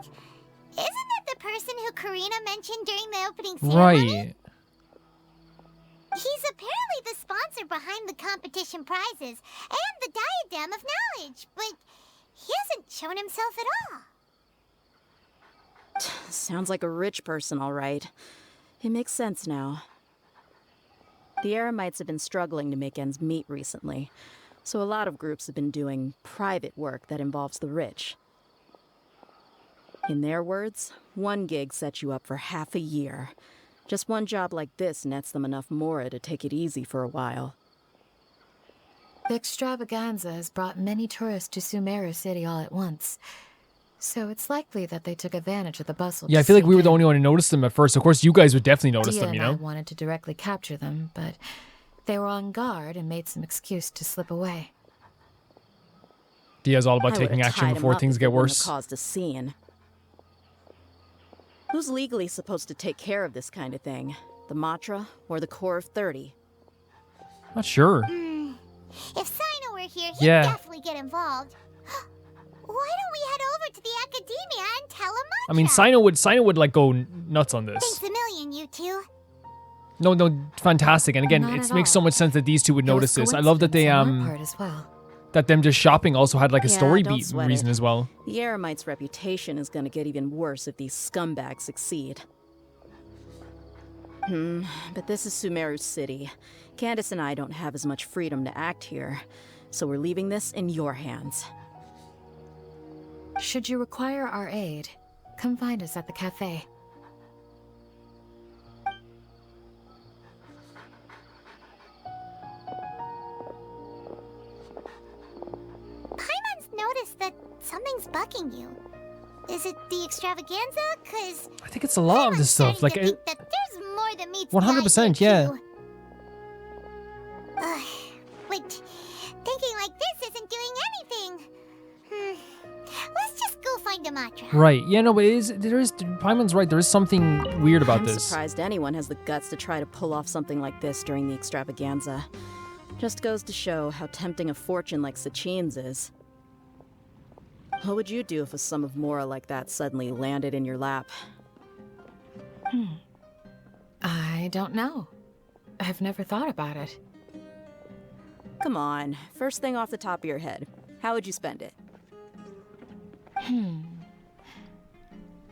Isn't that the person who Karina mentioned during the opening ceremony? Right. He's apparently the sponsor behind the competition prizes and the Diadem of Knowledge, but he hasn't shown himself at all. Sounds like a rich person, all right. It makes sense now. The Eremites have been struggling to make ends meet recently, so a lot of groups have been doing private work that involves the rich. In their words, one gig sets you up for half a year. Just one job like this nets them enough mora to take it easy for a while. The extravaganza has brought many tourists to Sumeru City all at once, so it's likely that they took advantage of the bustle. Yeah, I to feel like sneak we were the in. only one who noticed them at first. Of course, you guys would definitely notice Dehya them, you and I know? wanted to directly capture them, but they were on guard and made some excuse to slip away. Dia's all about I taking would've action tied 'em before up things if get it wouldn't have worse. Caused a scene. Who's legally supposed to take care of this kind of thing? The Matra or the Core of 30? Not sure. If Sino were here, he'd Yeah. definitely get involved. Why don't we head over to the Academia and tell him? I mean, Sino would like go nuts on this. Thanks a million, you two. No, fantastic. And again, Not it at makes so all. much sense that these two would It was notice this. I love that they coincidence on our part as well. that them just shopping also had like a Yeah, story don't beat sweat reason it. as well. The Eremites' reputation is gonna get even worse if these scumbags succeed. But this is Sumeru City. Candace and I don't have as much freedom to act here, so we're leaving this in your hands. Should you require our aid, come find us at the cafe. Paimon's noticed that something's bugging you. Is it the extravaganza? Cause I think it's a lot of this stuff. Like, think that there's more than meets 100%, yeah. But thinking like this isn't doing anything. Let's just go find a Matra. Right. Yeah, no, but Paimon's right. There is something weird about I'm this. surprised anyone has the guts to try to pull off something like this during the extravaganza. Just goes to show how tempting a fortune like Sachin's is. What would you do if a sum of mora like that suddenly landed in your lap? I don't know. I've never thought about it. Come on, first thing off the top of your head. How would you spend it?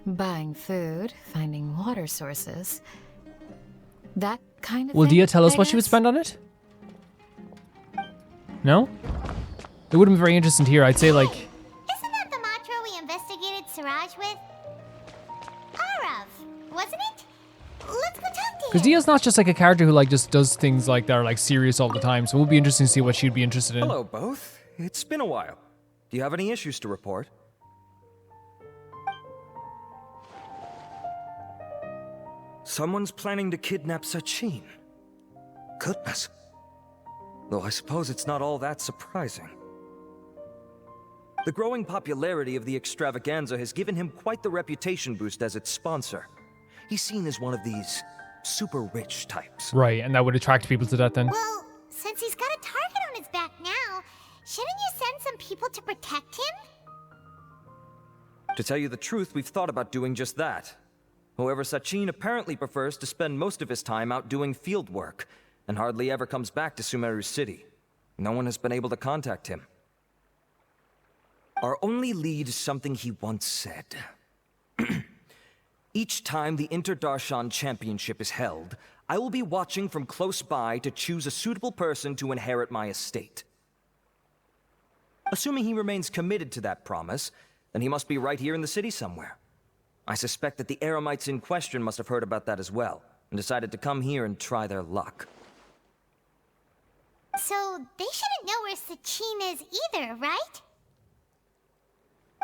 Buying food, finding water sources. That kind of Will thing, Dehya tell us I what she would guess? spend on it? No? It would have been very interesting to hear. I'd say like, Isn't that the Matra we investigated Siraj with? Arav, wasn't it? Let's go talk to Because Dehya's not just like a character who like just does things like that are like serious all the time. So it will be interesting to see what she'd be interested in. Hello, both. It's been a while. Do you have any issues to report? Someone's planning to kidnap Sachin. Goodness. Though I suppose it's not all that surprising. The growing popularity of the extravaganza has given him quite the reputation boost as its sponsor. He's seen as one of these super rich types. Right, and that would attract people to that then. Well, since he's got a target on his back now, shouldn't you send some people to protect him? To tell you the truth, we've thought about doing just that. However, Sachin apparently prefers to spend most of his time out doing field work, and hardly ever comes back to Sumeru City. No one has been able to contact him. Our only lead is something he once said. Each time the Inter-Darshan Championship is held, I will be watching from close by to choose a suitable person to inherit my estate. Assuming he remains committed to that promise, then he must be right here in the city somewhere. I suspect that the Eremites in question must have heard about that as well, and decided to come here and try their luck. So they shouldn't know where Sachin is either, right?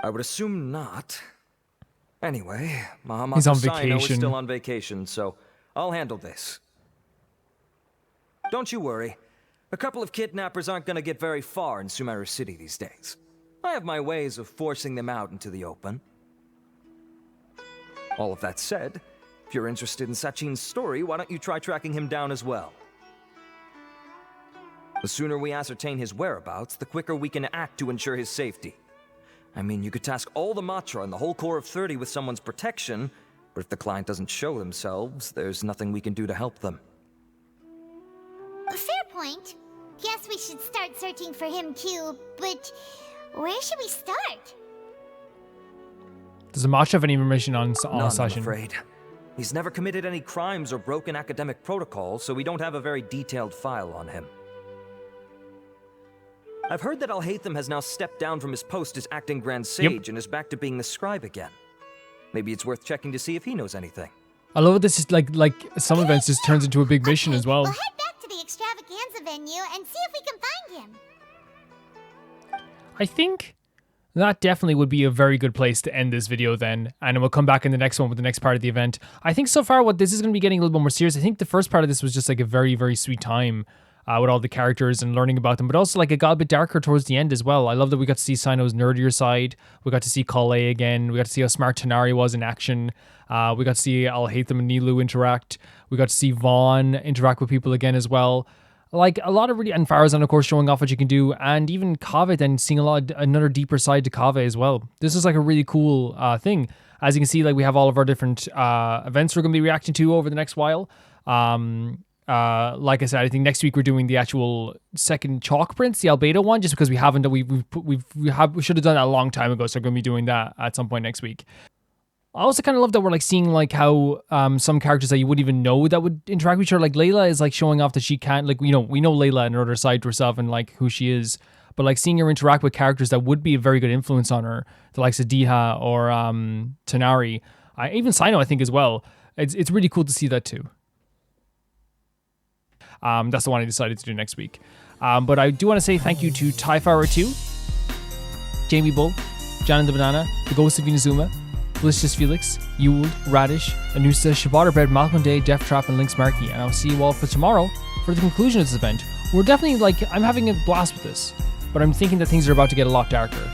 I would assume not. Anyway, He's on Mahamato Saino is vacation. still on vacation, so I'll handle this. Don't you worry. A couple of kidnappers aren't gonna get very far in Sumeru City these days. I have my ways of forcing them out into the open. All of that said, if you're interested in Sachin's story, why don't you try tracking him down as well? The sooner we ascertain his whereabouts, the quicker we can act to ensure his safety. I mean, you could task all the Matra and the whole Corps of 30 with someone's protection, but if the client doesn't show themselves, there's nothing we can do to help them. Fair point. Guess we should start searching for him too, but where should we start? Does Amash have any information on None, I'm Sachin? afraid. He's never committed any crimes or broken academic protocol, so we don't have a very detailed file on him. I've heard that Alhaitham has now stepped down from his post as acting Grand Sage and is back to being the scribe again. Maybe it's worth checking to see if he knows anything. I love this is like some events just turns into a big mission as well. We'll head back to the extravaganza venue and see if we can find him. I think that definitely would be a very good place to end this video then, and we'll come back in the next one with the next part of the event. I think so far what this is going to be getting a little bit more serious. I think the first part of this was just like a very, very sweet time with all the characters and learning about them, but also like it got a bit darker towards the end as well. I love that we got to see Sino's nerdier side. We got to see Kaveh again. We got to see how smart Tighnari was in action. We got to see Alhaitham and Nilu interact. We got to see Vaughn interact with people again as well. Like a lot of really, and Farazan of course showing off what you can do, and even Kaveh then seeing another deeper side to Kaveh as well. This is like a really cool thing. As you can see, like we have all of our different events we're going to be reacting to over the next while. Like I said, I think next week we're doing the actual second Chalk Prince, the Albedo one, just because we haven't. We should have done that a long time ago, so we're going to be doing that at some point next week. I also kind of love that we're like seeing like how some characters that you wouldn't even know that would interact with each other. Like Layla is like showing off that she can't, like, we know Layla and her other side to herself and like who she is, but like seeing her interact with characters that would be a very good influence on her, the likes of Dehya or Tighnari, even Sino I think as well. It's really cool to see that too. That's the one I decided to do next week. But I do want to say thank you to Tyfire2, Jamie Bull, John and the Banana, The Ghost of Inazuma, Delicious Felix, Yuld, Radish, Anusa, Shabbatterbread, Malcolm Day, Death Trap, and Lynx Markey. And I'll see you all for tomorrow for the conclusion of this event. We're definitely I'm having a blast with this, but I'm thinking that things are about to get a lot darker.